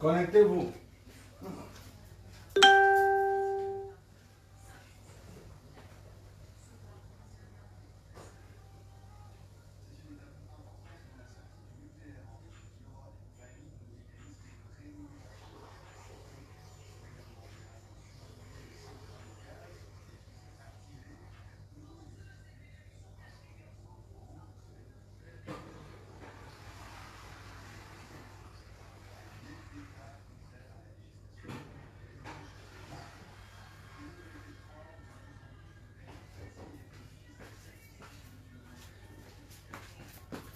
Connectez-vous.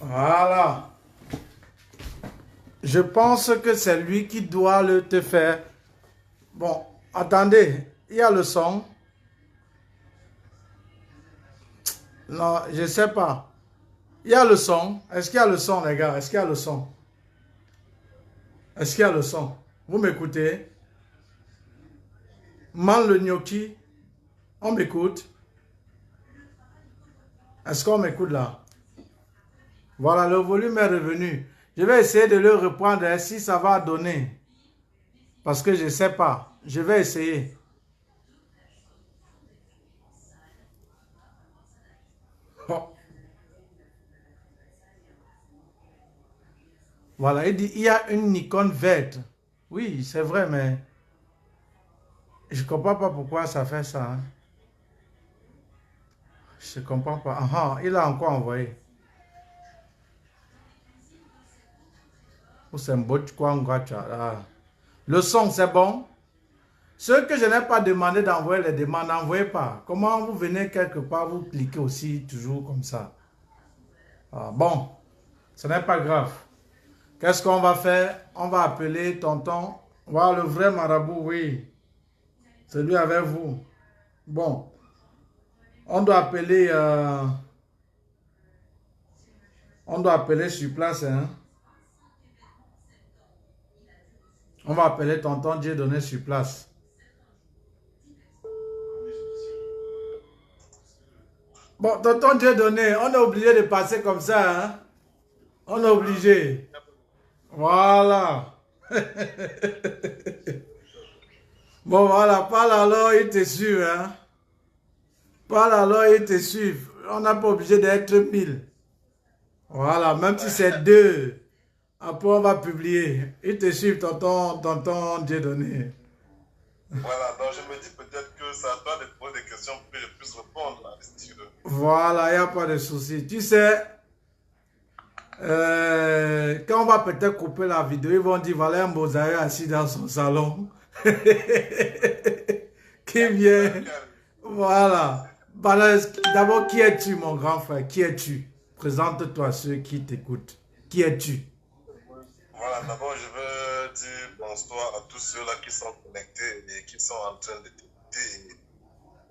Voilà. Je pense que c'est lui qui doit le te faire. Bon, attendez, il y a le son. Non, je ne sais pas. Il y a le son. Est-ce qu'il y a le son, les gars? Est-ce qu'il y a le son? Est-ce qu'il y a le son? Vous m'écoutez? Man le gnocchi, on m'écoute? Est-ce qu'on m'écoute là? Voilà, le volume est revenu. Je vais essayer de le reprendre si ça va donner. Parce que je ne sais pas. Je vais essayer. Oh. Voilà, il dit, il y a une icône verte. Oui, c'est vrai, mais je ne comprends pas pourquoi ça fait ça. Hein. Je ne comprends pas. Ah, il a encore envoyé. Le son, c'est bon. Ceux que je n'ai pas demandé d'envoyer les demandes, n'envoyez pas. Comment vous venez quelque part, vous cliquez aussi toujours comme ça. Ah, bon, ce n'est pas grave. Qu'est-ce qu'on va faire? On va appeler tonton. Voilà, le vrai marabout, oui. C'est lui avec vous. Bon, on doit appeler sur place. Hein? On va appeler tonton Dieudonné sur place. Bon, tonton Dieudonné, on est obligé de passer comme ça. Hein? On est obligé. Voilà. Bon, voilà, parle alors, il te suit. Hein? Parle alors, il te suit. On n'a pas obligé d'être 1000. Voilà, même si c'est 2. Après, on va publier. Il te suit, tonton Dieudonné. Voilà, donc je me dis peut-être que ça doit te poser des questions pour que je puisse répondre à des styles. Voilà, il n'y a pas de souci. Tu sais, quand on va peut-être couper la vidéo, ils vont dire, voilà un Bozaï assis dans son salon. Qui vient. Voilà. D'abord, qui es-tu, mon grand frère? Qui es-tu? Présente-toi à ceux qui t'écoutent. Qui es-tu? Voilà, d'abord je veux dire bonsoir à tous ceux-là qui sont connectés et qui sont en train de t'écouter et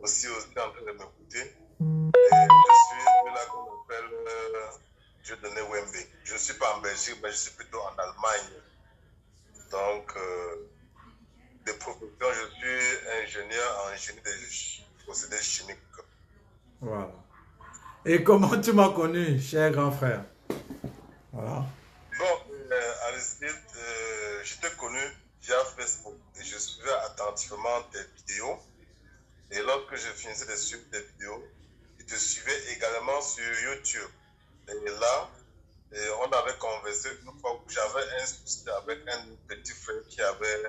aussi en train de m'écouter. Et je suis là qu'on appelle Dieudonné Wembe. Je ne suis pas en Belgique, mais je suis plutôt en Allemagne. Donc, de profession, je suis ingénieur en génie des procédés chimiques. Voilà. Et comment tu m'as connu, cher grand frère? Voilà. Bon, Aristide, je t'ai connu via Facebook et je suivais attentivement tes vidéos. Et lorsque je finissais de suivre tes vidéos, je te suivais également sur YouTube. Et là, on avait conversé une fois où j'avais un souci avec un petit frère qui avait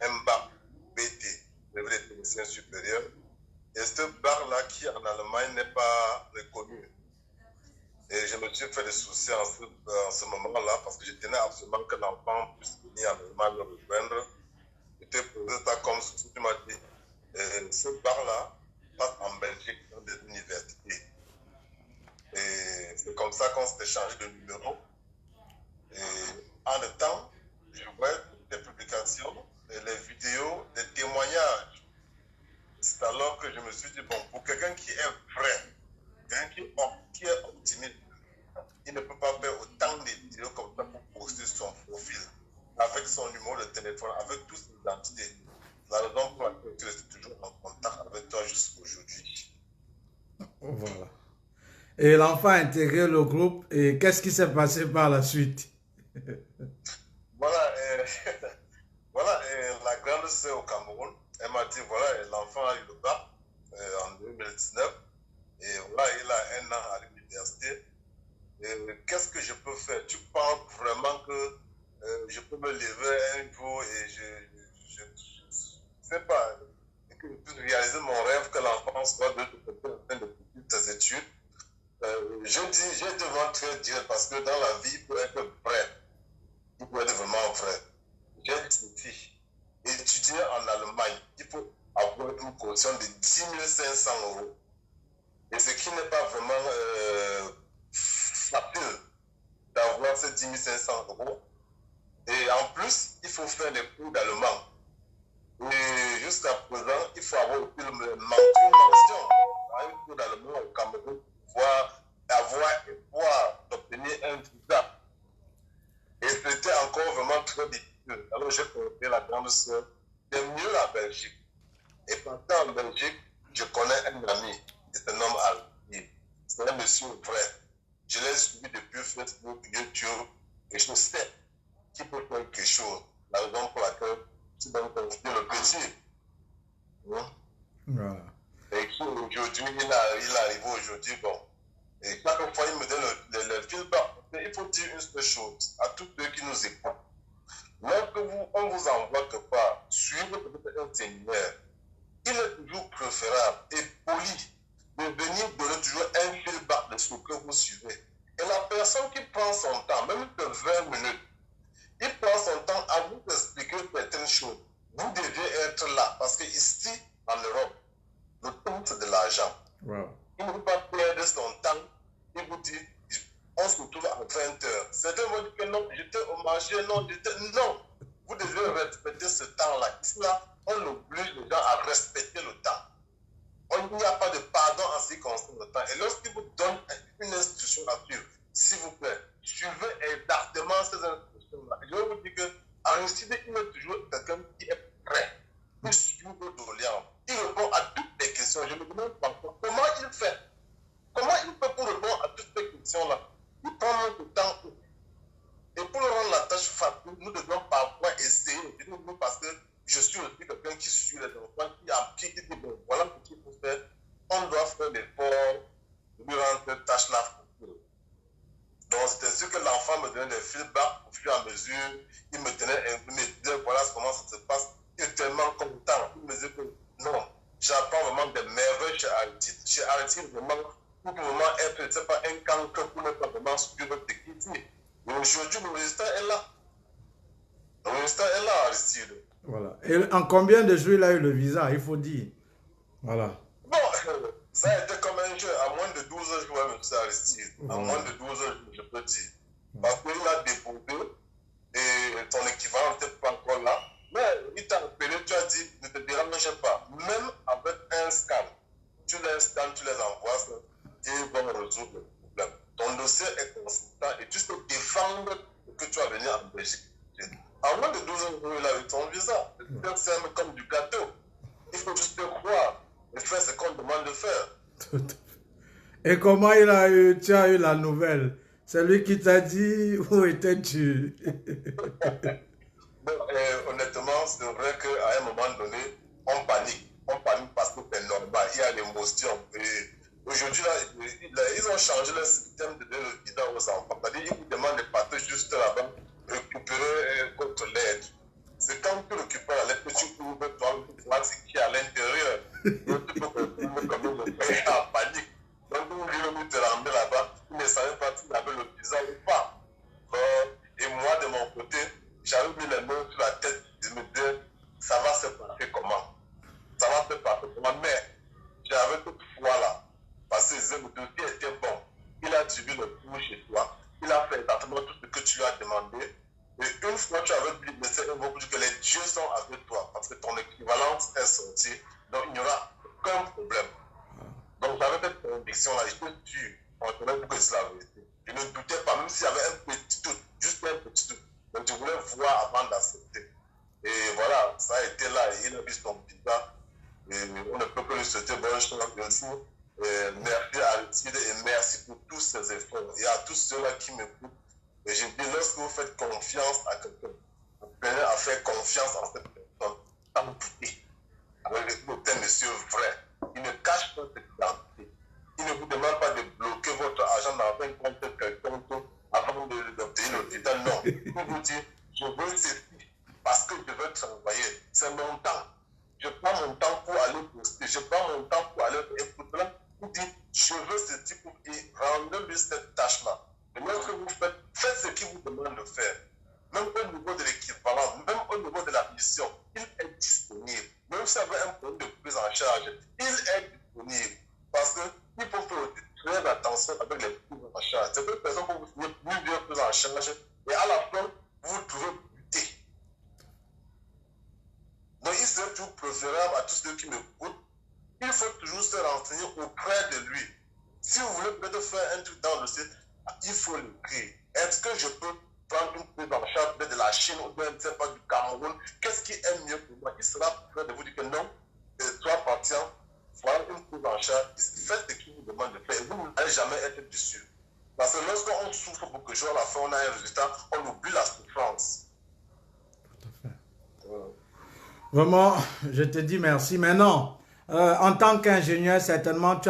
un bac BT, brevet de technicien supérieur. Et ce bac-là qui en Allemagne n'est pas reconnu. Et je me suis fait des soucis en ce moment-là parce que je tenais absolument que l'enfant puisse venir en Allemagne le rejoindre. Je t'ai posé ça comme souci, tu m'as dit, ce bac-là passe en Belgique dans des universités. Et c'est comme ça qu'on s'est changé de numéro. Et en le temps, je voyais des publications, et les vidéos, des témoignages. C'est alors que je me suis dit, bon, pour quelqu'un qui est vrai, quelqu'un qui est optimiste, il ne peut pas faire autant de vidéos comme ça pour poster son profil, avec son numéro de téléphone, avec toutes ses identités. La raison pour laquelle je suis toujours en contact avec toi jusqu'aujourd'hui. Voilà. Et l'enfant a intégré le groupe. Et qu'est-ce qui s'est passé par la suite? Voilà, voilà, la grande sœur au Cameroun, elle m'a dit, voilà, l'enfant a eu le bac en 2019. Et voilà, il a 1 an à l'université. Qu'est-ce que je peux faire? Tu penses vraiment que je peux me lever un jour et je sais pas, que je puisse réaliser mon rêve que l'enfant soit de l'autre côté en train de poursuivre ses études? J'ai été vraiment très dur parce que dans la vie, il faut être vrai. Il faut être vraiment vrai. J'ai dit, étudier en Allemagne, il faut avoir une caution de 10 500 euros. Et ce qui n'est pas vraiment facile d'avoir ces 10 500 euros. Et en plus, il faut faire des cours d'allemand. Et jusqu'à présent, il faut avoir aussi une mention à un cours d'allemand au Cameroun pour avoir espoir d'obtenir un visa. Et c'était encore vraiment très difficile. Alors j'ai contacté la grande sœur. C'est mieux la Belgique. Et partant en Belgique, je connais un ami qui se nomme Al. C'est un monsieur vrai. Je l'ai suivi depuis Facebook, YouTube, et je sais qu'il peut faire quelque chose. La raison pour laquelle je donne le petit. Voilà. Et qui aujourd'hui, il arrive aujourd'hui, bon. Et chaque fois, il me donne le feedback. Mais il faut dire une seule chose à tous ceux qui nous écoutent. Lorsque on vous envoie quelque part, suivre peut-être un séminaire, il est toujours préférable et poli de venir donner toujours un feedback de ce que vous suivez. Et la personne qui prend son temps, même de 20 minutes, il prend son temps à vous expliquer certaines choses. Vous devez être là parce que ici, en Europe, le temps c'est de l'argent. Wow. Il ne peut pas perdre son temps. Il vous dit, on se retrouve à 20h. Certains vont dire que non, j'étais au marché, non, non. Vous devez respecter ce temps-là. Ici, là, on oblige les gens à respecter le temps. Il n'y a pas de pardon en ce qui concerne le temps. Et lorsqu'il vous donne une instruction à suivre, s'il vous plaît, suivez exactement ces instructions-là. Je vais vous dire qu'en Russie, il y a toujours quelqu'un qui est prêt. Il suit vos doléances. Il répond à toutes les questions. Je me demande parfois comment il fait. Comment il fait pour répondre à toutes ces questions-là? Il prend notre temps. Et pour rendre la tâche facile, nous devons parfois essayer de nous parce que je suis aussi quelqu'un qui suit les enfants, qui dit bon, voilà ce qu'il faut faire. On doit faire l'effort de lui rendre cette tâche-là facile. Donc c'est ainsi que l'enfant me donnait des feedbacks au fur et à mesure. Il me disait voilà comment ça se passe. Il est tellement content. Il me disait que non, j'apprends vraiment des merveilles chez Haïti. Chez Haïti, vraiment, pour vraiment être, c'est pas un cancre pour ne pas vraiment suivre votre équipe. Mais aujourd'hui, le résultat est là. Le résultat est là, Aristide. Voilà. Et en combien de jours il a eu le visa, il faut dire. Voilà. Bon, ça a été comme un jeu. À moins de 12 heures, je vois M. Aristide. À moins de 12 heures, je peux dire. Parce qu'il a déposé et ton équivalent n'était pas encore là. Mais il t'a appelé, tu as dit, ne te dérange pas. Même avec un scan, tu les scans, tu les envoies et ils vont résoudre le problème. Ton dossier est consistant et tu peux défendre que tu vas venir en Belgique. En moins de 12 ans, il a eu ton visa. C'est simple comme du gâteau. Il faut juste croire et faire ce qu'on demande de faire. Et comment tu as eu la nouvelle? C'est lui qui t'a dit où étais-tu? Bon, honnêtement, c'est vrai qu'à un moment donné, on panique. On panique parce que c'est normal. Il y a l'émotion. Aujourd'hui, ils ont changé le système de donner le visa aux enfants. C'est-à-dire qu'ils vous demandent de partir juste là-bas, récupérer votre lettre. C'est quand tu récupères la lettre que tu ouvres, toi, tu vois ce qu'il y a à l'intérieur. Donc, tu peux comme en panique. Donc, vous voulez te rendre là-bas, vous ne savez pas si vous avez le visa ou pas. Et moi, de mon côté, j'avais mis les mains sur la tête. Je me disais, ça va se passer comment? Ça va se passer comment? Mais j'avais toute foi là. Parce que le dossier était bon. Il a suivi le cours chez toi. Il a fait exactement tout ce que tu lui as demandé. Et une fois tu avais dit, mais c'est beaucoup que les dieux sont avec toi. Parce que ton équivalence est sortie. Donc il n'y aura aucun problème. Donc j'avais cette conviction-là. Je peux dire, on tenait pour que c'est la vérité. Je ne doutais pas, même s'il y avait un petit doute, juste un petit doute. Donc je voulais voir avant d'accepter. Et voilà, ça a été là. Il a vu son visa. Et on ne peut que lui souhaiter bonne chance, bien sûr. Merci à Aristide et merci pour tous ces efforts. Et à tous ceux-là qui m'écoutent. Et je dis, lorsque vous faites confiance à quelqu'un, apprenez à faire confiance en cette personne, sans douter, avec le monsieur vrai. Il ne cache pas cette identité. Il ne vous demande pas de bloquer votre argent dans un compte quelconque avant d'obtenir le titre. Non. Il vous dit, je veux ceci parce que je veux travailler. C'est mon temps. Je prends mon temps pour aller poster. Je prends mon temps pour aller écouter. Il dit, je veux ce type et rendez-lui cette tâche-là. Et lorsque vous faites ce qu'il vous demande de faire. Même au niveau de l'équivalent, même au niveau de la mission, il est disponible. Même si vous avez un problème de prise en charge, il est disponible. Parce qu'il faut faire aussi très attention avec les prises en charge. C'est une personne pour vous finir plus bien prise en charge et à la fin, vous vous trouvez buté. Donc, il serait toujours préférable à tous ceux qui m'écoutent. Il faut toujours se renseigner auprès de lui. Si vous voulez peut-être faire un truc dans le site, il faut l'écrire. Est-ce que je peux prendre une prise en charge de la Chine ou bien pas du Cameroun? Qu'est-ce qui est mieux pour moi? Il sera prêt de vous dire que non, toi patient, voilà une prise en charge, faites ce qu'il vous demande de faire. Vous n'allez jamais être déçu. Parce que lorsqu'on souffre beaucoup de choses, à la fin on a un résultat, on oublie la souffrance. Tout à fait. Vraiment, je te dis merci. Maintenant, en tant qu'ingénieur, certainement, tu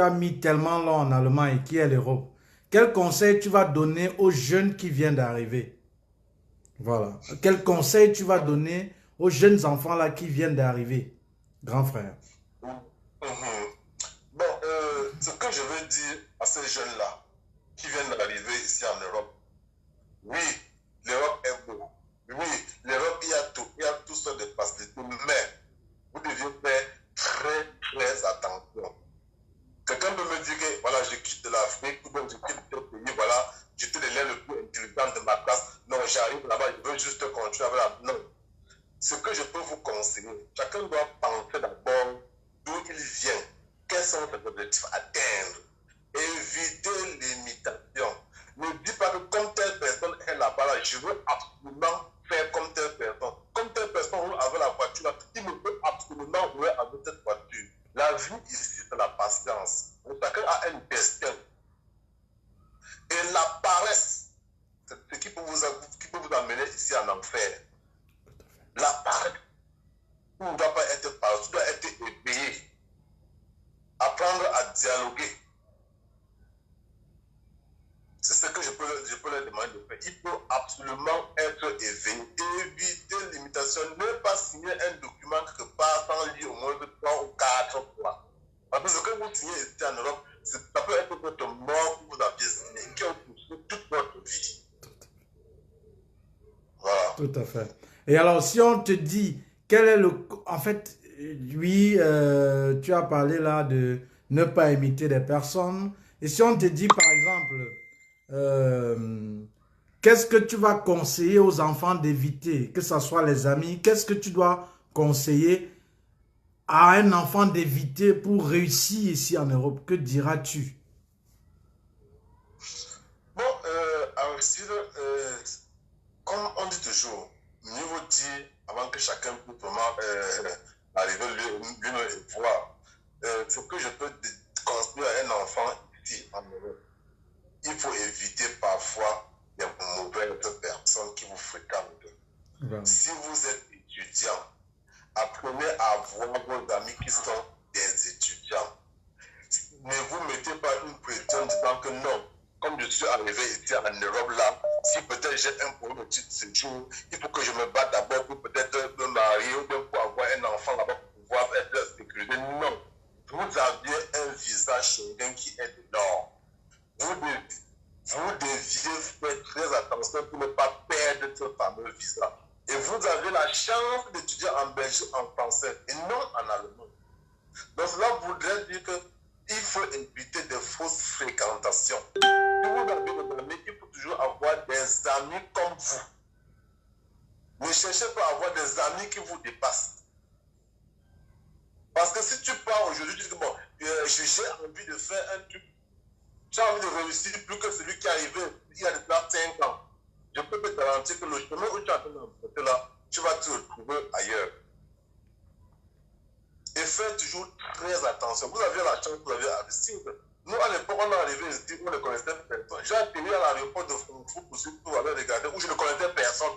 as mis tellement long en Allemagne et qui est l'Europe. Quel conseil tu vas donner aux jeunes qui viennent d'arriver? Voilà. Quel conseil tu vas donner aux jeunes enfants là qui viennent d'arriver, grand frère? Bon, ce que je veux dire à ces jeunes-là qui viennent d'arriver ici en Europe, oui, l'Europe est beau. Oui, l'Europe, il y a tout ça de facilité, mais vous devez faire très attention. Quelqu'un peut me dire que voilà, je quitte l'Afrique, ou bien je quitte le pays, voilà, j'étais l'élève le plus intelligent de ma classe. Non, j'arrive là-bas, je veux juste continuer avec la... Non. Ce que je peux vous conseiller, chacun doit penser d'abord d'où il vient, quels sont ses objectifs à atteindre. Éviter l'imitation. Ne dis pas que comme telle personne est là-bas, là, je veux absolument faire comme telle personne. Comme telle personne roule avec la voiture, là, il me peut absolument rouler avec cette voiture. La vie ici, c'est la patience. Chacun a un destin. Et la paresse, c'est ce qui peut vous amener ici en enfer. La paresse, tu ne dois pas être paresseux, tu dois être éveillé. Apprendre à dialoguer. C'est ce que je peux leur demander de faire. Il faut absolument être éveillé. Éviter l'imitation. Ne pas signer un document quelque part sans lire au moins 3 ou 4 fois. Parce que ce que vous signez ici en Europe, ça peut être votre mort que vous aviez signé, qui a poussé toute votre vie. Voilà. Tout à fait. Et alors, si on te dit, quel est le... En fait, oui, tu as parlé là de ne pas imiter des personnes. Et si on te dit, par exemple, qu'est-ce que tu vas conseiller aux enfants d'éviter, que ce soit les amis, qu'est-ce que tu dois conseiller à un enfant d'éviter pour réussir ici en Europe? Que diras-tu? Bon, à réussir, comme on dit toujours, mieux vaut dire avant que chacun puisse vraiment arriver lui-même et voir. Ce que je peux conseiller à un enfant ici en Europe, il faut éviter parfois les mauvaises personnes qui vous fréquentent. Voilà. Si vous êtes étudiant, apprenez à voir vos amis qui sont des étudiants. Ne vous mettez pas une pression en disant que non, comme je suis arrivé ici en Europe là, si peut-être j'ai un problème de séjour, il faut que je me batte d'abord pour peut-être me marier ou bien pour avoir un enfant là-bas pour pouvoir être sécurisé. Non, vous aviez un visa Schengen qui est de l'or. Vous deviez faire très attention pour ne pas perdre ce fameux visa. Et vous avez la chance d'étudier en Belgique en français et non en allemand. Donc cela voudrait dire qu'il faut éviter de fausses fréquentations. Si vous avez des amis, il faut toujours avoir des amis comme vous. Ne cherchez pas à avoir des amis qui vous dépassent. Parce que si tu pars aujourd'hui, tu dis que bon, j'ai envie de faire un truc, j'ai envie de réussir plus que celui qui est arrivé il y a déjà 5 ans. Je peux te garantir que le chemin où tu es en train d'emprunter là, tu vas te retrouver ailleurs. Et faites toujours très attention. Vous avez la chance, vous avez investi. Nous, à l'époque, on est arrivé ici, on ne connaissait personne. J'ai atterri à l'aéroport de Francfort pour aller regarder où je ne connaissais personne.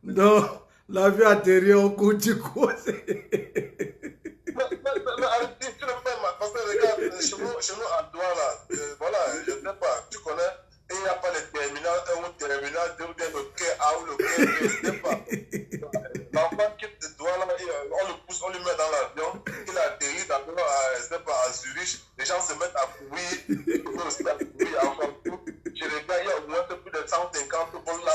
Donc, l'avion atterrit au coup du coup. Arrêtez, tu ne fais pas. Parce que regarde, chez nous à Douala, là, voilà, je ne sais pas, tu connais, et il n'y a pas le terminal 1 ou terminal 2 ou bien le quai A ou le quai B, je ne sais pas. L'enfant quitte de Douala, on le pousse, on le met dans l'avion, il atterrit d'abord je sais pas, à Zurich, les gens se mettent à courir, ils aussi à courir, enfin, tout. Je regarde, il y a au moins plus de 150 vols là,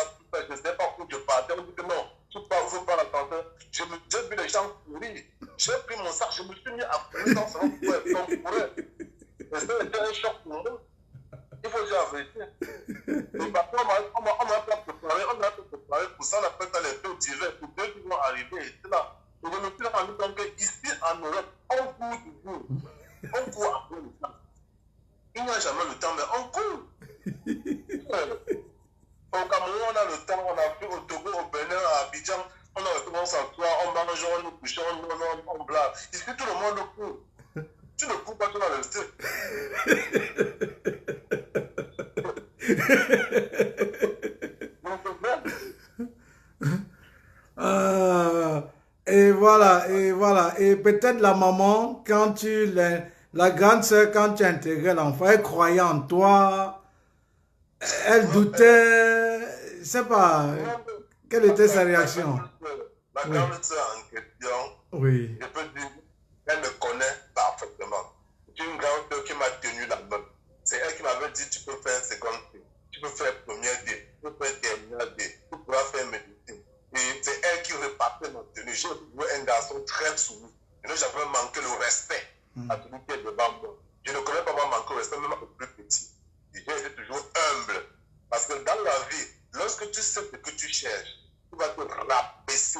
je ne sais pas où je partais, on dit que non, tu pars, il faut pas l'attention. J'ai vu les gens courir. J'ai pris mon sac, je me suis mis à courir dans ce moment où on courait. Et c'était un choc pour moi. Il faut dire la vérité. Et parfois, on m'a pas préparé pour ça, on appelle ça les taux d'hiver, pour deux qui vont arriver. Et c'est là. Et je me suis rendu compte qu'ici en Europe, on court du coup. On court après le temps. Il n'y a jamais le temps, mais on court. Au Cameroun, on a le temps, on a fait au Togo, au Bénin, à Abidjan, on a le temps, on s'assoit, on mange, on nous couche, on blâme. Ici, tout le monde court. Tu ne cours pas, tu vas rester. Et voilà, et voilà. Et peut-être la maman, quand la grande sœur, quand tu intégrais l'enfant, elle croyait en toi, elle doutait, je sais pas, quelle était sa réaction? La grande sœur en question, Oui. je peux dire, elle me connaît parfaitement. C'est une grande sœur qui m'a tenu la main. C'est elle qui m'avait dit, tu peux faire seconde D, tu peux faire première D, tu peux faire terminale D, tu pourras faire médecine. Et c'est elle qui repartait ma tenue. J'ai trouvé un garçon très soumis. Et donc j'avais manqué le respect à celui qui est devant moi. Je ne connais pas manquer le respect, même au plus petit. Et j'ai été toujours humble. Parce que dans la vie, lorsque tu sais ce que tu cherches, tu vas te rabaisser.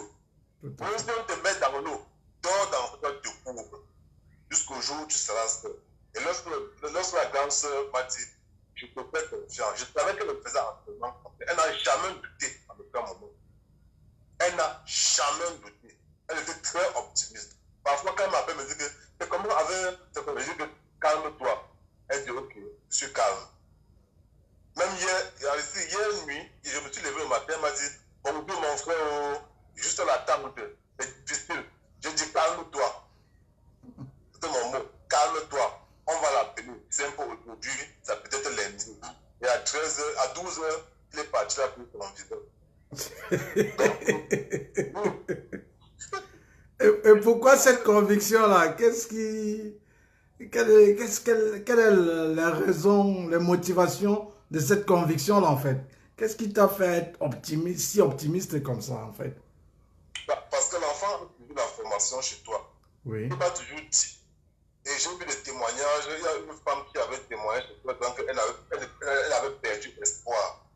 Même si on te met dans l'eau, dors dans le te couvre. Jusqu'au jour où tu seras seul. Et lorsque la grande sœur m'a dit, je te fais confiance, je savais qu'elle le faisait entièrement. Elle n'a jamais douté en le cas moment. Elle n'a jamais douté. Elle était très optimiste. Parfois, quand elle m'appelle, elle me dit que c'est comment avec. Je dis que calme-toi. Elle dit ok, je suis calme. Même hier nuit, je me suis levé le matin, elle m'a dit bonjour mon frère, juste à la table, c'est difficile. J'ai dit calme-toi. C'était mon mot, calme-toi. On va l'appeler. C'est un peu aujourd'hui, ça peut être lundi. Et à 13h, à 12h, il est parti là pour son visage. Et pourquoi cette conviction-là? Quelle est la raison, les motivations de cette conviction-là, en fait? Qu'est-ce qui t'a fait être optimiste, si optimiste comme ça, en fait? Parce que l'enfant a toujours la formation chez toi. Oui. Il va toujours dire. Et j'ai vu des témoignages, il y a une femme qui avait témoigné chez toi, donc elle avait perdu espoir.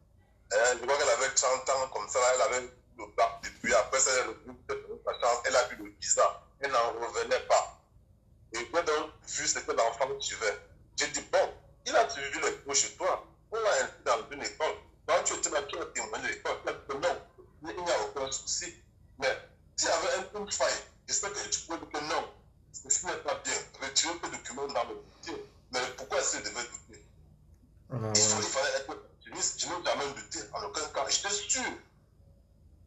Je crois qu'elle avait 30 ans comme ça, elle avait le bac depuis, après ça, elle a eu le visa, elle n'en revenait pas. Et j'ai donc vu ce que l'enfant suivait. J'ai dit, bon, il a suivi les cours chez toi, on l'a inscrit dans une école. Quand tu étais là, tu as témoigné de l'école, non, il n'y a aucun souci. Mais s'il y avait une faille, j'espère que tu pouvais dire que non, ce n'est pas bien, retirer le document dans le dossier. Mais pourquoi est-ce qu'il devait douter? Il fallait être optimiste. Je n'ai jamais douté en aucun cas. J'étais sûr.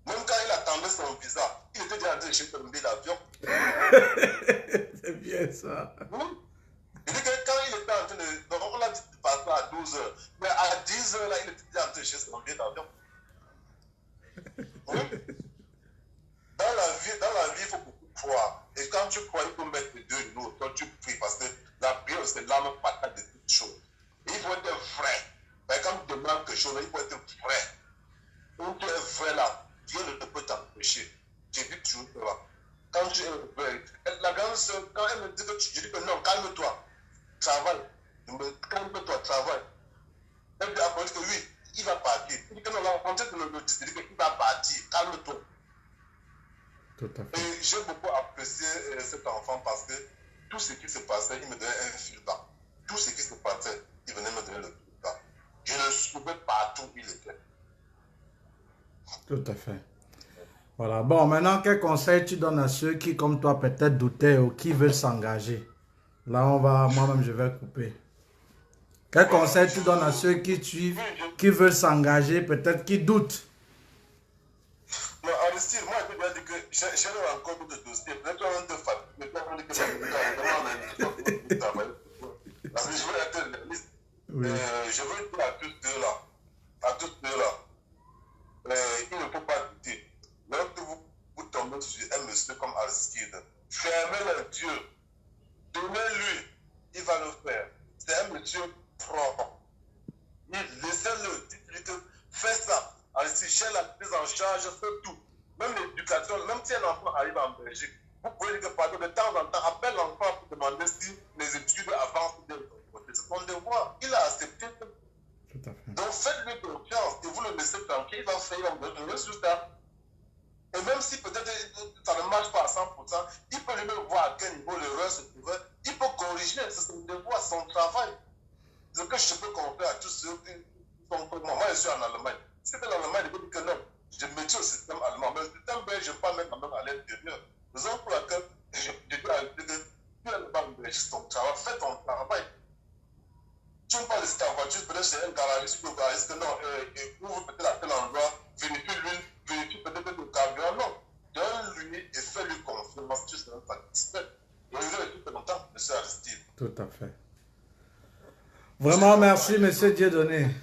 Même quand il attendait son visa, il était déjà en train de chercher un billet d'avion. C'est bien ça. Il dit que quand il était en train de. Donc on l'a dit de passer à 12h. Mais à 10h, là, il était déjà en train de chercher son billet d'avion. Oui. Dans la vie, il faut beaucoup croire. Et quand tu crois, il faut mettre les deux genoux. Toi, tu pries parce que la prière, c'est l'âme fatale de toutes choses. Et il faut être vrai. Mais quand tu demandes quelque chose, il faut être vrai. Quand tu es vrai là, Dieu ne peut t'empêcher. J'ai dit toujours ça. Quand tu es vrai, la grande sœur, quand elle me dit que je dis que non, calme-toi, travaille. Calme-toi, travaille. Elle me dit après que oui, il va partir. Il dit que non, la rencontre de l'autre, il dit qu'il va partir, calme-toi. Et j'ai beaucoup apprécié cet enfant parce que tout ce qui se passait, il me donnait un feedback. Tout ce qui se passait, il venait me donner le feedback. Je le suivais partout où il était. Tout à fait. Voilà. Bon, maintenant, quel conseil tu donnes à ceux qui, comme toi, peut-être doutaient ou qui veulent s'engager? Là, moi-même, je vais couper. Quel conseil tu donnes à ceux qui suivent, qui veulent s'engager, peut-être qui doutent? Aristide, moi, je peux dire que j'ai encore beaucoup de dossiers. Peut-être qu'on te fatigue, peut-être qu'on dit que c'est travail. Parce que je veux être réaliste. Oui. Je veux dire à tous deux-là, il ne faut pas douter. Lorsque vous tombez sur un monsieur comme Aristide, fermez les yeux, donnez-lui, il va le faire. C'est un monsieur propre. Laissez-le, dites-lui que fais ça. Aristide, j'ai la prise en charge, fais tout. Même l'éducation, même si un enfant arrive en Belgique, vous pouvez dire que pardon, de temps en temps, appelle l'enfant pour demander si les études avancent de son côté. C'est son devoir. Il a accepté. Tout à fait. Donc faites-lui confiance et vous le laissez tranquille, il va faire, il va vous donner le résultat. Et même si peut-être ça ne marche pas à 100%, il peut lui même voir à quel niveau l'erreur se trouvait. Il peut corriger, c'est son devoir, son travail. Ce que je peux confier à tous ceux qui sont comme moi. Moi, je suis en Allemagne. Si c'était l'Allemagne, je peux dire que non. Je me tue au système allemand. Mais le système belge, je ne peux pas mettre quand même à l'intérieur. Raison pour laquelle je dis à que tu n'as pas enregistré ton travail. Fais ton travail. Tu ne peux pas laisser ta voiture, peut-être chez un garagiste, tu peux garagiste que non, ouvre peut-être à tel endroit, vérifie l'huile, vérifie peut-être le carburant. Non. Donne-lui et fais-lui confiance. Tu seras satisfait. Et je vais tout longtemps, monsieur Aristide. Tout à fait. Vraiment, merci, monsieur Dieudonné.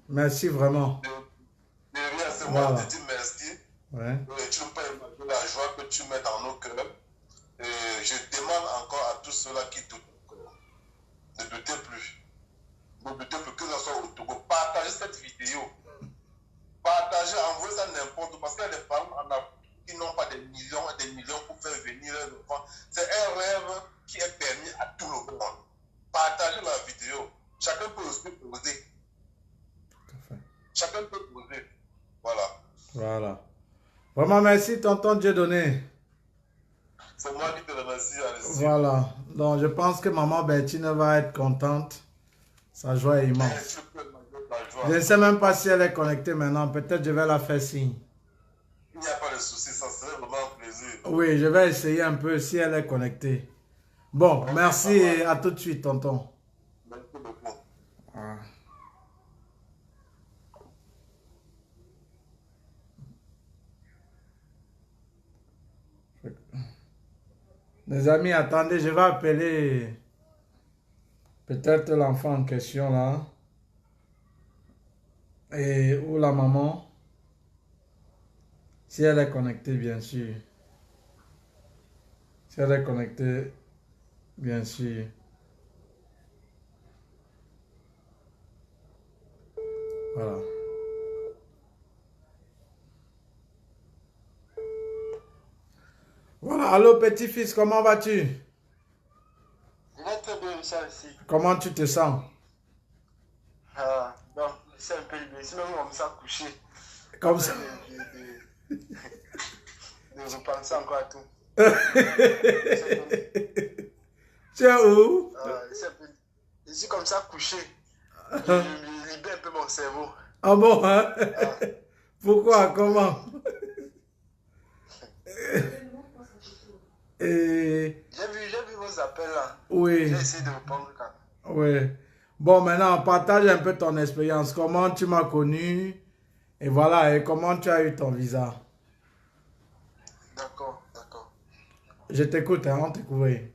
Merci vraiment. De rien, c'est moi qui te dis merci. Ouais. Tu ne peux pas imaginer la joie que tu mets dans nos cœurs. Et je demande encore à tous ceux-là qui doutent encore. Ne doutez plus. Ne doutez plus que ce soit au Togo. Partagez cette vidéo. Partagez, envoyez ça n'importe où. Parce qu'il y a des parents en Afrique qui n'ont pas des millions et des millions pour faire venir leurs enfants. C'est un rêve qui est permis à tout le monde. Partagez la vidéo. Chacun peut aussi poser. Tout à fait. Chacun peut poser. Voilà. Voilà. Vraiment, merci, tonton Dieudonné. C'est moi qui te remercie, Alexis. Voilà. Donc, je pense que maman Bertine va être contente. Sa joie est immense. Je ne sais même pas si elle est connectée maintenant. Peut-être je vais la faire signe. Il n'y a pas de souci, ça serait vraiment un plaisir. Oui, je vais essayer un peu si elle est connectée. Bon, merci et à tout de suite, tonton. Merci beaucoup. Ah. Les amis, attendez, je vais appeler peut-être l'enfant en question là. Et ou la maman. Si elle est connectée, bien sûr. Si elle est connectée, bien sûr. Voilà. Voilà, allô petit-fils, comment vas-tu? Je vais très bien, ça aussi. Comment tu te sens? Donc, c'est un peu libéré. Si même on s'est couché. Comme ça. De repenser encore à tout. Tu es où? Je suis comme ça couché. Je libère un peu mon cerveau. Ah bon, hein? Pourquoi? Comment? Et... J'ai vu vos appels là. Oui. J'ai essayé de répondre quand même. Oui. Bon, maintenant, partage un peu ton expérience. Comment tu m'as connu? Et voilà, et comment tu as eu ton visa? D'accord, d'accord. Je t'écoute, hein, on t'écoute. Oui.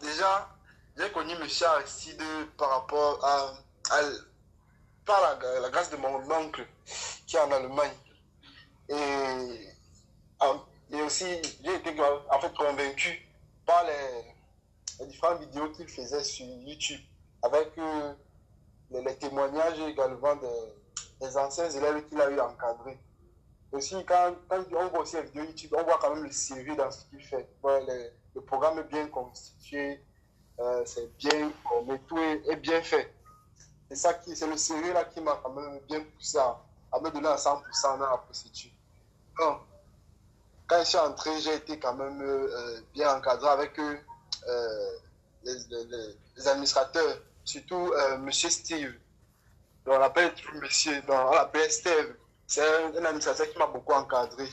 Déjà, j'ai connu M. Aristide par rapport par la grâce de mon oncle qui est en Allemagne. Et aussi, j'ai été en fait convaincu par les différentes vidéos qu'il faisait sur YouTube avec les témoignages également des anciens élèves qu'il a eu encadrés. Aussi, quand on voit aussi les vidéos YouTube, on voit quand même le sérieux dans ce qu'il fait. Voilà, le programme est bien constitué, c'est bien formé, tout est bien fait. C'est le sérieux là qui m'a quand même bien poussé à me donner à 100% dans la procédure. Donc, quand je suis entré, j'ai été quand même bien encadré avec les administrateurs, surtout M. Steve. Donc, on l'appelle monsieur, donc, on l'appelle Steve. C'est un administrateur qui m'a beaucoup encadré.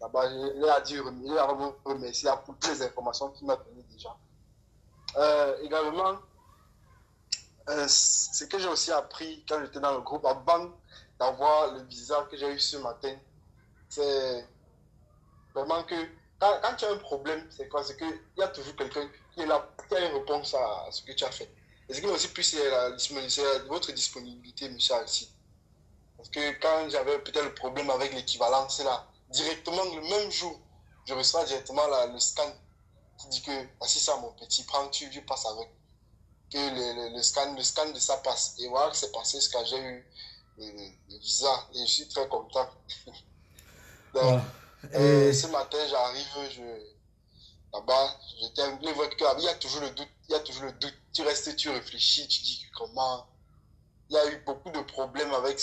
Là-bas, il a remercié pour toutes les informations qu'il m'a données déjà. Également, ce que j'ai aussi appris quand j'étais dans le groupe, avant d'avoir le visa que j'ai eu ce matin. C'est vraiment que quand tu as un problème, c'est quoi? C'est qu'il y a toujours quelqu'un qui est là, qui a une réponse à ce que tu as fait. Et ce qui m'a aussi plu, c'est votre disponibilité, monsieur Alci. Parce que quand j'avais peut-être le problème avec l'équivalence, là, directement le même jour, je reçois directement le scan qui dit que, voici ça mon petit, prends, tu passes avec. Que le scan de ça passe. Et voilà que c'est passé ce que j'ai eu le visa. Et je suis très content. Donc, Voilà. Et ce matin, j'arrive, là-bas, j'étais un peu vrai que il y a toujours le doute, il y a toujours le doute. Tu restes, tu réfléchis, tu dis que comment. Il y a eu beaucoup de problèmes avec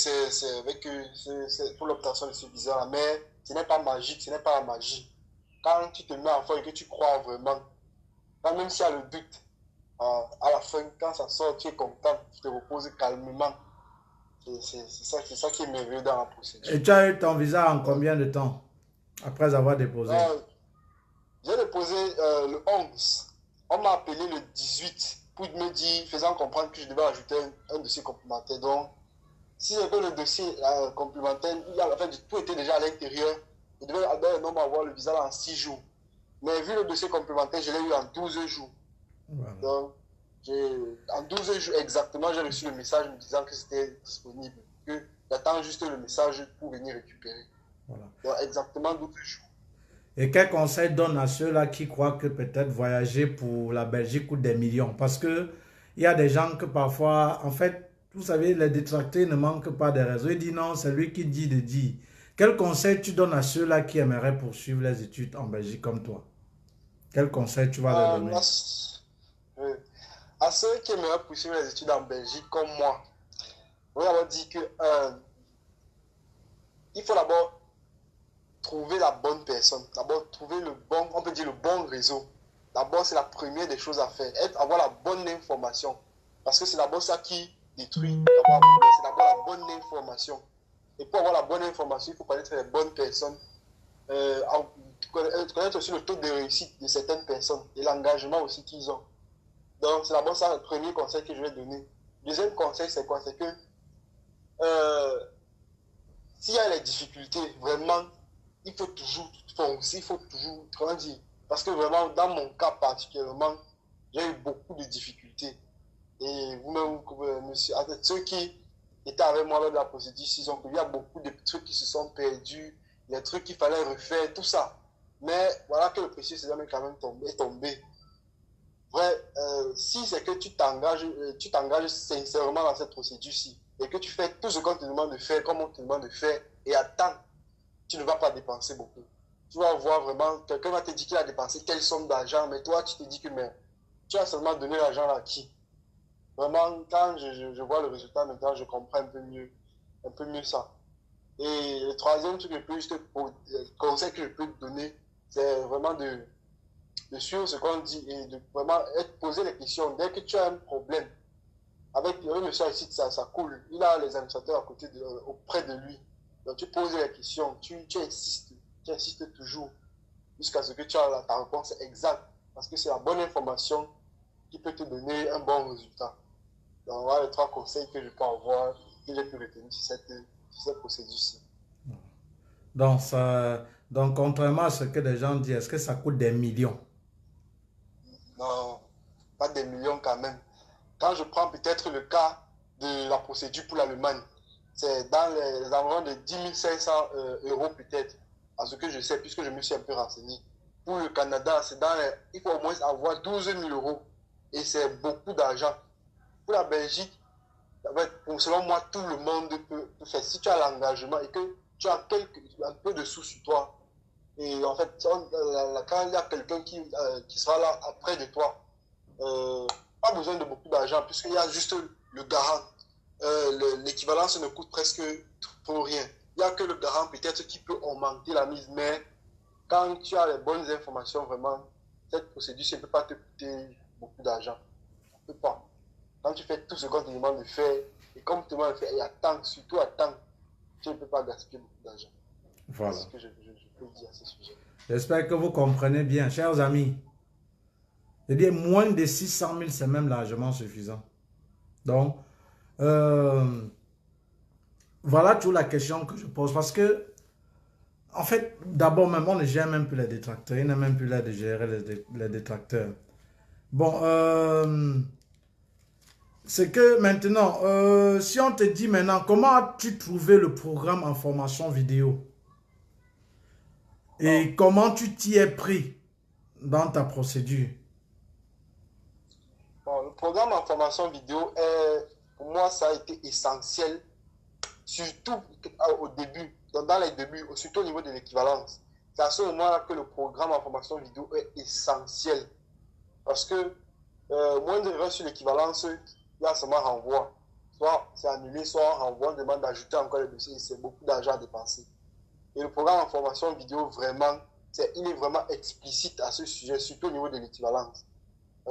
pour l'obtention de ce visa-là, mais ce n'est pas magique, ce n'est pas la magie. Quand tu te mets en foi et que tu crois vraiment, quand même s'il y a le doute, à la fin, quand ça sort, tu es content, tu te reposes calmement. C'est ça qui est merveilleux dans la procédure. tu as eu ton visa en combien de temps après avoir déposé? J'ai déposé le 11. On m'a appelé le 18 pour me dire, faisant comprendre que je devais ajouter un dossier complémentaire. Donc, si c'est que le dossier complémentaire, en fait, tout était déjà à l'intérieur. Je devais avoir le visa en 6 jours. Mais vu le dossier complémentaire, je l'ai eu en 12 jours. Voilà. Donc, en 12 jours exactement, j'ai reçu le message me disant que c'était disponible. Que j'attends juste le message pour venir récupérer. Voilà. Donc, exactement 12 jours. Et quel conseil donne à ceux-là qui croient que peut-être voyager pour la Belgique coûte des millions? Parce que il y a des gens que parfois, en fait, vous savez, les détracteurs ne manquent pas de raisons. Ils disent non, c'est lui qui dit de dire. Quel conseil tu donnes à ceux-là qui aimeraient poursuivre les études en Belgique comme toi? Quel conseil tu vas leur donner? À ceux qui aimeraient poursuivre les études en Belgique comme moi, on va dire que il faut d'abord trouver la bonne personne, d'abord trouver le bon, on peut dire le bon réseau. D'abord, c'est la première des choses à faire, avoir la bonne information. Parce que c'est d'abord ça qui détruit. C'est d'abord la bonne information. Et pour avoir la bonne information, il faut connaître les bonnes personnes. Connaître aussi le taux de réussite de certaines personnes et l'engagement aussi qu'ils ont. Donc, c'est d'abord ça le premier conseil que je vais donner. Deuxième conseil, c'est quoi? C'est que s'il y a les difficultés, vraiment, il faut toujours foncer, il faut toujours, comment dire, parce que vraiment, dans mon cas particulièrement, j'ai eu beaucoup de difficultés. Et vous-même, monsieur, ceux qui étaient avec moi lors de la procédure, ils ont il y a beaucoup de trucs qui se sont perdus, des trucs qu'il fallait refaire, tout ça. Mais voilà que le précieux c'est jamais quand même tombé. Vrai, si c'est que tu t'engages sincèrement dans cette procédure-ci, et que tu fais tout ce qu'on te demande de faire, comme on te demande de faire, et attends, tu ne vas pas dépenser beaucoup. Tu vas voir vraiment, quelqu'un va te dire qu'il a dépensé telle somme d'argent, mais toi, tu te dis que mais, tu as seulement donné l'argent à qui? Vraiment, quand je vois le résultat maintenant, je comprends un peu mieux ça. Et le troisième truc conseil que je peux te donner, c'est vraiment de suivre ce qu'on dit et de vraiment poser les questions. Dès que tu as un problème, avec le monsieur ici, ça coule. Il a les administrateurs à côté auprès de lui. Donc tu poses les questions, tu insistes toujours jusqu'à ce que tu as ta réponse exacte. Parce que c'est la bonne information qui peut te donner un bon résultat. Donc voilà les 3 conseils que je peux avoir, que j'ai pu retenir sur cette procédure-ci. Donc, contrairement à ce que les gens disent, est-ce que ça coûte des millions? Non, pas des millions quand même. Quand je prends peut-être le cas de la procédure pour l'Allemagne, c'est dans les environs de 10 500 euros peut-être, à ce que je sais, puisque je me suis un peu renseigné. Pour le Canada, il faut au moins avoir 12 000 euros. Et c'est beaucoup d'argent. Pour la Belgique, selon moi, tout le monde peut faire. Si tu as l'engagement et que tu as un peu de sous sur toi, et en fait, quand il y a quelqu'un qui sera là après de toi, pas besoin de beaucoup d'argent, puisqu'il y a juste le garant. L'équivalence ne coûte presque pour rien. Il n'y a que le garant peut-être qui peut augmenter la mise, mais quand tu as les bonnes informations, vraiment, cette procédure ne peut pas te coûter beaucoup d'argent. Ça ne peut pas. Quand tu fais tout ce qu'on te demande de faire, et comme tu te demande de faire, et attends, surtout attends, tu ne peux pas gaspiller beaucoup d'argent. Voilà. C'est ce que je peux dire à ce sujet. J'espère que vous comprenez bien, chers amis. C'est-à-dire, moins de 600 000, c'est même largement suffisant. Donc, voilà toute la question que je pose. Parce que, en fait, d'abord, même, on ne gère même plus les détracteurs. Il n'est même plus là de gérer les détracteurs. Bon, c'est que maintenant, si on te dit maintenant, comment as-tu trouvé le programme en formation vidéo? Bon, Et comment tu t'y es pris dans ta procédure? bon, le programme en formation vidéo, pour moi, ça a été essentiel, surtout au début, dans les débuts, surtout au niveau de l'équivalence. C'est à ce moment-là que le programme en formation vidéo est essentiel. Parce que moindre erreur sur l'équivalence, il y a seulement renvoi. Soit c'est annulé, soit on renvoie, on demande d'ajouter encore les dossiers. C'est beaucoup d'argent à dépenser. Et le programme en formation vidéo, vraiment, il est vraiment explicite à ce sujet, surtout au niveau de l'équivalence.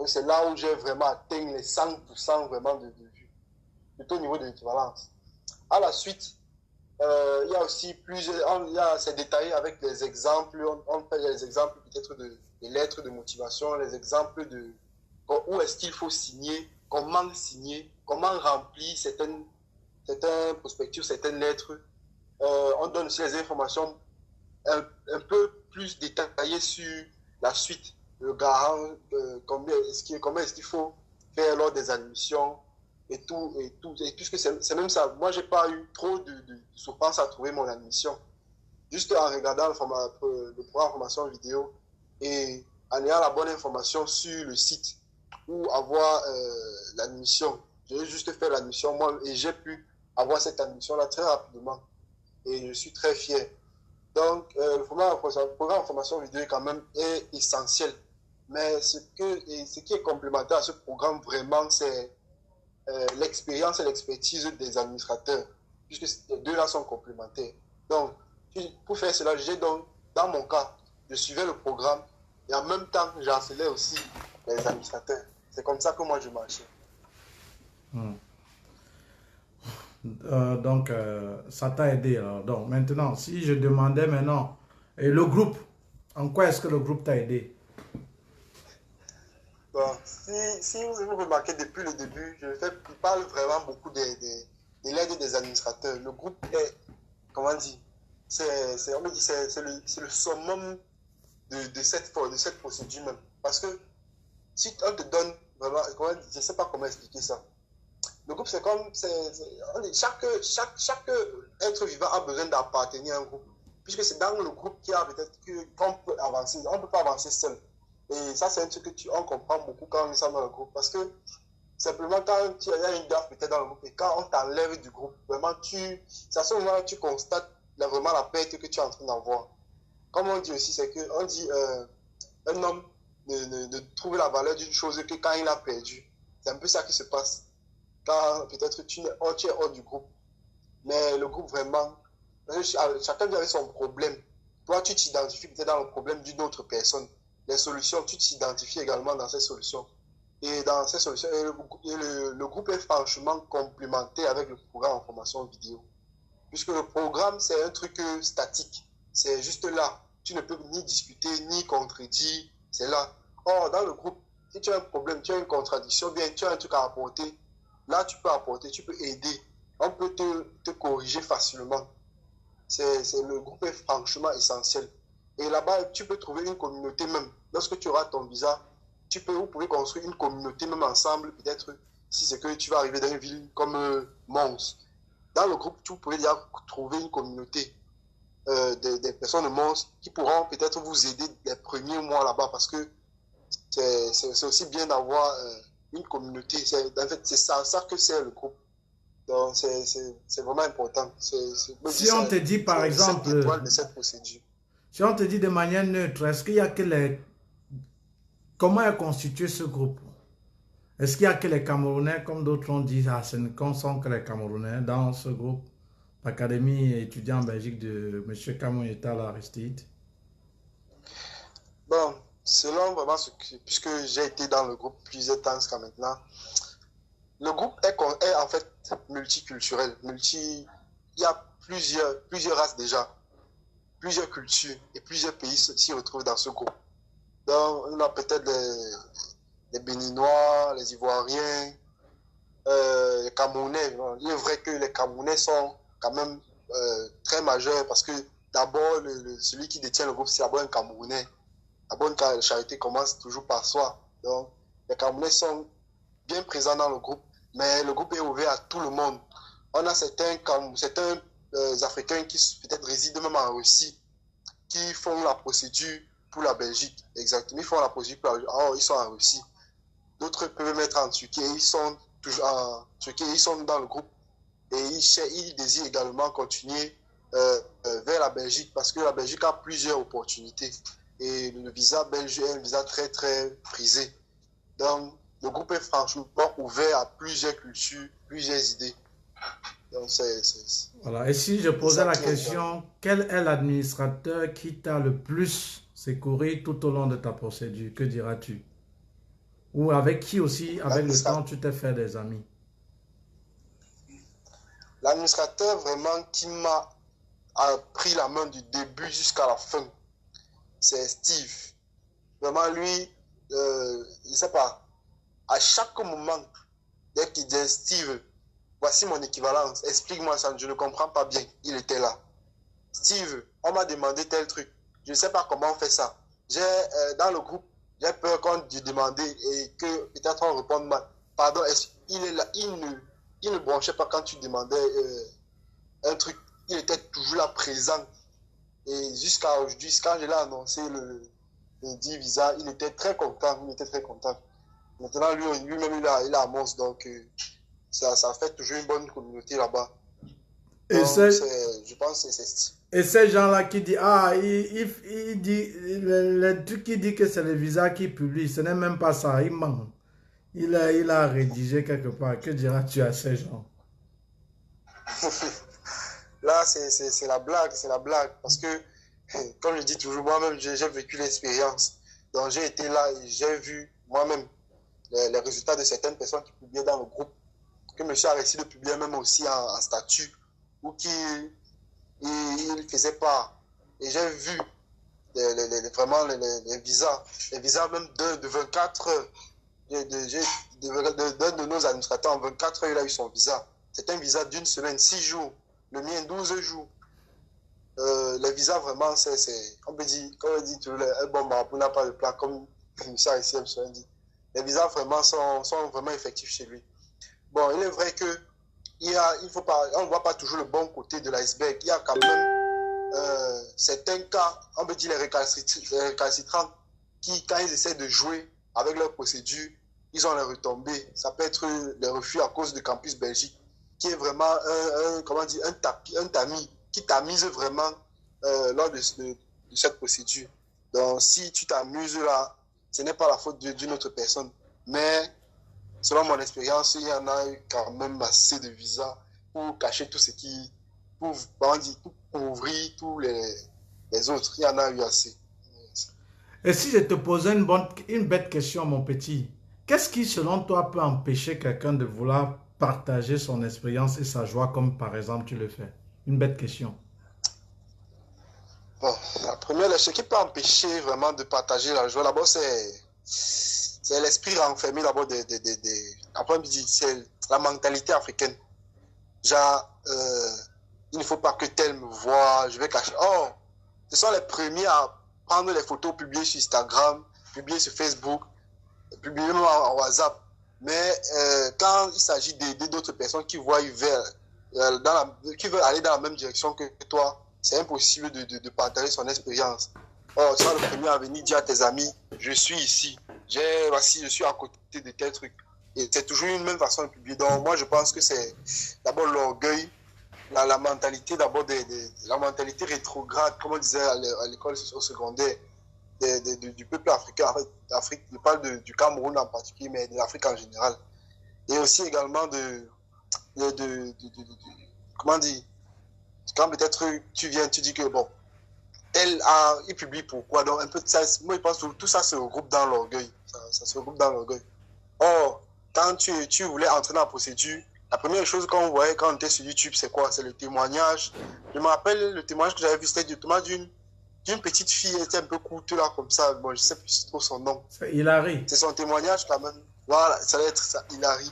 C'est là où j'ai vraiment atteint les 100% vraiment de vue, surtout au niveau de l'équivalence. À la suite, il y a aussi plusieurs, c'est détaillé avec des exemples, on fait les exemples peut-être de lettres de motivation, les exemples de où est-ce qu'il faut signer, comment remplir certains prospectus, certaines lettres. On donne aussi les informations un peu plus détaillées sur la suite, le garant, combien est-ce qu'il faut faire lors des admissions et tout. Et puisque c'est même ça, moi, j'ai pas eu trop de souffrance à trouver mon admission. Juste en regardant le programme de formation vidéo et en ayant la bonne information sur le site ou avoir l'admission. J'ai juste fait l'admission moi et j'ai pu avoir cette admission-là très rapidement. Et je suis très fier. Donc, le programme de formation vidéo quand même est essentiel. Mais ce qui est complémentaire à ce programme vraiment, c'est l'expérience et l'expertise des administrateurs, puisque les deux-là sont complémentaires. Donc, pour faire cela, dans mon cas, je suivais le programme et en même temps, j'enseignais aussi les administrateurs. C'est comme ça que moi, je marchais. Hmm. Donc, ça t'a aidé. Alors. Donc, maintenant, si je demandais maintenant, et le groupe, en quoi est-ce que le groupe t'a aidé? Bon, si vous remarquez depuis le début, je parle vraiment beaucoup de l'aide des administrateurs. Le groupe est, comment dire, on me dit, c'est le summum de cette procédure même. Parce que si on te donne vraiment, je ne sais pas comment expliquer ça. Le groupe, c'est comme, chaque être vivant a besoin d'appartenir à un groupe. Puisque c'est dans le groupe qu'il y a peut-être qu'on peut avancer. On ne peut pas avancer seul. Et ça, c'est un truc que on comprend beaucoup quand on est dans le groupe. Parce que simplement, quand il y a une gaffe peut-être dans le groupe et quand on t'enlève du groupe, vraiment, c'est à ce moment-là que tu constates vraiment la perte que tu es en train d'avoir. Comme on dit aussi, c'est qu'on dit un homme ne trouve la valeur d'une chose que quand il a perdu. C'est un peu ça qui se passe. Quand peut-être tu es hors du groupe. Mais le groupe, vraiment, chacun vient avec son problème. Toi, tu t'identifies peut-être dans le problème d'une autre personne. Les solutions, tu t'identifies également dans ces solutions. Et dans ces solutions, le groupe est franchement complémentaire avec le programme en formation vidéo. Puisque le programme, c'est un truc statique. C'est juste là. Tu ne peux ni discuter, ni contredire. C'est là. Or, dans le groupe, si tu as un problème, tu as une contradiction, bien, tu as un truc à apporter, là, tu peux apporter, tu peux aider. On peut te corriger facilement. Le groupe est franchement essentiel. Et là-bas, tu peux trouver une communauté même. Lorsque tu auras ton visa, vous pouvez construire une communauté même ensemble. Peut-être si c'est que tu vas arriver dans une ville comme Mons. Dans le groupe, tu pourrais déjà trouver une communauté des personnes de Mons qui pourront peut-être vous aider les premiers mois là-bas parce que c'est aussi bien d'avoir une communauté. En fait, c'est ça que c'est le groupe. Donc, c'est vraiment important. Si on te dit, par exemple, de cette procédure. Si on te dit de manière neutre, est-ce qu'il y a que les... Comment est constitué ce groupe? Est-ce qu'il y a que les Camerounais, comme d'autres ont dit, ce ne sont que les Camerounais dans ce groupe? L'Académie étudiant en Belgique de M. Camouyeta Aristide. Bon, selon vraiment puisque j'ai été dans le groupe plusieurs temps jusqu'à maintenant, le groupe est en fait multiculturel. Il y a plusieurs races déjà, plusieurs cultures et plusieurs pays s'y retrouvent dans ce groupe. Donc, on a peut-être les Béninois, les Ivoiriens, les Camerounais. Il est vrai que les Camerounais sont quand même très majeur parce que d'abord, celui qui détient le groupe, c'est d'abord un Camerounais. La bonne charité commence toujours par soi. Donc, les Camerounais sont bien présents dans le groupe, mais le groupe est ouvert à tout le monde. On a certains Africains qui peut-être résident même en Russie, qui font la procédure pour la Belgique. Exactement, ils font la procédure pour la Belgique. Oh, ils sont en Russie. D'autres peuvent être en Turquie, ils sont toujours en Turquie, ils sont dans le groupe et ils désirent également continuer vers la Belgique parce que la Belgique a plusieurs opportunités et le visa belge est un visa très très prisé. Donc le groupe est franchement ouvert à plusieurs cultures, plusieurs idées. Donc voilà. Et si je posais la question, quel est l'administrateur qui t'a le plus secouru tout au long de ta procédure? Que diras-tu? Ou avec qui aussi, avec le temps, tu t'es fait des amis? L'administrateur vraiment qui m'a pris la main du début jusqu'à la fin, c'est Steve. Vraiment, lui, je ne sais pas, à chaque moment, dès qu'il dit Steve, voici mon équivalence, explique-moi ça, je ne comprends pas bien, il était là. Steve, on m'a demandé tel truc, je ne sais pas comment on fait ça. Dans le groupe, j'ai peur qu'on te demande et que peut-être on réponde mal. Pardon, il est là, il ne branchait pas quand tu demandais un truc. Il était toujours là présent. Et jusqu'à aujourd'hui, quand je l'ai annoncé le 10 visa, il était très content. Il était très content. Maintenant, lui-même, il a amorce. Donc, ça fait toujours une bonne communauté là-bas. Je pense que c'est... Et ces gens-là qui disent, il dit, le truc qui dit que c'est le visa qui publie, ce n'est même pas ça, il ment. Il a rédigé quelque part. Que diras-tu à ces gens? Là, c'est la blague, c'est la blague. Parce que, comme je dis toujours, moi-même, j'ai vécu l'expérience. Donc, j'ai été là et j'ai vu moi-même les résultats de certaines personnes qui publiaient dans le groupe, que monsieur a réussi de publier même aussi en statut, ou qui il faisait pas. Et j'ai vu vraiment les visas. Les visas même de 24 heures. D'un de nos administrateurs, en 24 heures, il a eu son visa. C'est un visa d'une semaine, 6 jours. Le mien, 12 jours. Les visas, vraiment, on peut dire, comme on dit, un bon marabout n'a pas de plan, comme monsieur a ici, monsieur a dit. Les visas, vraiment, sont vraiment effectifs chez lui. Bon, il est vrai que on ne voit pas toujours le bon côté de l'iceberg. Il y a quand même certains cas, on peut dire les récalcitrants, qui, quand ils essaient de jouer avec leur procédure, ils ont les retombées. Ça peut être les refus à cause de Campus Belgique, qui est vraiment un tamis, qui tamise vraiment lors de cette procédure. Donc, si tu t'amuses là, ce n'est pas la faute d'une autre personne. Mais selon mon expérience, il y en a eu quand même assez de visas pour cacher tout ce qui... pour couvrir tous les autres. Il y en a eu assez. Et si je te posais une bête question, mon petit, qu'est-ce qui, selon toi, peut empêcher quelqu'un de vouloir partager son expérience et sa joie comme, par exemple, tu le fais? Une bête question. Bon, la première, ce qui peut empêcher vraiment de partager la joie, d'abord, c'est l'esprit renfermé d'abord c'est la mentalité africaine. Genre, il ne faut pas que tel me voie, je vais cacher. Oh, ce sont les premiers à prendre les photos, publier sur Instagram, publier sur Facebook, publier même en WhatsApp. Mais quand il s'agit d'aider d'autres personnes qui voient qui veulent aller dans la même direction que toi, c'est impossible de partager son expérience. Oh, tu seras le premier à venir dire à tes amis, je suis ici, voici, je suis à côté de tel truc. Et c'est toujours une même façon de publier. Donc moi, je pense que c'est d'abord l'orgueil, la mentalité d'abord la mentalité rétrograde, comme on disait à l'école au secondaire, du peuple africain. En fait, l'Afrique, je parle du Cameroun en particulier, mais de l'Afrique en général. Et aussi également comment dire, quand peut-être tu viens, tu dis que bon, il publie pourquoi, donc un peu de ça, moi je pense que tout ça se regroupe dans l'orgueil. Ça se regroupe dans l'orgueil. Or, quand tu voulais entrer dans la procédure, la première chose qu'on voyait quand on était sur YouTube, c'est quoi? C'est le témoignage. Je me rappelle le témoignage que j'avais vu, c'était d'une petite fille, elle était un peu courte là, comme ça. Bon, je sais plus trop son nom. C'est Hilary. C'est son témoignage quand même. Voilà, ça allait être ça, Hilary.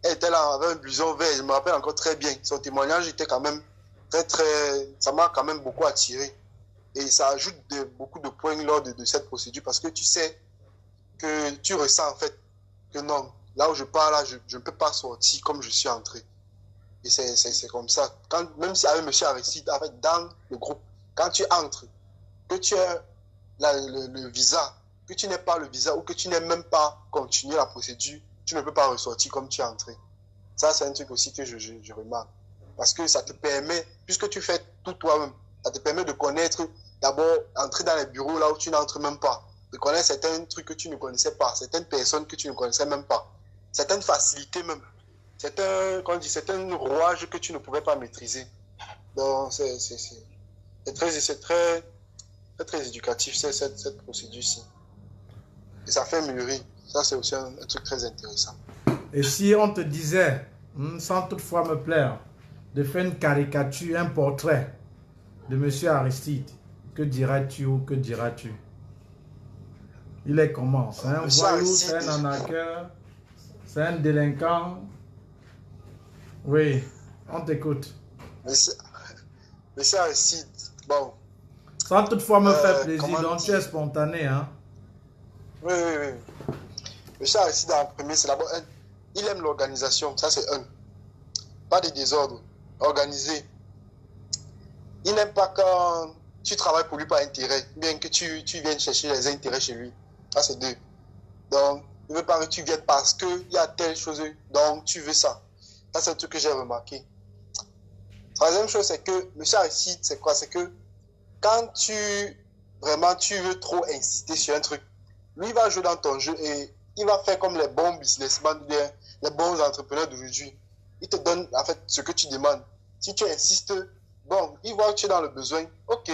Elle était là avec un blouson vert, je me rappelle encore très bien. Son témoignage était quand même ça m'a quand même beaucoup attiré. Et ça ajoute beaucoup de points lors de cette procédure parce que tu sais que tu ressens en fait que non, là où je pars, là, je ne peux pas sortir comme je suis entré. Et c'est comme ça. Même si avec M. Aristide, en fait, dans le groupe, quand tu entres, que tu as le visa, que tu n'aies pas le visa ou que tu n'aies même pas continué la procédure, tu ne peux pas ressortir comme tu es entré. Ça, c'est un truc aussi que je remarque. Parce que ça te permet, puisque tu fais tout toi-même, ça te permet de connaître, d'abord, entrer dans les bureaux là où tu n'entres même pas, de connaître certains trucs que tu ne connaissais pas, certaines personnes que tu ne connaissais même pas, certaines facilités même, certains rouages que tu ne pouvais pas maîtriser. Donc, c'est très éducatif, cette procédure-ci. Et ça fait mûrir. Ça, c'est aussi un truc très intéressant. Et si on te disait, sans toutefois me plaire, de faire une caricature, un portrait de M. Aristide, que diras-tu ou que diras-tu? Il est comment? C'est un voyou, c'est un arnaqueur, c'est un délinquant? Oui, on t'écoute. Monsieur Aristide, bon. Sans toutefois me faire plaisir, donc tu es spontané, hein? Oui. Monsieur Aristide, en premier, c'est d'abord, il aime l'organisation, ça c'est un. Pas de désordre, organisé. Il n'aime pas quand tu travailles pour lui par intérêt, bien que tu viennes chercher les intérêts chez lui. Ça c'est deux. Donc, il ne veut pas que tu viennes parce qu'il y a telle chose, donc tu veux ça. Ça c'est un truc que j'ai remarqué. Troisième chose, c'est que M. Aristide, c'est quoi? C'est que quand tu veux trop insister sur un truc, lui va jouer dans ton jeu et il va faire comme les bons businessmen, les bons entrepreneurs d'aujourd'hui. Il te donne en fait ce que tu demandes. Si tu insistes, bon, il voit que tu es dans le besoin, ok.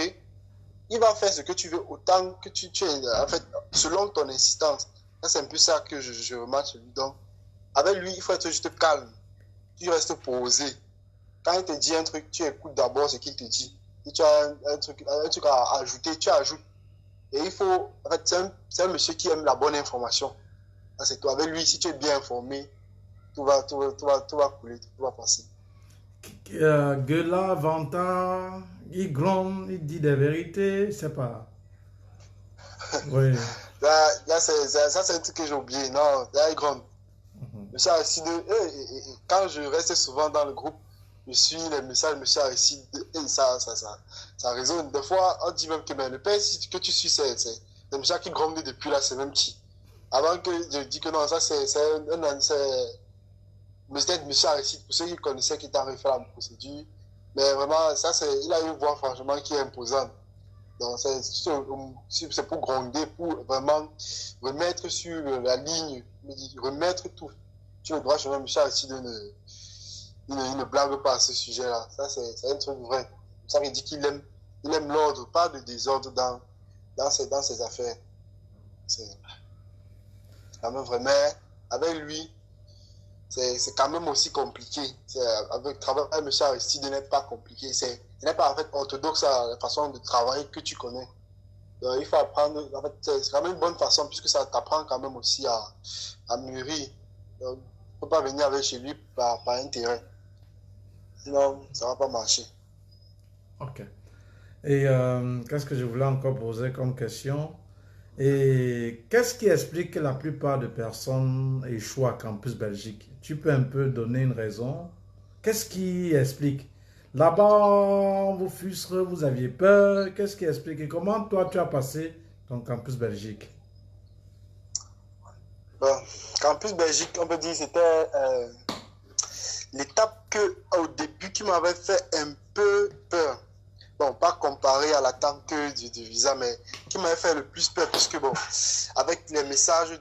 Il va faire ce que tu veux autant que tu es, en fait, selon ton insistance. C'est un peu ça que je remarque chez lui. Donc, avec lui, il faut être juste calme. Tu restes posé. Quand il te dit un truc, tu écoutes d'abord ce qu'il te dit. Si tu as un truc à ajouter, tu ajoutes. Et il faut, en fait, c'est un monsieur qui aime la bonne information. C'est toi. Avec lui, si tu es bien informé, tout va couler, tout va passer. Gueula, Vanta, il gronde, il dit des vérités, c'est pas. Oui. Ça, c'est un truc que j'ai oublié. Non, là, il gronde. Monsieur Aristide, quand je reste souvent dans le groupe, je suis les messages de Monsieur Aristide, et ça résonne. Des fois, on dit même que le père que tu suis, c'est le monsieur qui gronde depuis là, c'est même petit. Avant que je dis que non, ça c'est Monsieur Aristide, pour ceux qui connaissaient, qui t'ont refait la procédure. Mais vraiment, il a une voix franchement qui est imposante. Donc c'est pour gronder, pour vraiment remettre sur la ligne, remettre tout. Tu le droit chez Monsieur Aristide, il ne blague pas à ce sujet-là. Ça, c'est un truc vrai. Ça veut dire qu'il aime l'ordre, pas de désordre dans ses affaires. C'est quand même vrai. Mais avec lui, c'est quand même aussi compliqué. Avec travail avec M. Aristide, n'est pas compliqué. Ce n'est pas en fait orthodoxe à la façon de travailler que tu connais. Donc, il faut apprendre. En fait, c'est quand même une bonne façon puisque ça t'apprend quand même aussi à mûrir. Donc, il ne faut pas venir avec chez lui par intérêt. Sinon, ça ne va pas marcher. Ok. Et qu'est-ce que je voulais encore poser comme question? Et qu'est-ce qui explique que la plupart des personnes échouent à Campus Belgique? Tu peux un peu donner une raison? Qu'est-ce qui explique? Là-bas, vous fustrez, vous aviez peur. Qu'est-ce qui explique? Et comment toi, tu as passé ton Campus Belgique? Bon, Campus Belgique, on peut dire c'était l'étape au début qui m'avait fait un peu peur. Bon, pas comparé à l'attente du visa, mais qui m'avait fait le plus peur, puisque bon, avec les messages,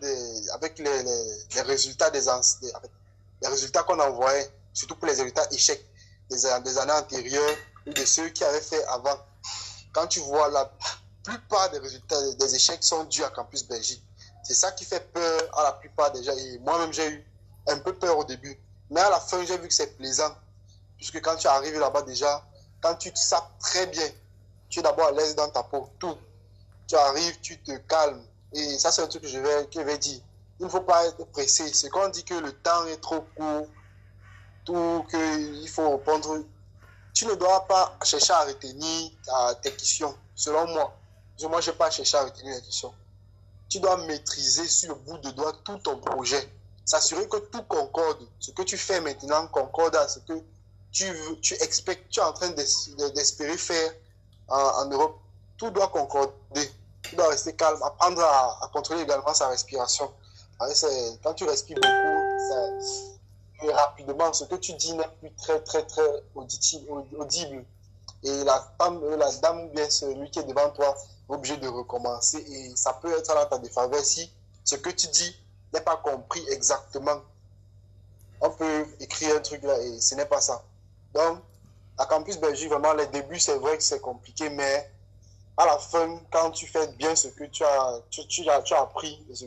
avec les résultats les résultats qu'on envoyait, surtout pour les résultats échecs des années antérieures ou de ceux qui avaient fait avant, quand tu vois la plupart des résultats des échecs sont dus à Campus Belgique. C'est ça qui fait peur à la plupart des gens. Et moi-même, j'ai eu un peu peur au début. Mais à la fin, j'ai vu que c'est plaisant. Puisque quand tu arrives là-bas déjà, quand tu te sapes très bien, tu es d'abord à l'aise dans ta peau, tout. Tu arrives, tu te calmes. Et ça, c'est un truc que je vais dire. Il ne faut pas être pressé. C'est quand on dit que le temps est trop court, tout, qu'il faut répondre tu ne dois pas chercher à retenir tes questions, selon moi. Moi, je n'ai pas cherché à retenir les questions. Tu dois maîtriser sur le bout de doigt tout ton projet. S'assurer que tout concorde. Ce que tu fais maintenant concorde à ce que tu es en train d'espérer faire en Europe. Tout doit concorder. Tu dois rester calme, apprendre à contrôler également sa respiration. Quand tu respires beaucoup, rapidement, ce que tu dis n'est plus très audible. Et la dame ou bien celui qui est devant toi est obligé de recommencer. Et ça peut être dans ta défaveur si ce que tu dis n'est pas compris exactement. On peut écrire un truc là et ce n'est pas ça. Donc, à Campus Belgique, vraiment, les débuts, c'est vrai que c'est compliqué, mais à la fin, quand tu fais bien ce que tu as appris et ce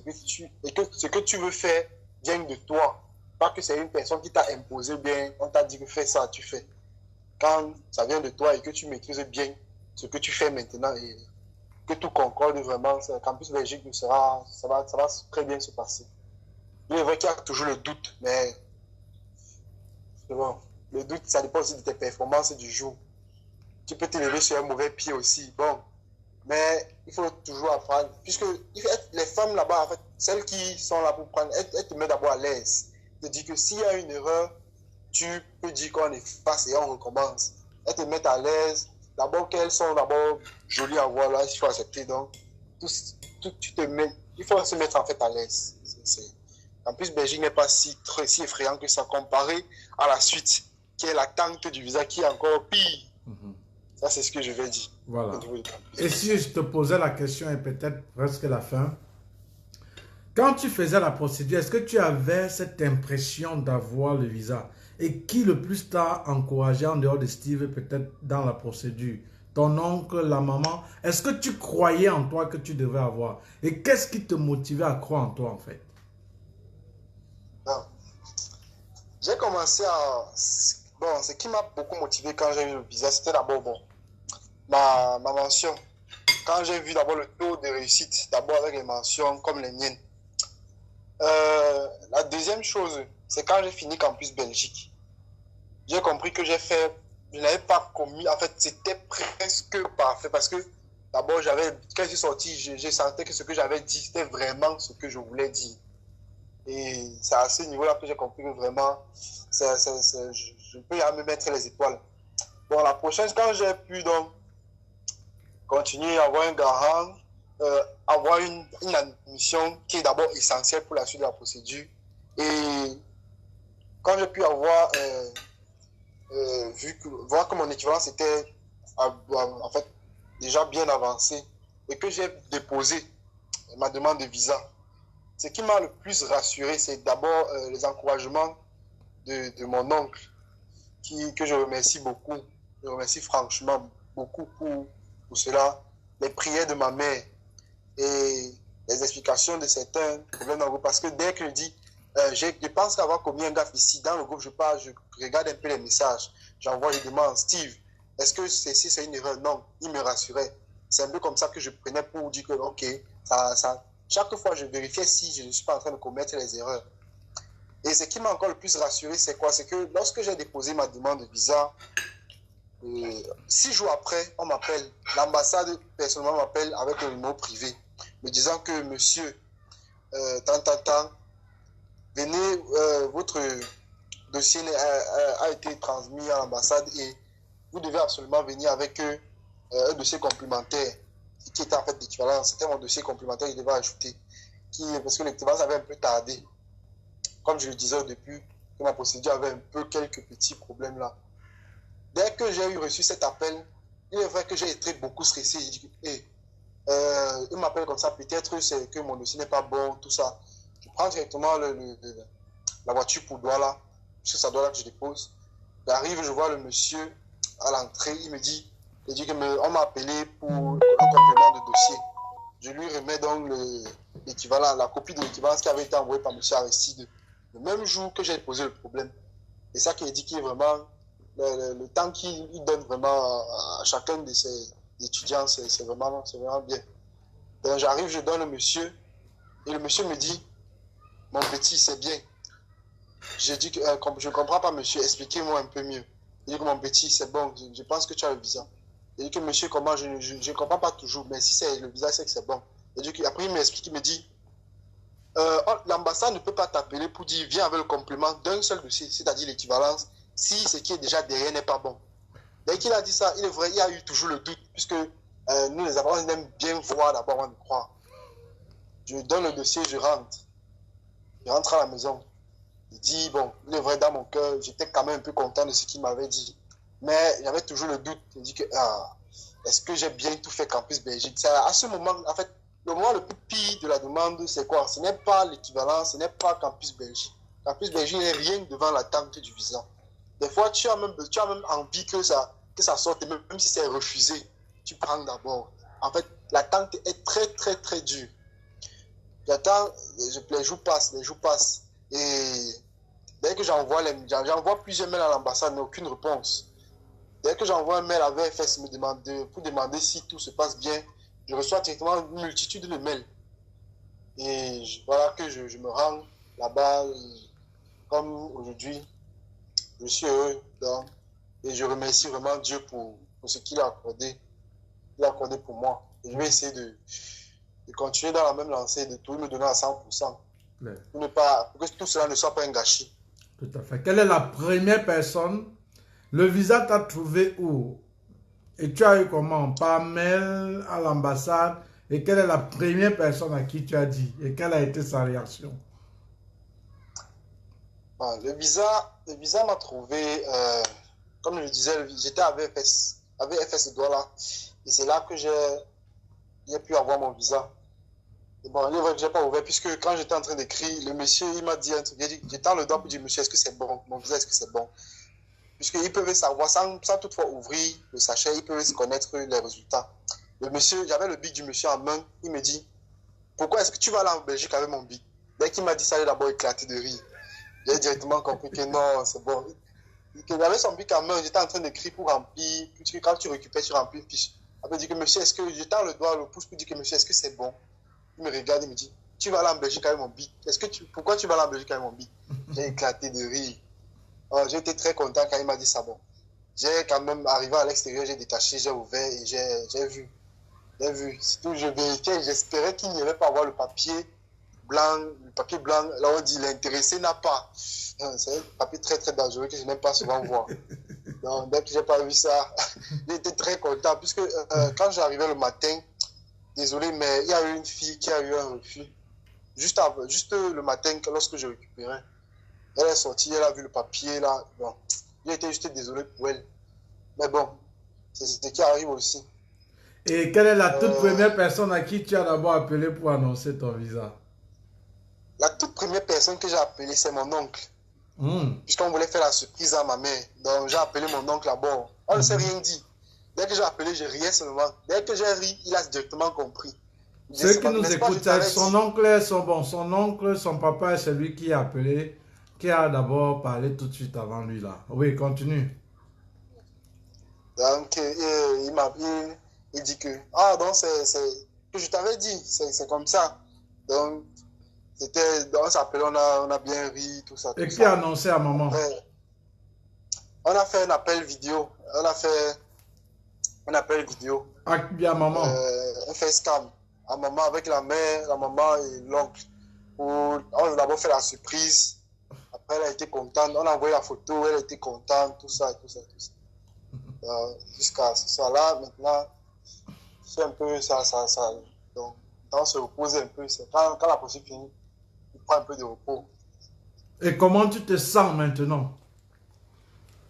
que tu veux faire vient de toi, pas que c'est une personne qui t'a imposé bien, on t'a dit que fais ça, tu fais. Quand ça vient de toi et que tu maîtrises bien ce que tu fais maintenant et que tout concorde vraiment, Campus Belgique ça va très bien se passer. Il est vrai qu'il y a toujours le doute, mais c'est bon. Le doute, ça dépend aussi de tes performances du jour. Tu peux te lever sur un mauvais pied aussi, bon. Mais il faut toujours apprendre. Puisque les femmes là-bas, en fait, celles qui sont là pour prendre, elles te mettent d'abord à l'aise. Elles te disent que s'il y a une erreur, tu peux dire qu'on efface et on recommence. Elles te mettent à l'aise. D'abord qu'elles sont d'abord jolies à voir, là, il faut accepter. Donc, il faut se mettre en fait à l'aise. En plus, Belgique n'est pas si effrayant que ça comparé à la suite, qui est l'attente du visa qui est encore pire. Ça, c'est ce que je vais dire. Voilà. Et si je te posais la question, et peut-être presque la fin, quand tu faisais la procédure, est-ce que tu avais cette impression d'avoir le visa? Et qui le plus t'a encouragé en dehors de Steve, peut-être dans la procédure? Ton oncle, la maman? Est-ce que tu croyais en toi que tu devais avoir? Et qu'est-ce qui te motivait à croire en toi, en fait? Non. J'ai commencé à... Bon, ce qui m'a beaucoup motivé quand j'ai eu le visa, c'était d'abord ma mention. Quand j'ai vu d'abord le taux de réussite, d'abord avec les mentions comme les miennes. La deuxième chose, c'est quand j'ai fini Campus Belgique. J'ai compris que je n'avais pas commis, en fait, c'était presque parfait parce que d'abord, quand je suis sorti, j'ai senti que ce que j'avais dit, c'était vraiment ce que je voulais dire. Et c'est à ce niveau-là que j'ai compris que vraiment, je peux y me mettre les étoiles. Bon, la prochaine, quand j'ai pu donc continuer à avoir un garant, avoir une admission qui est d'abord essentielle pour la suite de la procédure. Et quand j'ai pu avoir voir que mon équivalence était en fait déjà bien avancée et que j'ai déposé ma demande de visa, ce qui m'a le plus rassuré, c'est d'abord les encouragements de mon oncle, que je remercie beaucoup. Je remercie franchement beaucoup pour cela. Les prières de ma mère et les explications de certains problèmes dans le groupe. Parce que dès que je dis, je pense avoir commis un gaffe ici, dans le groupe, je regarde un peu les messages. J'envoie, je demande, Steve, est-ce que c'est une erreur? Non, il me rassurait. C'est un peu comme ça que je prenais pour dire que, ok, chaque fois, je vérifiais si je ne suis pas en train de commettre les erreurs. Et ce qui m'a encore le plus rassuré, c'est quoi? C'est que lorsque j'ai déposé ma demande de visa, 6 jours après, on m'appelle. L'ambassade, personnellement, m'appelle avec un numéro privé, me disant que monsieur, venez, votre dossier a été transmis à l'ambassade et vous devez absolument venir avec un dossier complémentaire qui était en fait l'équivalence. C'était mon dossier complémentaire que je devais ajouter, parce que l'équivalence avait un peu tardé. Comme je le disais au début, que ma procédure avait un peu quelques petits problèmes là. Dès que j'ai reçu cet appel, il est vrai que j'ai été beaucoup stressé. J'ai dit, il m'appelle comme ça, peut-être c'est que mon dossier n'est pas bon, tout ça. Je prends directement la voiture pour Douala, parce que c'est à Douala que je dépose. J'arrive, je vois le monsieur à l'entrée, il me dit qu'on m'a appelé pour un complément de dossier. Je lui remets donc l'équivalent, la copie de l'équivalence qui avait été envoyée par monsieur Aristide le même jour que j'ai posé le problème. Et ça qui est dit qu'il est vraiment le temps qu'il donne vraiment à chacun de ses étudiants, c'est vraiment bien. Donc j'arrive, je donne au monsieur, et le monsieur me dit, mon petit, c'est bien. J'ai dit que je ne comprends pas, monsieur, expliquez-moi un peu mieux. Il dit que mon petit, c'est bon, je pense que tu as le visa. Il dit que monsieur, comment, je ne comprends pas toujours, mais si c'est le visa, c'est que c'est bon. Après, il m'explique, il me dit, l'ambassade ne peut pas t'appeler pour dire, viens avec le complément d'un seul dossier, c'est-à-dire l'équivalence, si ce qui est déjà derrière n'est pas bon. Dès qu'il a dit ça, il est vrai, il y a eu toujours le doute, puisque nous, les avocats, on aime bien voir d'abord avant de croire. Je donne le dossier, je rentre. Je rentre à la maison. Il dit, bon, il est vrai, dans mon cœur, j'étais quand même un peu content de ce qu'il m'avait dit. Mais j'avais toujours le doute. Il dit que, est-ce que j'ai bien tout fait Campus Belgique? À ce moment, en fait, le moment le plus pire de la demande, c'est quoi? Ce n'est pas l'équivalent, ce n'est pas Campus Belgique. Campus Belgique n'est rien devant l'attente du visa. Des fois, tu as même envie que ça sorte, même si c'est refusé, tu prends d'abord. En fait, l'attente est très, très, très dure. J'attends, les jours passent. Et dès que j'envoie plusieurs mails à l'ambassade, mais aucune réponse. Dès que j'envoie un mail à VFS pour demander si tout se passe bien, je reçois directement une multitude de mails. Et voilà que je me rends là-bas, comme aujourd'hui. Je suis heureux. Et je remercie vraiment Dieu pour ce qu'il a accordé. Il a accordé pour moi. Et je vais essayer de continuer dans la même lancée, de tout me donner à 100%. Ouais. Pour que tout cela ne soit pas un gâchis. Tout à fait. Quelle est la première personne? Le visa t'a trouvé où? Et tu as eu comment? Par mail à l'ambassade? Et quelle est la première personne à qui tu as dit? Et quelle a été sa réaction? Le visa m'a trouvé, comme je disais, j'étais à VFS Douala. Et c'est là que j'ai pu avoir mon visa. Et bon, il est vrai que je n'ai pas ouvert, puisque quand j'étais en train d'écrire, le monsieur, il m'a dit un truc. J'étais le doigt pour dire, monsieur, est-ce que c'est bon? Mon visa, est-ce que c'est bon? Puisqu'ils peuvent savoir, sans toutefois ouvrir le sachet, ils peuvent connaître les résultats. Le monsieur, j'avais le bic du monsieur en main, il me dit, pourquoi est-ce que tu vas aller en Belgique avec mon bic? Dès qu'il m'a dit ça, il a d'abord éclaté de rire. J'ai directement compris que non, c'est bon. Il avait son bic en main, j'étais en train d'écrire pour remplir, puisque quand tu récupères, tu remplis une fiche. Après, il dit que monsieur, est-ce que, je tends le doigt, le pouce pour dire que monsieur, est-ce que c'est bon? Il me regarde, il me dit, tu vas aller en Belgique avec mon bic. Pourquoi tu vas aller en Belgique avec mon bic? J'ai éclaté de rire. J'ai été très content quand il m'a dit ça. Bon, j'ai quand même arrivé à l'extérieur, j'ai détaché, j'ai ouvert et j'ai vu. Surtout, je vérifiais, j'espérais qu'il n'y avait pas à avoir le papier blanc. Là, on dit l'intéressé n'a pas. C'est un papier très, très dangereux que je n'aime pas souvent voir. Donc, dès que j'ai pas vu ça, j'ai été très content. Puisque quand j'arrivais le matin, désolé, mais il y a eu une fille qui a eu un refus. Juste le matin, lorsque je récupérais. Elle est sortie, elle a vu le papier là. Bon, j'ai été juste désolé pour elle. Mais bon, c'est ce qui arrive aussi. Et quelle est la toute première personne à qui tu as d'abord appelé pour annoncer ton visa? La toute première personne que j'ai appelée, c'est mon oncle. Puisqu'on voulait faire la surprise à ma mère. Donc j'ai appelé mon oncle d'abord. On ne s'est rien dit. Dès que j'ai appelé, je riais seulement. Dès que j'ai ri, il a directement compris. Ceux qui nous écoutent, son oncle, son papa est celui qui a appelé, qui a d'abord parlé tout de suite avant lui là. Oui, continue. Donc, il dit que, donc que je t'avais dit, c'est comme ça. Donc, on s'appelait, on a bien ri, tout ça. Et qui a annoncé à maman? Après, on a fait un appel vidéo. Un appel vidéo. À maman? Un FaceTime. À maman avec la mère, la maman et l'oncle. On a d'abord fait la surprise. Après, elle a été contente. On a envoyé la photo, elle a été contente, tout ça. Jusqu'à ce soir-là, maintenant, c'est un peu ça. Donc, on se repose un peu. Quand la procédure finit, on prend un peu de repos. Et comment tu te sens maintenant?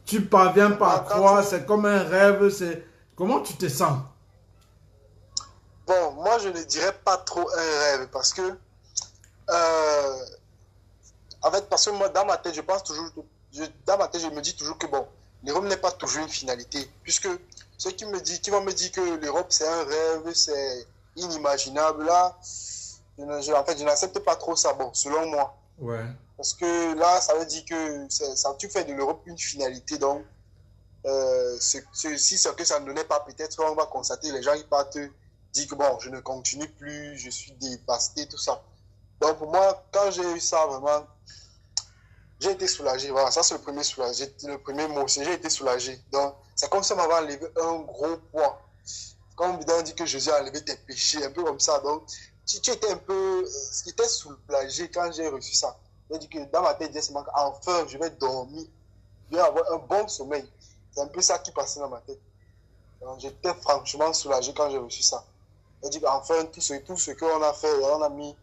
Tu parviens pas à croire, c'est comme un rêve. Comment tu te sens? Bon, moi, je ne dirais pas trop un rêve parce que, en fait, parce que moi, dans ma tête, je pense toujours, je me dis toujours que bon, l'Europe n'est pas toujours une finalité, puisque ceux qui vont me dire que l'Europe c'est un rêve, c'est inimaginable, là, en fait, je n'accepte pas trop ça, bon, selon moi. Ouais. Parce que là, ça veut dire que tu fais de l'Europe une finalité, donc, si ce que ça ne donnait pas, peut-être on va constater les gens qui partent dire que bon, je ne continue plus, je suis dévasté, tout ça. Donc pour moi, quand j'ai eu ça, vraiment, j'ai été soulagé. Voilà, ça c'est le premier soulagé. Le premier mot, c'est j'ai été soulagé. Donc, c'est comme si on m'avait enlevé un gros poids. Comme on dit que Jésus a enlevé tes péchés, un peu comme ça. Donc, tu étais un peu, tu étais soulagé quand j'ai reçu ça. J'ai dit que dans ma tête, enfin, je vais dormir, je vais avoir un bon sommeil. C'est un peu ça qui passait dans ma tête. J'étais franchement soulagé quand j'ai reçu ça. J'ai dit qu'enfin, tout ce qu'on a fait, on a mis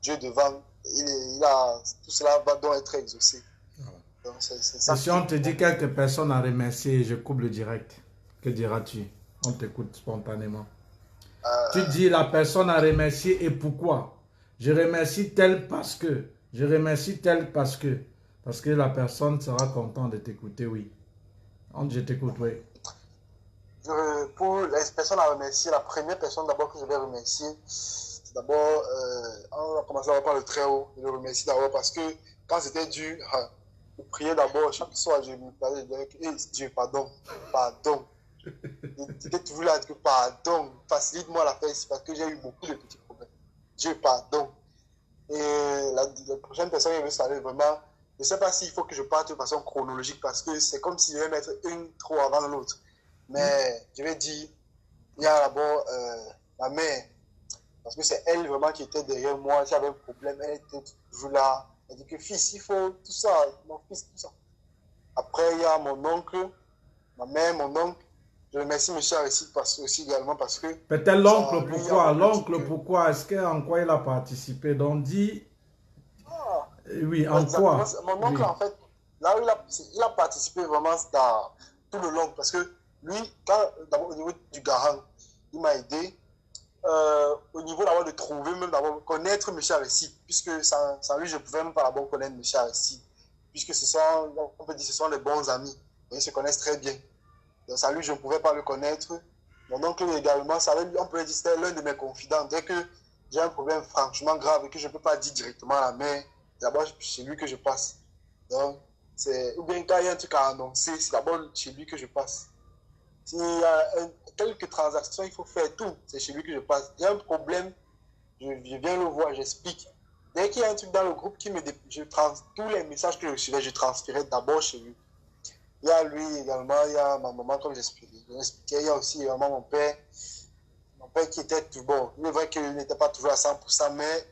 Dieu devant, tout cela va donc être exaucé. Donc, c'est ça. Et si on te dit quelques personnes à remercier, je coupe le direct, que diras-tu? On t'écoute spontanément. Tu dis la personne à remercier et pourquoi? Je remercie tel parce que. Je remercie tel parce que. Parce que la personne sera contente de t'écouter, oui. Je t'écoute, oui. Pour les personnes à remercier, la première personne d'abord que je vais remercier, c'est d'abord, on va commencer par le très haut. Je le remercie d'abord parce que quand c'était dur, je priais d'abord, chaque soir, je me parlais, je disais, hey, Dieu, pardon, pardon. J'étais toujours là, que pardon, facilite-moi la fête parce que j'ai eu beaucoup de petits problèmes. Dieu, pardon. Et la prochaine personne qui veut saluer vraiment, je ne sais pas s'il faut que je parte de façon chronologique parce que c'est comme si je vais mettre une trop avant l'autre. Mais je vais dire, il y a d'abord ma mère, parce que c'est elle vraiment qui était derrière moi. J'avais un problème, elle était toujours là. Elle dit que fils, il faut tout ça, mon fils, tout ça. Après, il y a mon oncle, ma mère, mon oncle. Je remercie M. Aristide aussi également parce que... Peut-être l'oncle, pourquoi? L'oncle, pourquoi? Est-ce qu'en quoi il a participé? Donc, dis... Oui, en quoi? Mon oncle, en fait, là où il a participé vraiment dans tout le long. Parce que lui, d'abord au niveau du garant, il m'a aidé. Au niveau d'abord de trouver, même d'abord connaître M. Aristide. Puisque sans lui, je ne pouvais même pas d'abord connaître M. Aristide. Puisque on peut dire ce sont les bons amis. Ils se connaissent très bien. Donc, sans lui, je ne pouvais pas le connaître. Mon oncle également, on peut dire que c'était l'un de mes confidents. Dès que j'ai un problème franchement grave et que je ne peux pas dire directement à la mère, d'abord chez lui que je passe. Donc, ou bien quand il y a un truc à annoncer, c'est d'abord chez lui que je passe. S'il y a quelques transactions, il faut faire tout, c'est chez lui que je passe. Il y a un problème, je viens le voir, j'explique. Dès qu'il y a un truc dans le groupe tous les messages que je recevais, je transférais d'abord chez lui. Il y a lui également, il y a ma maman, comme j'expliquais. Il y a aussi également mon père qui était tout bon. Il est vrai qu'il n'était pas toujours à 100%, mais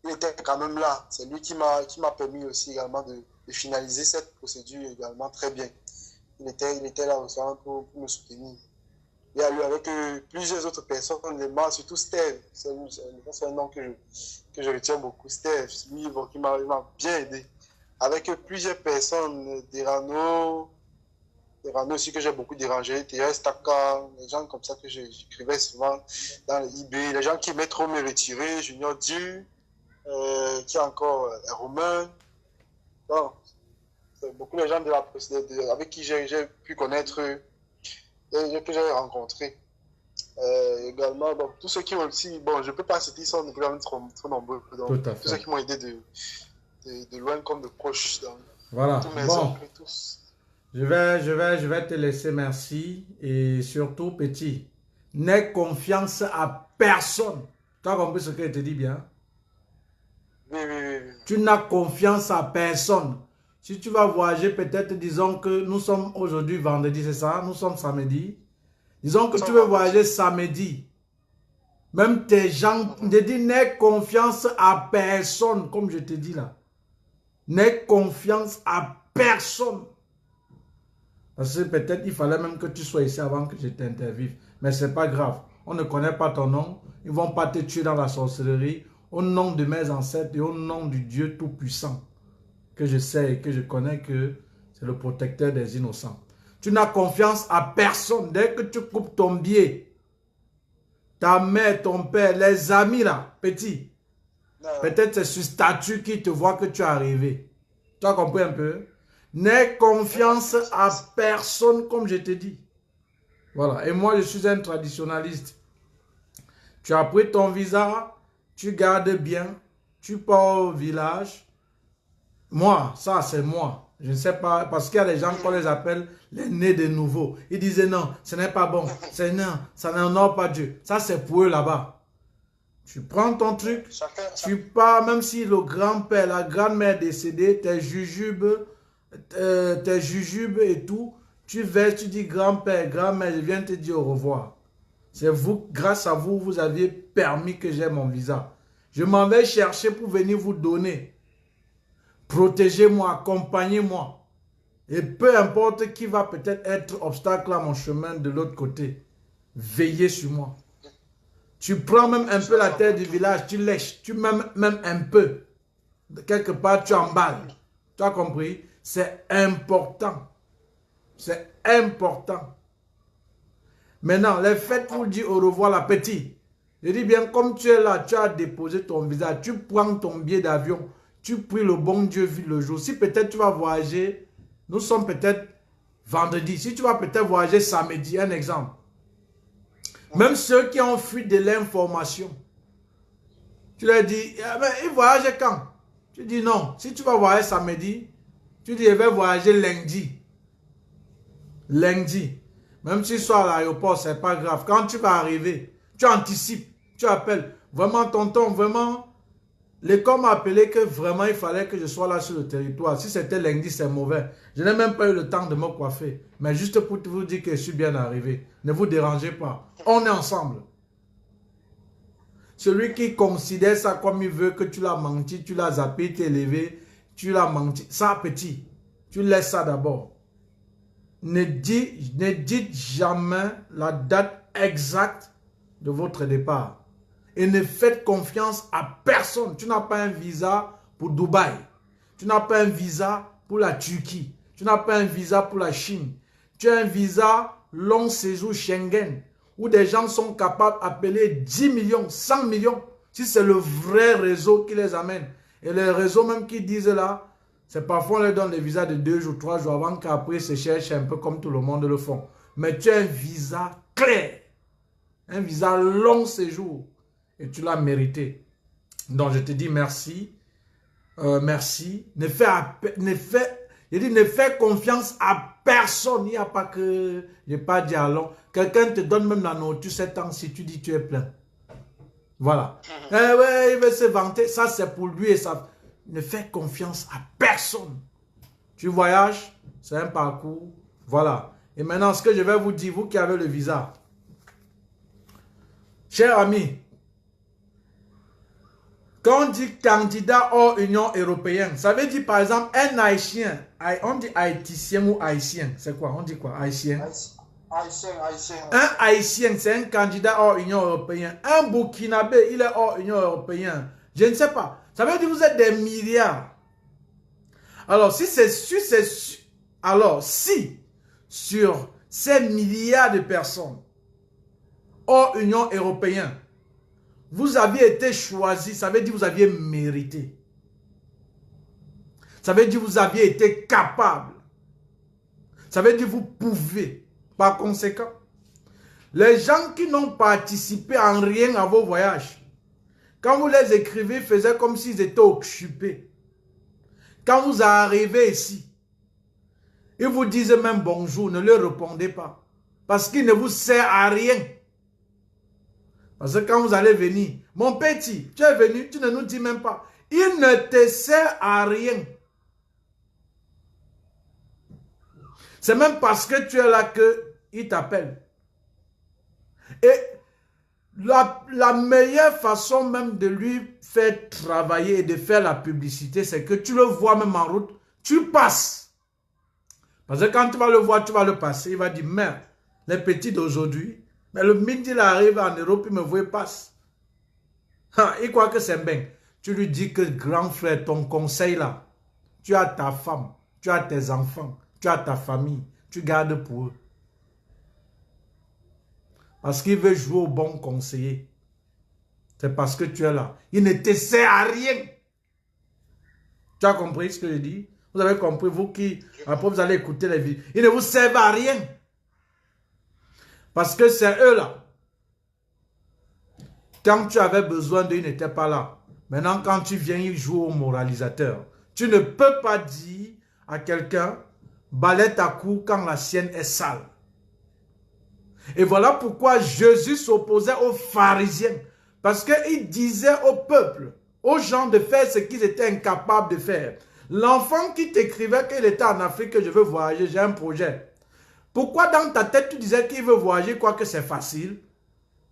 il était quand même là. C'est lui qui m'a permis aussi également de finaliser cette procédure également très bien. Il était là aussi pour me soutenir. Il y a eu avec plusieurs autres personnes, surtout Steve. C'est un nom que je retiens beaucoup. Steve, lui, qui m'a bien aidé. Avec plusieurs personnes, Derano aussi que j'ai beaucoup dérangé, Thérèse Taka, les gens comme ça que j'écrivais souvent dans les IB, les gens qui aimaient trop me retirer, Junior Dieu, qui a encore Romain. Donc, c'est beaucoup de gens avec qui j'ai pu connaître, que j'ai rencontrés. Également, bon, tous ceux qui ont aussi, bon, je ne peux pas citer, ils sont vraiment trop nombreux. Donc, tous ceux qui m'ont aidé de loin comme de proche. Donc, voilà. Tous mes Bon. oncles, tous. Je vais te laisser, merci. Et surtout, petit, n'aie confiance à personne. Tu as compris ce que je te dis bien? Oui. Tu n'as confiance à personne. Si tu vas voyager, peut-être, disons que nous sommes aujourd'hui vendredi, c'est ça? Nous sommes samedi. Disons que tu veux voyager samedi. Même tes gens, je dis, n'aie confiance à personne, comme je te dis là. N'aie confiance à personne. Parce que peut-être il fallait même que tu sois ici avant que je t'interviewe. Mais ce n'est pas grave. On ne connaît pas ton nom. Ils ne vont pas te tuer dans la sorcellerie. Au nom de mes ancêtres et au nom du Dieu Tout-Puissant, que je sais et que je connais que c'est le protecteur des innocents. Tu n'as confiance à personne. Dès que tu coupes ton billet, ta mère, ton père, les amis là, petit, peut-être c'est sur statut qui te voit que tu es arrivé. Tu as compris un peu? N'aie confiance à personne, comme je te dis. Voilà. Et moi, je suis un traditionnaliste. Tu as pris ton visa, tu gardes bien, tu pars au village. Moi, ça c'est moi. Je ne sais pas, parce qu'il y a des gens qu'on les appelle les nés de nouveau. Ils disaient non, ce n'est pas bon. C'est non, ça n'honore pas Dieu. Ça c'est pour eux là-bas. Tu prends ton truc, Chacun, tu pars, même si le grand-père, la grand-mère est décédée, tes jujubes et tout, tu verses, tu dis grand-père, grand-mère, je viens te dire au revoir. C'est vous, grâce à vous, vous aviez permis que j'ai mon visa. Je m'en vais chercher pour venir vous donner. Protégez-moi, accompagnez-moi. Et peu importe qui va peut-être être obstacle à mon chemin de l'autre côté, veillez sur moi. Tu prends même un peu la terre du village, tu lèches, tu même un peu. Quelque part, tu emballes. Tu as compris? C'est important. C'est important. Maintenant, les fêtes vous dit au revoir la petite. Je dis bien, comme tu es là, tu as déposé ton visa, tu prends ton billet d'avion, tu pries le bon Dieu vu le jour. Si peut-être tu vas voyager, nous sommes peut-être vendredi. Si tu vas peut-être voyager samedi, un exemple. Même ceux qui ont fui de l'information, tu leur dis, ils voyagent quand? Tu dis non. Si tu vas voyager samedi, tu dis, je vais voyager lundi. Lundi. Même si tu sois à l'aéroport, ce n'est pas grave. Quand tu vas arriver, tu anticipes, tu appelles. Vraiment, tonton, vraiment, l'école m'a appelé que vraiment, il fallait que je sois là sur le territoire. Si c'était lundi, c'est mauvais. Je n'ai même pas eu le temps de me coiffer. Mais juste pour vous dire que je suis bien arrivé. Ne vous dérangez pas. On est ensemble. Celui qui considère ça comme il veut, que tu l'as menti, tu l'as zappé, tu es élevé, tu l'as menti. Ça, petit, tu laisses ça d'abord. Ne dites jamais la date exacte de votre départ. Et ne faites confiance à personne. Tu n'as pas un visa pour Dubaï. Tu n'as pas un visa pour la Turquie. Tu n'as pas un visa pour la Chine. Tu as un visa long séjour Schengen, où des gens sont capables d'appeler 10 millions, 100 millions, si c'est le vrai réseau qui les amène. Et les réseaux même qui disent là, c'est parfois on leur donne des visas de 2 jours, 3 jours, avant qu'après se cherchent un peu comme tout le monde le font. Mais tu as un visa clair, un visa long séjour, et tu l'as mérité. Donc je te dis merci, merci. Ne fais confiance à personne. Il n'y a pas que, je n'ai pas dit à l'homme. Quelqu'un te donne même la nourriture 7 ans si tu dis tu es plein. Voilà. Ouais, il veut se vanter. Ça, c'est pour lui et ça. Ne fais confiance à personne. Tu voyages, c'est un parcours. Voilà. Et maintenant, ce que je vais vous dire, vous qui avez le visa. Chers amis, quand on dit candidat hors Union européenne, ça veut dire par exemple un Haïtien. On dit Haïtien ou Haïtien. C'est quoi? On dit quoi? Haïtien. Haïtien. Un Haïtien, c'est un candidat hors Union européenne. Un Burkinabé, il est hors Union européenne. Je ne sais pas. Ça veut dire que vous êtes des milliards. Alors, si sur ces milliards de personnes hors Union européenne, vous aviez été choisi, ça veut dire que vous aviez mérité. Ça veut dire que vous aviez été capable. Ça veut dire que vous pouvez. Par conséquent, les gens qui n'ont participé en rien à vos voyages, quand vous les écrivez, faisaient comme s'ils étaient occupés. Quand vous arrivez ici, ils vous disent même bonjour, ne leur répondez pas. Parce qu'il ne vous sert à rien. Parce que quand vous allez venir, mon petit, tu es venu, tu ne nous dis même pas. Il ne te sert à rien. C'est même parce que tu es là qu'il t'appelle. Et la meilleure façon même de lui faire travailler et de faire la publicité, c'est que tu le vois même en route, tu passes. Parce que quand tu vas le voir, tu vas le passer, il va dire, merde, les petits d'aujourd'hui, mais le midi, il arrive en Europe, il me voit, il passe. Il croit que c'est bien. Tu lui dis que grand frère, ton conseil là, tu as ta femme, tu as tes enfants, tu as ta famille, tu gardes pour eux. Parce qu'il veut jouer au bon conseiller. C'est parce que tu es là. Il ne te sert à rien. Tu as compris ce que je dis? Vous avez compris, vous qui, après vous allez écouter les vidéos. Il ne vous sert à rien. Parce que c'est eux là. Quand tu avais besoin d'eux, ils n'étaient pas là. Maintenant, quand tu viens, ils jouent au moralisateur. Tu ne peux pas dire à quelqu'un, balaie ta cour quand la sienne est sale. Et voilà pourquoi Jésus s'opposait aux pharisiens. Parce qu'ils disaient au peuple, aux gens de faire ce qu'ils étaient incapables de faire. L'enfant qui t'écrivait qu'il était en Afrique, que je veux voyager, j'ai un projet. Pourquoi dans ta tête tu disais qu'il veut voyager, quoi que c'est facile?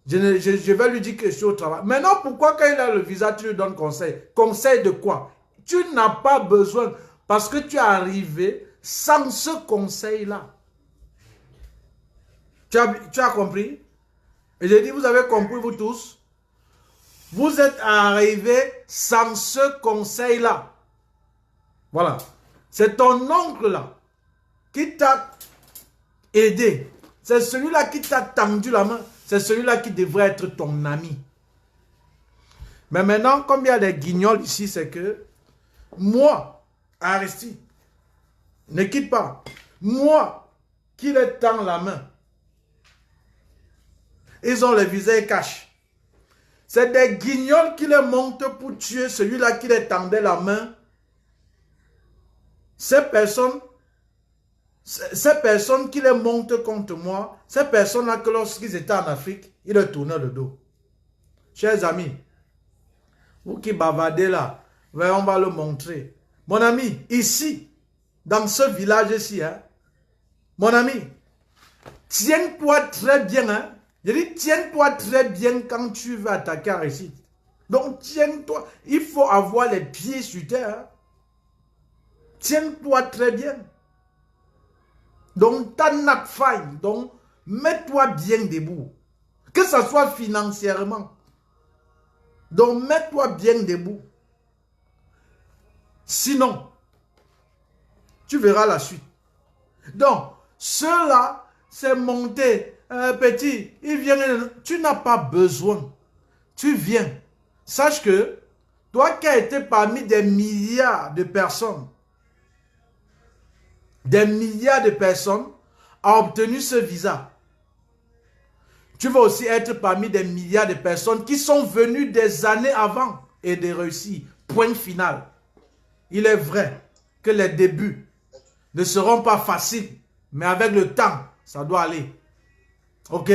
Je vais lui dire que je suis au travail. Maintenant, pourquoi quand il a le visa, tu lui donnes conseil? Conseil de quoi? Tu n'as pas besoin, parce que tu es arrivé sans ce conseil-là. Tu as compris? Et j'ai dit, vous avez compris, vous tous? Vous êtes arrivés sans ce conseil-là. Voilà. C'est ton oncle-là qui t'a aidé. C'est celui-là qui t'a tendu la main. C'est celui-là qui devrait être ton ami. Mais maintenant, comme il y a des guignols ici, c'est que moi, Aristide, ne quitte pas. Moi, qui les tend la main. Ils ont le visage caché. C'est des guignols qui les montent pour tuer celui-là qui les tendait la main. Ces personnes qui les montent contre moi, ces personnes-là que lorsqu'ils étaient en Afrique, ils leur tournaient le dos. Chers amis, vous qui bavardez là, on va le montrer. Mon ami, ici, dans ce village-ci, hein, mon ami, tiens-toi très bien, hein. Je dis, tiens-toi très bien quand tu veux attaquer Aristide. Donc, tiens-toi. Il faut avoir les pieds sur terre. Hein. Tiens-toi très bien. Donc, t'as not fine. Donc, mets-toi bien debout. Que ce soit financièrement. Donc, mets-toi bien debout. Sinon, tu verras la suite. Donc, ceux-là, c'est monté. Petit, il vient. Tu n'as pas besoin. Tu viens. Sache que, toi qui as été parmi des milliards de personnes, a obtenu ce visa. Tu vas aussi être parmi des milliards de personnes qui sont venues des années avant et de réussir. Point final. Il est vrai que les débuts ne seront pas faciles, mais avec le temps, ça doit aller. Ok?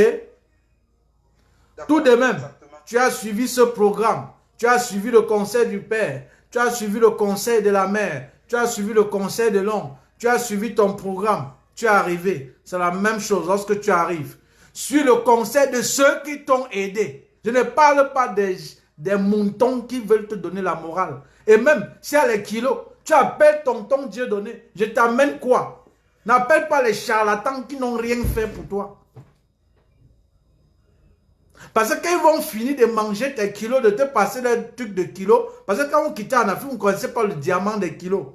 Tout de même, tu as suivi ce programme. Tu as suivi le conseil du père. Tu as suivi le conseil de la mère. Tu as suivi le conseil de l'oncle. Tu as suivi ton programme. Tu es arrivé. C'est la même chose lorsque tu arrives. Suis le conseil de ceux qui t'ont aidé. Je ne parle pas des moutons qui veulent te donner la morale. Et même, s'il y a les kilos, tu appelles tonton Dieu donné. Je t'amène quoi? N'appelle pas les charlatans qui n'ont rien fait pour toi. Parce que quand ils vont finir de manger tes kilos, de te passer des trucs de kilos, parce que quand on quittait en Afrique, on ne connaissait pas le diamant des kilos.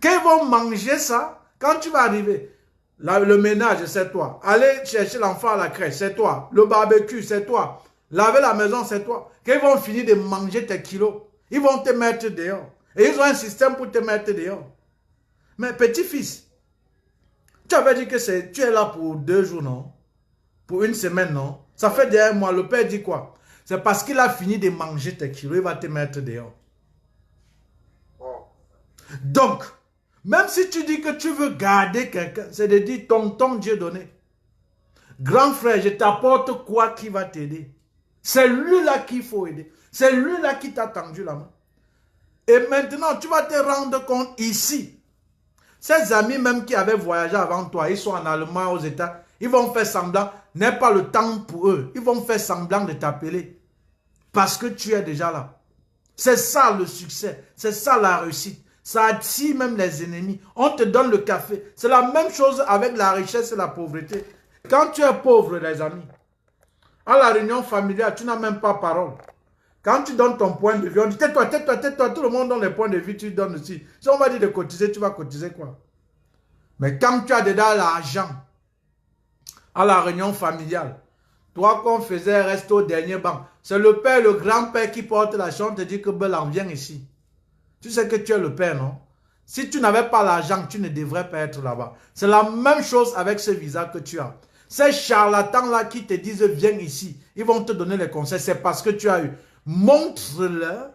Quand ils vont manger ça, quand tu vas arriver, là, le ménage, c'est toi. Aller chercher l'enfant à la crèche, c'est toi. Le barbecue, c'est toi. Laver la maison, c'est toi. Quand ils vont finir de manger tes kilos, ils vont te mettre dehors. Et ils ont un système pour te mettre dehors. Mais petit-fils, tu avais dit que tu es là pour 2 jours, non? Pour 1 semaine, non? Ça fait derrière moi, le père dit quoi? C'est parce qu'il a fini de manger tes kilos, il va te mettre dehors. Oh. Donc, même si tu dis que tu veux garder quelqu'un, c'est de dire tonton Dieu donné. Grand frère, je t'apporte quoi qui va t'aider? C'est lui-là qu'il faut aider. C'est lui-là qui t'a tendu la main. Et maintenant, tu vas te rendre compte ici. Ces amis même qui avaient voyagé avant toi, ils sont en Allemagne, aux États, ils vont faire semblant, n'est pas le temps pour eux. Ils vont faire semblant de t'appeler. Parce que tu es déjà là. C'est ça le succès. C'est ça la réussite. Ça attire même les ennemis. On te donne le café. C'est la même chose avec la richesse et la pauvreté. Quand tu es pauvre, les amis, à la réunion familiale, tu n'as même pas parole. Quand tu donnes ton point de vue, on dit tais-toi, tais-toi, tais-toi. Tout le monde donne les points de vue, tu donnes aussi. Si on va dire de cotiser, tu vas cotiser quoi? Mais quand tu as déjà l'argent, à la réunion familiale, toi qu'on faisait rester au dernier banc, c'est le père, le grand-père qui porte la chambre, te dit que Belan, viens ici. Tu sais que tu es le père, non? Si tu n'avais pas l'argent, tu ne devrais pas être là-bas. C'est la même chose avec ce visa que tu as. Ces charlatans-là qui te disent viens ici, ils vont te donner les conseils, c'est parce que tu as eu. Montre-leur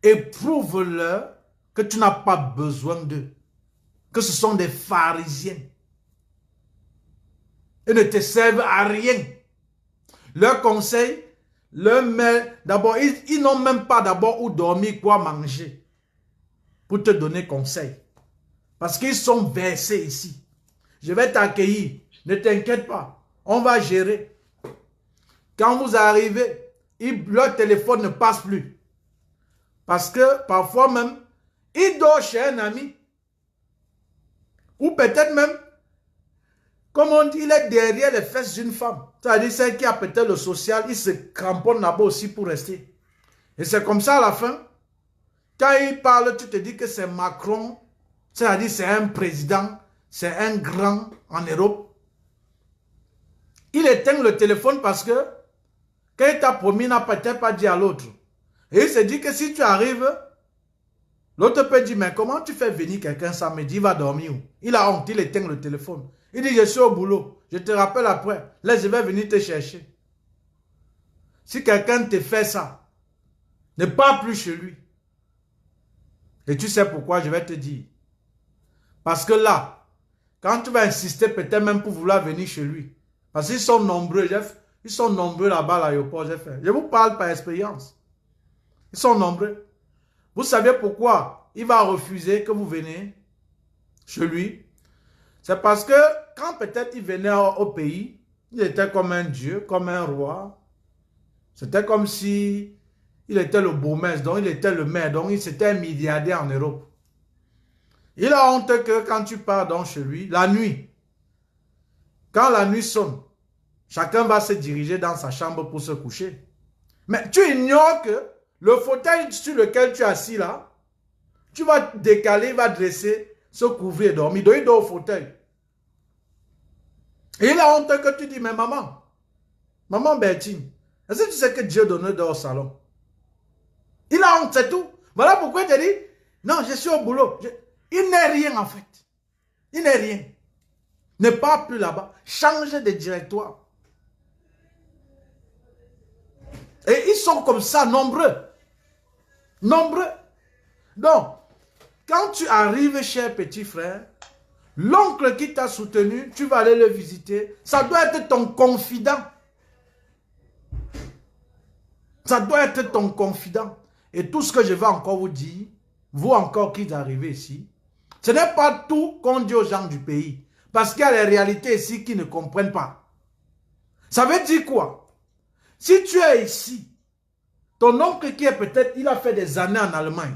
et prouve-leur que tu n'as pas besoin d'eux. Que ce sont des pharisiens. Ils ne te servent à rien. Leur conseil, leur mère, d'abord, ils n'ont même pas d'abord où dormir, quoi manger, pour te donner conseil. Parce qu'ils sont versés ici. Je vais t'accueillir, ne t'inquiète pas, on va gérer. Quand vous arrivez, leur téléphone ne passe plus. Parce que parfois même, il dort chez un ami. Ou peut-être même, comme on dit, il est derrière les fesses d'une femme. C'est-à-dire, celle qui a peut-être le social, il se cramponne là-bas aussi pour rester. Et c'est comme ça à la fin. Quand il parle, tu te dis que c'est Macron. C'est-à-dire, c'est un président, c'est un grand en Europe. Il éteint le téléphone parce que, quand il t'a promis, il n'a peut-être pas dit à l'autre. Et il se dit que si tu arrives, l'autre peut dire, mais comment tu fais venir quelqu'un samedi, il va dormir où? Il a honte, il éteint le téléphone. Il dit, je suis au boulot, je te rappelle après. Là, je vais venir te chercher. Si quelqu'un te fait ça, ne pars plus chez lui. Et tu sais pourquoi, je vais te dire. Parce que là, quand tu vas insister peut-être même pour vouloir venir chez lui, parce qu'ils sont nombreux, ils sont nombreux là-bas à l'aéroport, je vous parle par expérience. Ils sont nombreux. Vous savez pourquoi il va refuser que vous venez chez lui? C'est parce que quand peut-être il venait au pays, il était comme un dieu, comme un roi. C'était comme si il était le bourgmestre, donc il était le maire, donc c'était un milliardaire en Europe. Il a honte que quand tu pars donc chez lui, la nuit, quand la nuit sonne, chacun va se diriger dans sa chambre pour se coucher. Mais tu ignores que le fauteuil sur lequel tu es assis là, tu vas décaler, il va dresser, se couvrir et dormir. Donc il dort au fauteuil. Et il a honte que tu dis, mais maman Bertine, est-ce que tu sais que Dieu donne dort au salon? Il a honte, c'est tout. Voilà pourquoi il te dit, non, je suis au boulot. Il n'est rien en fait. Il n'est rien. Ne pars plus là-bas. Change de directoire. Et ils sont comme ça, nombreux. Nombreux. Donc, quand tu arrives, cher petit frère, l'oncle qui t'a soutenu, tu vas aller le visiter. Ça doit être ton confident. Ça doit être ton confident. Et tout ce que je vais encore vous dire, vous encore qui arrivez ici, ce n'est pas tout qu'on dit aux gens du pays. Parce qu'il y a les réalités ici qui ne comprennent pas. Ça veut dire quoi? Si tu es ici, ton oncle qui est peut-être, il a fait des années en Allemagne,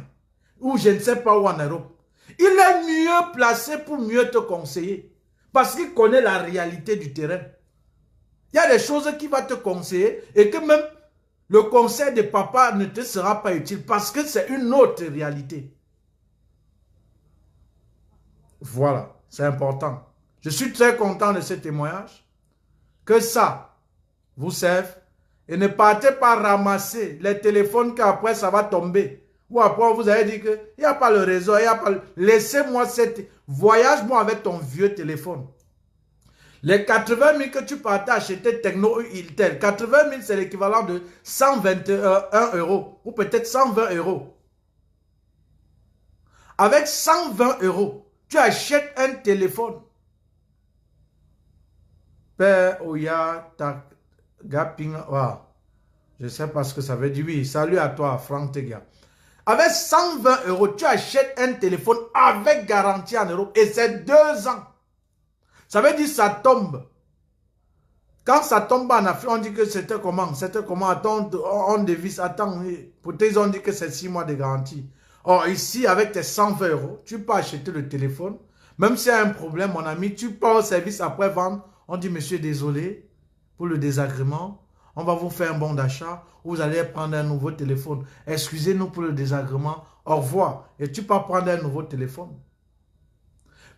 ou je ne sais pas où en Europe, il est mieux placé pour mieux te conseiller. Parce qu'il connaît la réalité du terrain. Il y a des choses qu'il va te conseiller et que même le conseil de papa ne te sera pas utile parce que c'est une autre réalité. Voilà, c'est important. Je suis très content de ce témoignage. Que ça vous serve. Et ne partez pas ramasser les téléphones qu'après ça va tomber. Ou après vous allez dire qu'il n'y a pas le réseau, il n'y a pas le... Laissez-moi cette... Voyage-moi avec ton vieux téléphone. Les 80 000 que tu partais acheter Techno ou Intel, 80 000 c'est l'équivalent de 121 euros ou peut-être 120 euros. Avec 120 euros, tu achètes un téléphone. Père Oya Gaping, wow. Je ne sais pas ce que ça veut dire. Oui, salut à toi, Franck Tega. Avec 120 euros, tu achètes un téléphone avec garantie en Europe et c'est 2 ans. Ça veut dire que ça tombe. Quand ça tombe en Afrique, on dit que c'était comment? C'était comment? Attends, on devise, attends. Peut-être ils ont dit que c'est 6 mois de garantie. Or, ici, avec tes 120 euros, tu peux acheter le téléphone. Même s'il y a un problème, mon ami, tu pars au service après-vente. On dit, monsieur, désolé pour le désagrément. On va vous faire un bon d'achat. Vous allez prendre un nouveau téléphone. Excusez-nous pour le désagrément. Au revoir. Et tu peux prendre un nouveau téléphone.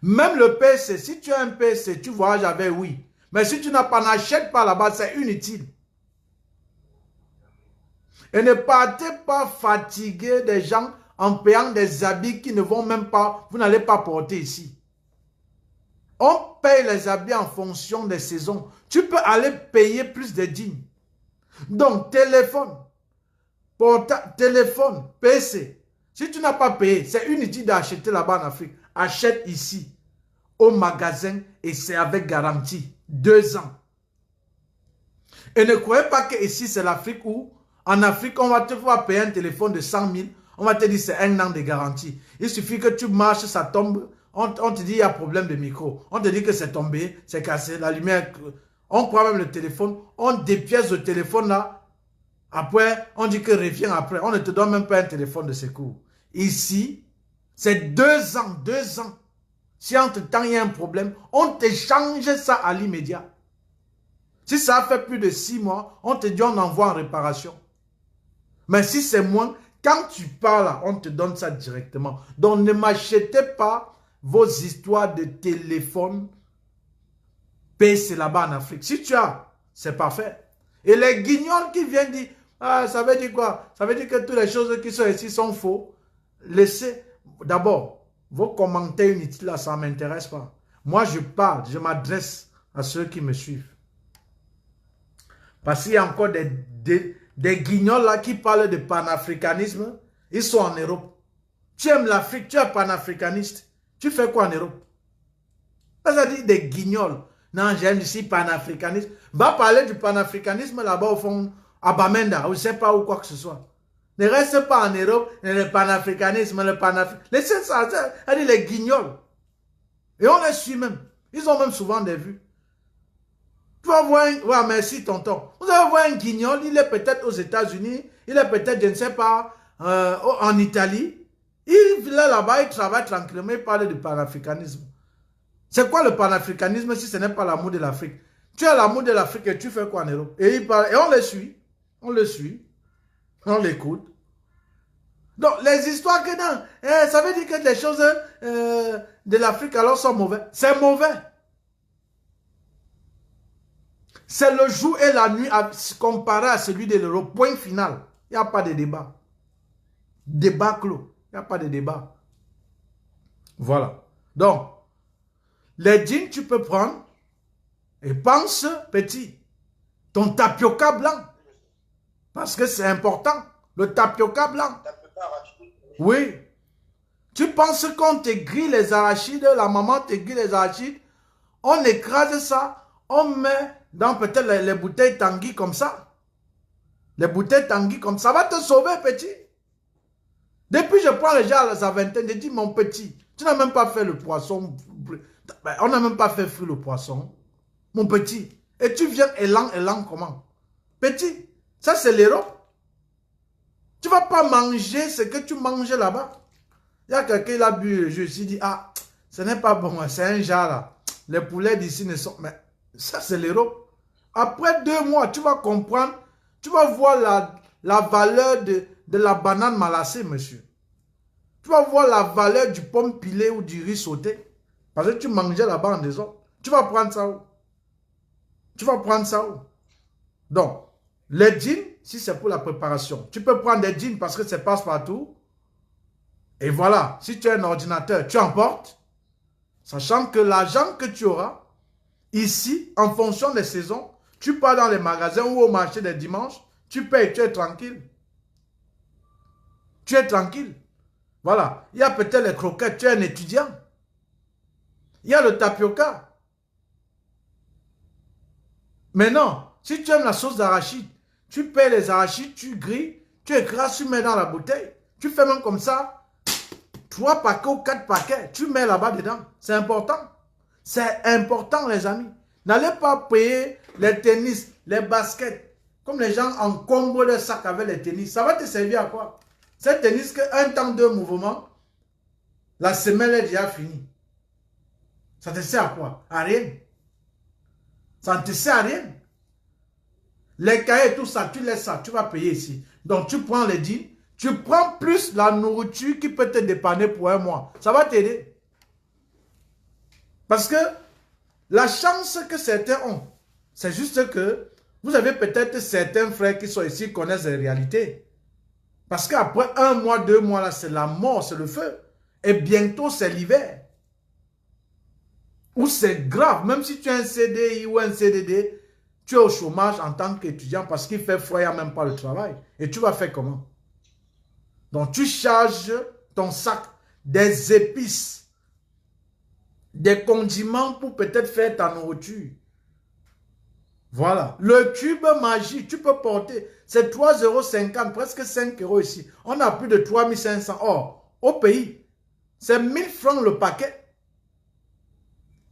Même le PC, si tu as un PC, tu voyages avec, oui. Mais si tu n'as pas, n'achète pas là-bas, c'est inutile. Et ne partez pas fatiguer des gens en payant des habits qui ne vont même pas, vous n'allez pas porter ici. On paye les habits en fonction des saisons. Tu peux aller payer plus de dîmes. Donc, téléphone, téléphone, PC. Si tu n'as pas payé, c'est inutile d'acheter là-bas en Afrique. Achète ici, au magasin, et c'est avec garantie. 2 ans. Et ne croyez pas que ici c'est l'Afrique où, en Afrique, on va te faire payer un téléphone de 100 000, on va te dire c'est 1 an de garantie. Il suffit que tu marches, ça tombe, on te dit il y a problème de micro, on te dit que c'est tombé, c'est cassé, la lumière, on prend même le téléphone, on dépièce le téléphone là, après on dit que reviens après, on ne te donne même pas un téléphone de secours. Ici, c'est 2 ans, 2 ans. Si entre-temps il y a un problème, on te change ça à l'immédiat. Si ça a fait plus de 6 mois, on te dit on envoie en réparation. Mais si c'est moins, quand tu parles, on te donne ça directement. Donc ne m'achetez pas vos histoires de téléphone PC là-bas en Afrique. Si tu as, c'est parfait. Et les guignols qui viennent dire, ah, ça veut dire quoi? Ça veut dire que toutes les choses qui sont ici sont faux. Laissez, d'abord, vos commentaires inutiles là, ça ne m'intéresse pas. Moi, je parle, je m'adresse à ceux qui me suivent. Parce qu'il y a encore des guignols là qui parlent de panafricanisme. Ils sont en Europe. Tu aimes l'Afrique, tu es panafricaniste. Tu fais quoi en Europe? Ça dit des guignols. Non, j'aime ici panafricanisme. Va parler du panafricanisme là-bas au fond, à Bamenda, ou je ne sais pas où quoi que ce soit. Ne reste pas en Europe, le panafricanisme, le panafricanisme. Laissez ça, ça dit les guignols. Et on les suit même. Ils ont même souvent des vues. Tu vas voir un... Ouais, merci tonton. Vous allez voir un guignol, il est peut-être aux États-Unis, il est peut-être, je ne sais pas, en Italie. Il est là-bas, il travaille tranquillement, il parle du panafricanisme. C'est quoi le panafricanisme si ce n'est pas l'amour de l'Afrique? Tu as l'amour de l'Afrique et tu fais quoi en Europe? Et il parle, et on le suit. On le suit. On l'écoute. Donc, les histoires que non, ça veut dire que les choses de l'Afrique alors sont mauvaises. C'est mauvais. C'est le jour et la nuit comparé à celui de l'Europe. Point final. Il n'y a pas de débat. Débat clos. Il n'y a pas de débat. Voilà. Donc, les jeans, tu peux prendre et pense petit. Ton tapioca blanc. Parce que c'est important. Le tapioca blanc. Oui. Tu penses qu'on te grille les arachides, la maman te grille les arachides, on écrase ça, on met dans peut-être les bouteilles Tanguy comme ça. Les bouteilles Tanguy comme ça va te sauver, petit. Depuis je prends les gens à la vingtaine, je dis mon petit, tu n'as même pas fait le poisson. On n'a même pas fait frire le poisson. Mon petit. Et tu viens élan comment? Petit. Ça c'est l'Europe. Tu ne vas pas manger ce que tu manges là-bas. Il y a quelqu'un qui a bu, je me suis dit, ah, ce n'est pas bon, c'est un genre là. Les poulets d'ici ne sont... Mais ça c'est l'Europe. Après 2 mois, tu vas comprendre, tu vas voir la valeur de la banane malassée, monsieur. Tu vas voir la valeur du pomme pilé ou du riz sauté. Parce que tu mangeais là-bas en désordre. Tu vas prendre ça où? Tu vas prendre ça où? Donc, les jeans, si c'est pour la préparation, tu peux prendre des jeans parce que c'est passe-partout. Et voilà, si tu as un ordinateur, tu emportes. Sachant que l'argent que tu auras, ici, en fonction des saisons, tu pars dans les magasins ou au marché des dimanches, tu payes, tu es tranquille. Tu es tranquille. Voilà. Il y a peut-être les croquettes, tu es un étudiant. Il y a le tapioca. Mais non, si tu aimes la sauce d'arachide, tu payes les arachides, tu grilles, tu écrases, tu mets dans la bouteille. Tu fais même comme ça, 3 paquets ou 4 paquets, tu mets là-bas dedans. C'est important. C'est important, les amis. N'allez pas payer les tennis, les baskets, comme les gens encombrent le sac avec les tennis. Ça va te servir à quoi? C'est tennis qu'un temps de mouvement, la semaine est déjà finie. Ça te sert à quoi? À rien. Ça ne te sert à rien. Les cahiers, tout ça, tu laisses ça, tu vas payer ici. Donc tu prends les jeans, tu prends plus la nourriture qui peut te dépanner pour 1 mois. Ça va t'aider. Parce que la chance que certains ont, c'est juste que vous avez peut-être certains frères qui sont ici, qui connaissent les réalités. Parce qu'après 1 mois, 2 mois, là, c'est la mort, c'est le feu. Et bientôt, c'est l'hiver. Ou c'est grave, même si tu as un CDI ou un CDD, tu es au chômage en tant qu'étudiant parce qu'il fait froid, il n'y a même pas le travail. Et tu vas faire comment? Donc, tu charges ton sac des épices, des condiments pour peut-être faire ta nourriture. Voilà. Le cube magique, tu peux porter, c'est 3,50 €, presque 5 € ici. On a plus de 3500. Or, au pays, c'est 1000 francs le paquet.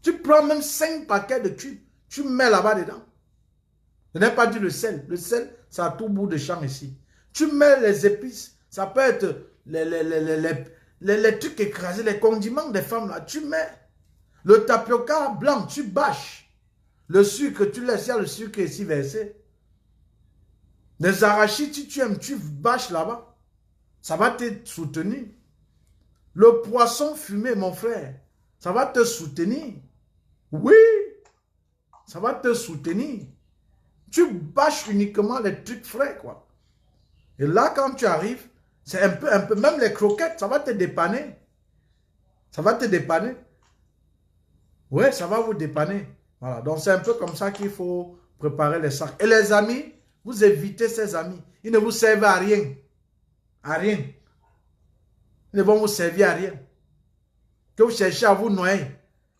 Tu prends même 5 paquets de cubes, tu mets là-bas dedans. Je n'ai pas dit le sel. Le sel, c'est à tout bout de champ ici. Tu mets les épices, ça peut être les trucs écrasés, les condiments des femmes là, tu mets. Le tapioca blanc, tu bâches. Le sucre, tu laisses, il y a le sucre ici versé. Les arachides, si tu aimes, tu bâches là-bas. Ça va te soutenir. Le poisson fumé, mon frère, ça va te soutenir. Oui, ça va te soutenir. Tu bâches uniquement les trucs frais, quoi. Et là, quand tu arrives, c'est un peu, même les croquettes, ça va te dépanner. Ça va te dépanner. Oui, ça va vous dépanner. Voilà, donc c'est un peu comme ça qu'il faut préparer les sacs. Et les amis, vous évitez ces amis. Ils ne vous servent à rien. À rien. Ils ne vont vous servir à rien. Que vous cherchez à vous noyer.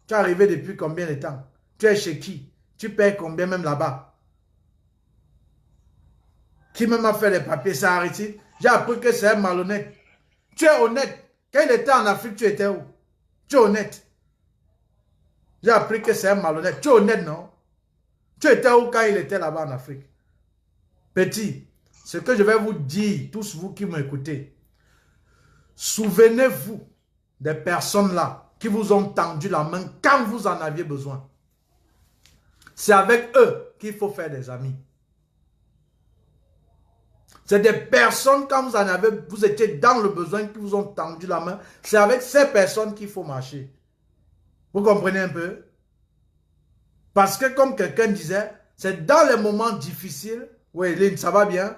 Tu es arrivé depuis combien de temps? Tu es chez qui? Tu payes combien même là-bas? Qui même a fait les papiers? Ça arrête. J'ai appris que c'est un malhonnête. Tu es honnête. Quand il était en Afrique, tu étais où? Tu es honnête. J'ai appris que c'est un malhonnête. Tu es honnête, non? Tu étais où quand il était là-bas en Afrique? Petit, ce que je vais vous dire, tous vous qui m'écoutez, souvenez-vous des personnes là qui vous ont tendu la main quand vous en aviez besoin. C'est avec eux qu'il faut faire des amis. C'est des personnes, quand vous en avez, vous étiez dans le besoin, qui vous ont tendu la main. C'est avec ces personnes qu'il faut marcher. Vous comprenez un peu? Parce que comme quelqu'un disait, c'est dans les moments difficiles, oui, Lynn, ça va bien?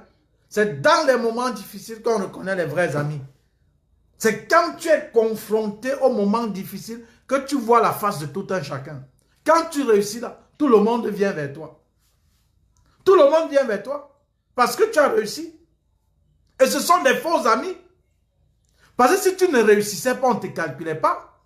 C'est dans les moments difficiles qu'on reconnaît les vrais amis. C'est quand tu es confronté aux moments difficiles que tu vois la face de tout un chacun. Quand tu réussis là, tout le monde vient vers toi. Tout le monde vient vers toi. Parce que tu as réussi. Et ce sont des faux amis. Parce que si tu ne réussissais pas, on ne te calculait pas.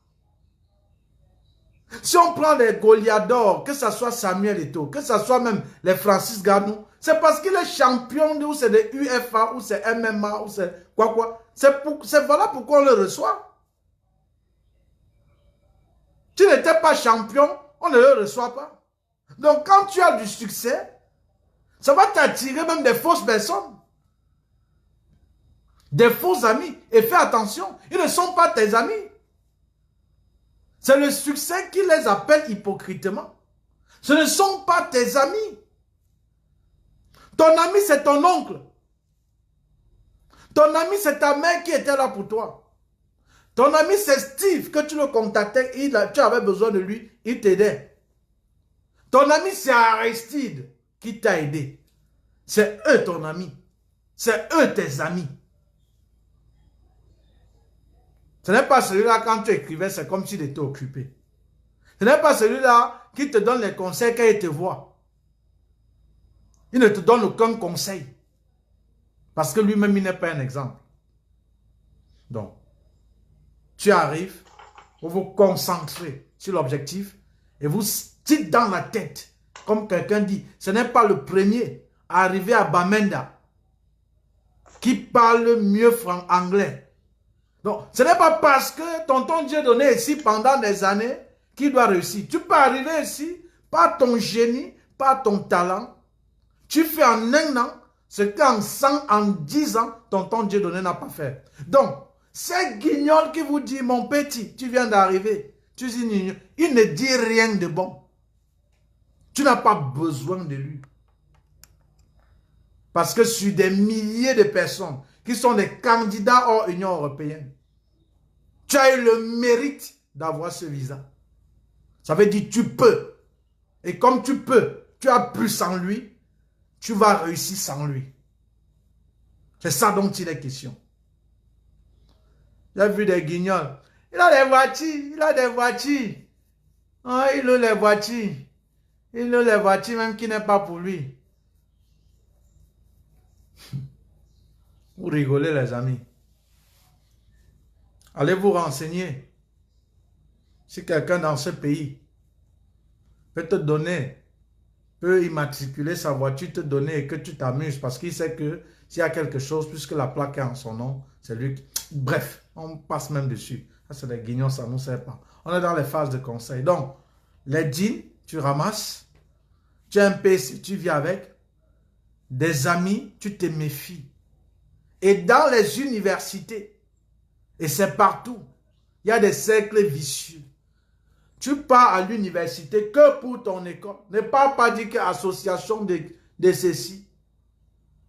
Si on prend les Goliadors, que ce soit Samuel Eto'o, que ce soit même les Francis Ngannou, c'est parce qu'il est champion ou c'est des UFA, ou c'est MMA, ou c'est quoi. C'est voilà pourquoi on le reçoit. Tu n'étais pas champion, on ne le reçoit pas. Donc quand tu as du succès, ça va t'attirer même des fausses personnes. Des faux amis. Et fais attention, ils ne sont pas tes amis. C'est le succès qui les appelle hypocritement. Ce ne sont pas tes amis. Ton ami, c'est ton oncle. Ton ami, c'est ta mère qui était là pour toi. Ton ami, c'est Steve, que tu le contactais, tu avais besoin de lui, il t'aidait. Ton ami, c'est Aristide qui t'a aidé. C'est eux ton ami. C'est eux tes amis. Ce n'est pas celui-là, quand tu écrivais, c'est comme s'il était occupé. Ce n'est pas celui-là qui te donne les conseils quand il te voit. Il ne te donne aucun conseil. Parce que lui-même, il n'est pas un exemple. Donc, tu arrives, vous vous concentrez sur l'objectif et vous dites dans la tête, comme quelqu'un dit, ce n'est pas le premier à arriver à Bamenda qui parle mieux anglais. Donc, ce n'est pas parce que tonton Dieudonné est ici pendant des années qu'il doit réussir. Tu peux arriver ici par ton génie, par ton talent. Tu fais en un an ce qu'en 100, en 10 ans, tonton Dieudonné n'a pas fait. Donc, c'est Guignol qui vous dit, mon petit, tu viens d'arriver. Tu dis, il ne dit rien de bon. Tu n'as pas besoin de lui. Parce que sur des milliers de personnes qui sont des candidats hors Union européenne, tu as eu le mérite d'avoir ce visa. Ça veut dire tu peux. Et comme tu peux, tu as pu sans lui, tu vas réussir sans lui. C'est ça dont il est question. J'ai vu des guignols. Il a des voitures, il a des voitures. Oh, il a les voitures. Il a les voitures même qui n'est pas pour lui. Vous rigolez les amis. Allez vous renseigner. Si quelqu'un dans ce pays peut te donner peut immatriculer sa voiture, te donner et que tu t'amuses parce qu'il sait que s'il y a quelque chose, puisque la plaque est en son nom, c'est lui qui... Bref, on passe même dessus. Ça, c'est des guignons, ça ne nous sert pas. On est dans les phases de conseil. Donc, les jeans, tu ramasses. Tu as un PC, tu vis avec. Des amis, tu te méfies. Et dans les universités, et c'est partout, il y a des cercles vicieux. Tu pars à l'université que pour ton école. Ne parle pas dire que association de ceci,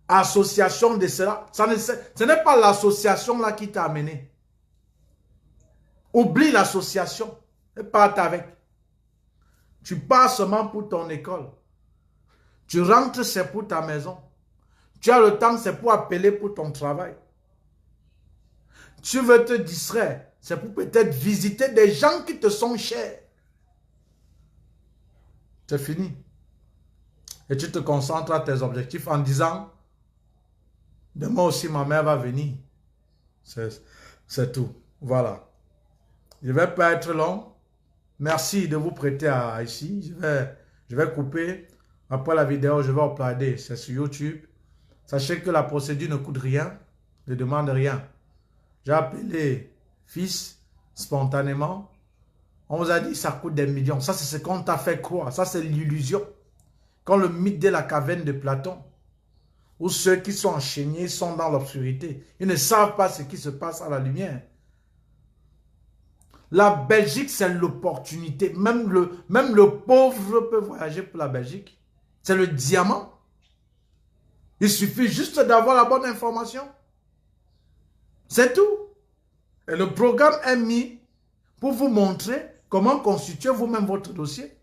association de cela. Ce n'est pas l'association là qui t'a amené. Oublie l'association et parte avec. Tu pars seulement pour ton école. Tu rentres, c'est pour ta maison. Tu as le temps, c'est pour appeler pour ton travail. Tu veux te distraire, c'est pour peut-être visiter des gens qui te sont chers. C'est fini. Et tu te concentres à tes objectifs en disant, demain aussi ma mère va venir. C'est tout. Voilà. Je ne vais pas être long. Merci de vous prêter à ici. Je vais couper. Après la vidéo, je vais uploader. C'est sur YouTube. Sachez que la procédure ne coûte rien. Ne demande rien. J'ai appelé fils spontanément. On vous a dit que ça coûte des millions. Ça, c'est ce qu'on t'a fait croire. Ça, c'est l'illusion. Quand le mythe de la caverne de Platon, où ceux qui sont enchaînés sont dans l'obscurité. Ils ne savent pas ce qui se passe à la lumière. La Belgique, c'est l'opportunité. Même le pauvre peut voyager pour la Belgique. C'est le diamant. Il suffit juste d'avoir la bonne information. C'est tout. Et le programme est mis pour vous montrer comment constituer vous-même votre dossier.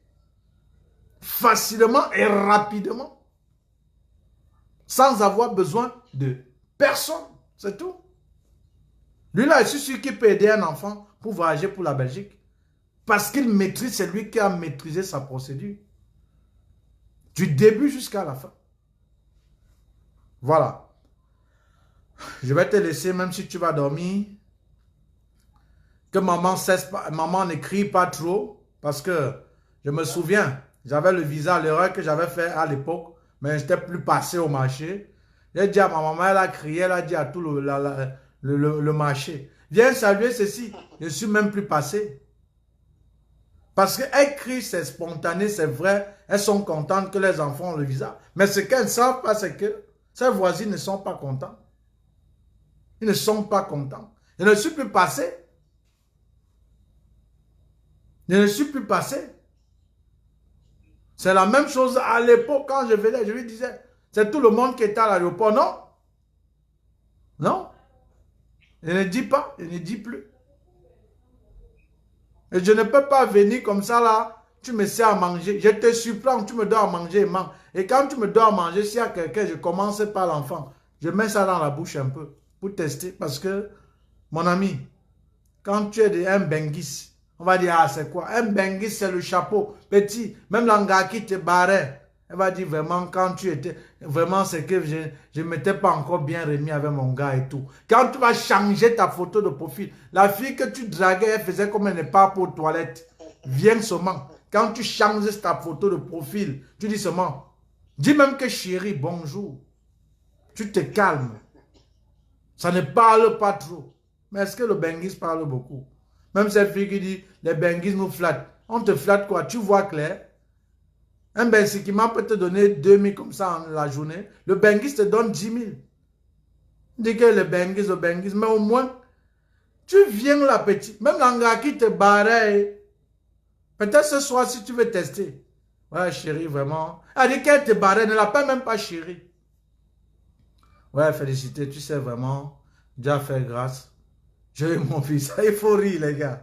Facilement et rapidement. Sans avoir besoin de personne. C'est tout. Lui là, je suis sûr qu'il peut aider un enfant pour voyager pour la Belgique. Parce qu'il maîtrise, c'est lui qui a maîtrisé sa procédure. Du début jusqu'à la fin. Voilà. Je vais te laisser, même si tu vas dormir. Que maman n'écrit pas trop. Parce que je me souviens, j'avais le visa, l'erreur que j'avais fait à l'époque. Mais je n'étais plus passé au marché. J'ai dit à ma maman, elle a crié, elle a dit à tout le marché. Viens saluer ceci. Je ne suis même plus passé. Parce qu'elles crient, c'est spontané, c'est vrai. Elles sont contentes que les enfants ont le visa. Mais ce qu'elles ne savent pas, c'est que ses voisins ne sont pas contents. Ils ne sont pas contents. Je ne suis plus passé. Je ne suis plus passé. C'est la même chose à l'époque quand je venais. Je lui disais, c'est tout le monde qui était à l'aéroport. Non. Non. Je ne dis pas, je ne dis plus. Et je ne peux pas venir comme ça là, tu me sers à manger. Je te surprends, tu me dois à manger et mange. Et quand tu me dois à manger, s'il y a quelqu'un, je commence par l'enfant. Je mets ça dans la bouche un peu pour tester. Parce que, mon ami, quand tu es un benguis, on va dire, ah c'est quoi? Un benguis, c'est le chapeau. Petit, même l'anga qui te barrait. Elle va dire vraiment, quand tu étais, vraiment c'est que je ne m'étais pas encore bien remis avec mon gars et tout. Quand tu vas changer ta photo de profil, la fille que tu draguais, elle faisait comme elle n'est pas pour toilette. Viens seulement. Quand tu changes ta photo de profil, tu dis seulement, dis même que chérie, bonjour. Tu te calmes. Ça ne parle pas trop. Mais est-ce que le benguis parle beaucoup? Même cette fille qui dit, les benguis nous flattent. On te flatte quoi? Tu vois clair? Un benguisement peut te donner 2000 comme ça en la journée. Le benguis te donne 10 000. Dis que le benguis, mais au moins, tu viens là petit. Même l'anga qui te barrait. Peut-être ce soir si tu veux tester. Ouais chérie, vraiment. Elle dit qu'elle te barrait, ne l'appelle même pas chérie. Ouais, félicité, tu sais vraiment, Dieu a fait grâce. J'ai eu mon fils. Il faut rire, les gars.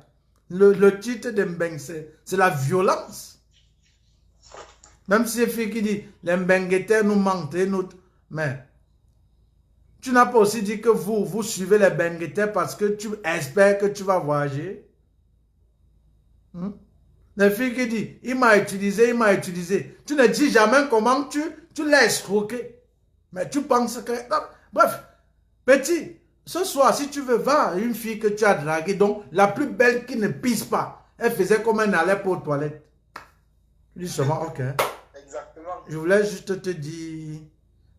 Le titre de Mbeng, c'est la violence. Même si c'est fille qui dit, les Mbenguetés nous mentent, mais tu n'as pas aussi dit que vous suivez les Mbenguetés parce que tu espères que tu vas voyager. Les filles qui disent, il m'a utilisé. Tu ne dis jamais comment tu l'as escroqué. Mais tu penses que... Non, bref, petit, ce soir, si tu veux, va à une fille que tu as draguée, donc la plus belle qui ne pisse pas. Elle faisait comme elle n'allait pas aux toilettes. Tu dis seulement, ok. Exactement. je voulais juste te dire,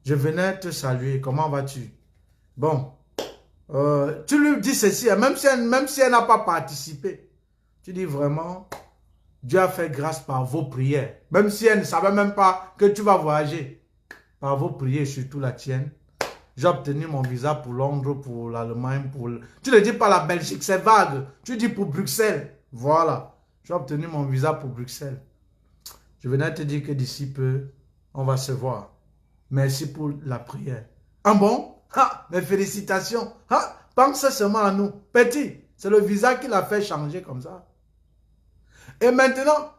je venais te saluer, comment vas-tu? Bon, tu lui dis ceci, même si elle n'a pas participé, tu dis vraiment, Dieu a fait grâce par vos prières, même si elle ne savait même pas que tu vas voyager, par vos prières, surtout la tienne. J'ai obtenu mon visa pour Londres, pour l'Allemagne, pour... Tu ne dis pas la Belgique, c'est vague. Tu dis pour Bruxelles. Voilà. J'ai obtenu mon visa pour Bruxelles. Je venais te dire que d'ici peu, on va se voir. Merci pour la prière. Ah bon? Ah, mes félicitations. Ah, pense seulement à nous. Petit, c'est le visa qui l'a fait changer comme ça. Et maintenant,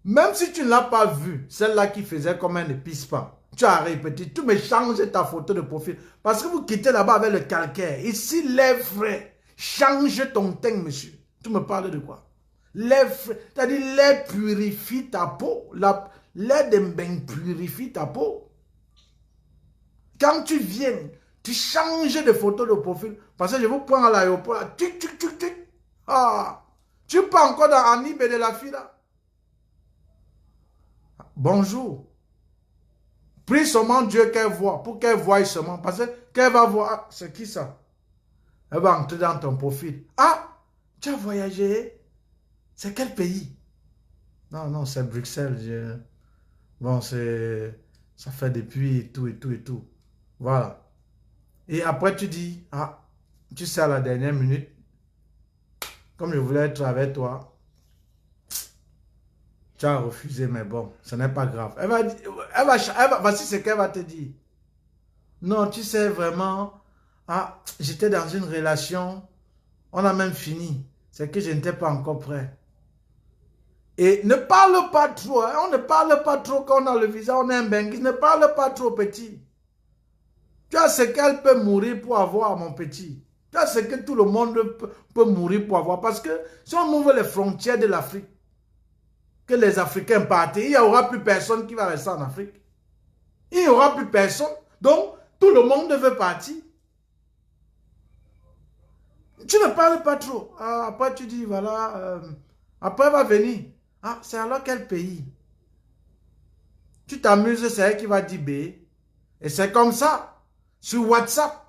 même si tu ne l'as pas vue, celle-là qui faisait comme elle ne pisse pas, tu arrives petit, tu me changes ta photo de profil. Parce que vous quittez là-bas avec le calcaire. Ici, les frais. Change ton teint, monsieur. Tu me parles de quoi? Les frais. C'est-à-dire, les purifie ta peau. Les dembeng purifie ta peau. Quand tu viens, tu changes de photo de profil. Parce que je vous prends à l'aéroport. Tic, tic, tic, tic. Ah. Tu pars encore dans Anib et de la fille là. Bonjour. Prie seulement Dieu qu'elle voit, pour qu'elle voie seulement. Parce qu'elle va voir, c'est qui ça? Elle va entrer dans ton profil. Ah, tu as voyagé? C'est quel pays? Non, non, c'est Bruxelles. Bon, ça fait depuis et tout, et tout, et tout. Voilà. Et après, tu dis, ah, tu sais, à la dernière minute, comme je voulais être avec toi, tu as refusé, mais bon, ce n'est pas grave. Voici ce qu'elle va te dire. Non, tu sais vraiment, ah, j'étais dans une relation, on a même fini. C'est que je n'étais pas encore prêt. Et ne parle pas trop, hein, on ne parle pas trop quand on a le visa, on est un benguis, ne parle pas trop petit. Tu as ce qu'elle peut mourir pour avoir, mon petit. Tu as ce que tout le monde peut mourir pour avoir. Parce que si on ouvre les frontières de l'Afrique, que les Africains partent, il n'y aura plus personne qui va rester en Afrique. Il n'y aura plus personne. Donc, tout le monde veut partir. Tu ne parles pas trop. Ah, après, tu dis, voilà, après, elle va venir. Ah, c'est alors quel pays? Tu t'amuses, c'est elle qui va dire B. Et c'est comme ça. Sur WhatsApp.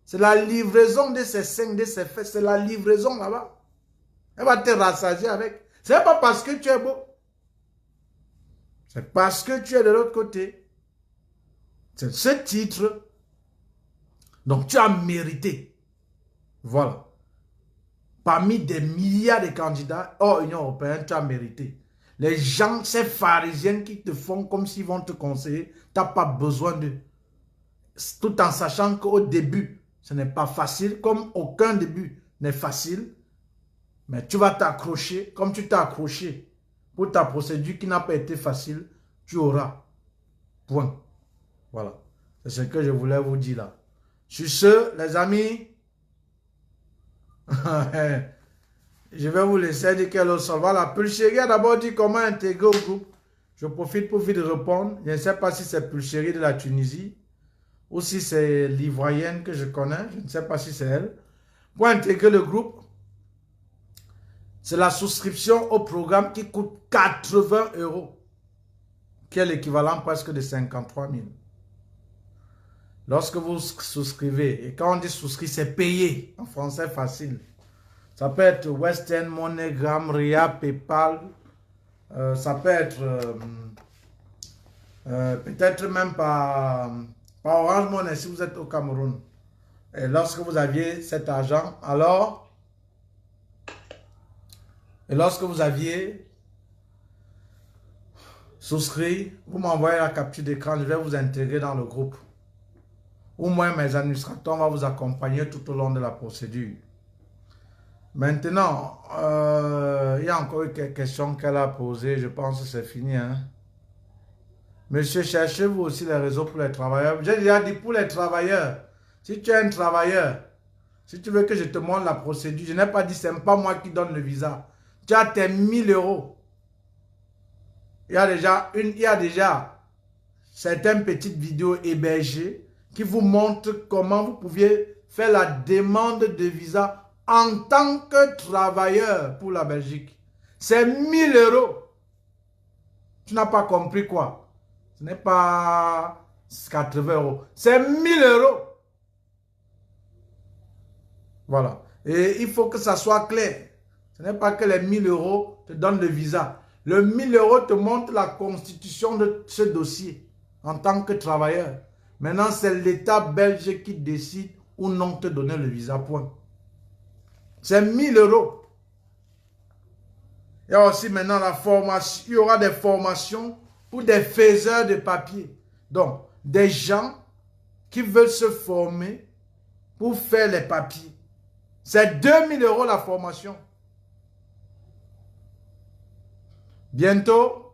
C'est la livraison de ces seins, de ces fesses. C'est la livraison là-bas. Elle va te rassasier avec. C'est pas parce que tu es beau. C'est parce que tu es de l'autre côté. C'est ce titre. Donc tu as mérité. Voilà. Parmi des milliards de candidats hors Union européenne, tu as mérité. Les gens, ces pharisiens qui te font comme s'ils vont te conseiller, tu n'as pas besoin d'eux. Tout en sachant qu'au début, ce n'est pas facile, comme aucun début n'est facile. Mais tu vas t'accrocher, comme tu t'es accroché pour ta procédure qui n'a pas été facile, tu auras. Point. Voilà. C'est ce que je voulais vous dire là. Sur ce, les amis, je vais vous laisser dire quel autre sol. Voilà, Pulchérie a d'abord dit comment intégrer au groupe. Je profite pour vite répondre. Je ne sais pas si c'est Pulchérie de la Tunisie ou si c'est l'Ivoirienne que je connais. Je ne sais pas si c'est elle. Pour intégrer le groupe, c'est la souscription au programme qui coûte 80 €, qui est l'équivalent presque de 53 000. Lorsque vous souscrivez, et quand on dit souscrire, c'est payer, en français facile. Ça peut être Western, MoneyGram, Ria, PayPal, ça peut être peut-être même par Orange Money si vous êtes au Cameroun. Et lorsque vous aviez cet argent, alors... Et lorsque vous aviez souscrit, vous m'envoyez la capture d'écran, je vais vous intégrer dans le groupe. Ou moi, mes administrateurs vont vous accompagner tout au long de la procédure. Maintenant, il y a encore eu quelques questions qu'elle a posées. Je pense que c'est fini. Hein? Monsieur, cherchez-vous aussi les réseaux pour les travailleurs. J'ai déjà dit pour les travailleurs. Si tu es un travailleur, si tu veux que je te montre la procédure, je n'ai pas dit ce n'est pas moi qui donne le visa. Tu as tes 1000 €. Il y a déjà certaines petites vidéos hébergées qui vous montrent comment vous pouviez faire la demande de visa en tant que travailleur pour la Belgique. C'est 1000 €. Tu n'as pas compris quoi? Ce n'est pas 80 euros. C'est 1000 euros. Voilà. Et il faut que ça soit clair. Ce n'est pas que les 1000 euros te donnent le visa. Le 1000 euros te montre la constitution de ce dossier en tant que travailleur. Maintenant, c'est l'État belge qui décide ou non te donner le visa, point. C'est 1000 euros. Il y a aussi maintenant la formation. Il y aura des formations pour des faiseurs de papier. Donc, des gens qui veulent se former pour faire les papiers. C'est 2000 euros la formation. Bientôt,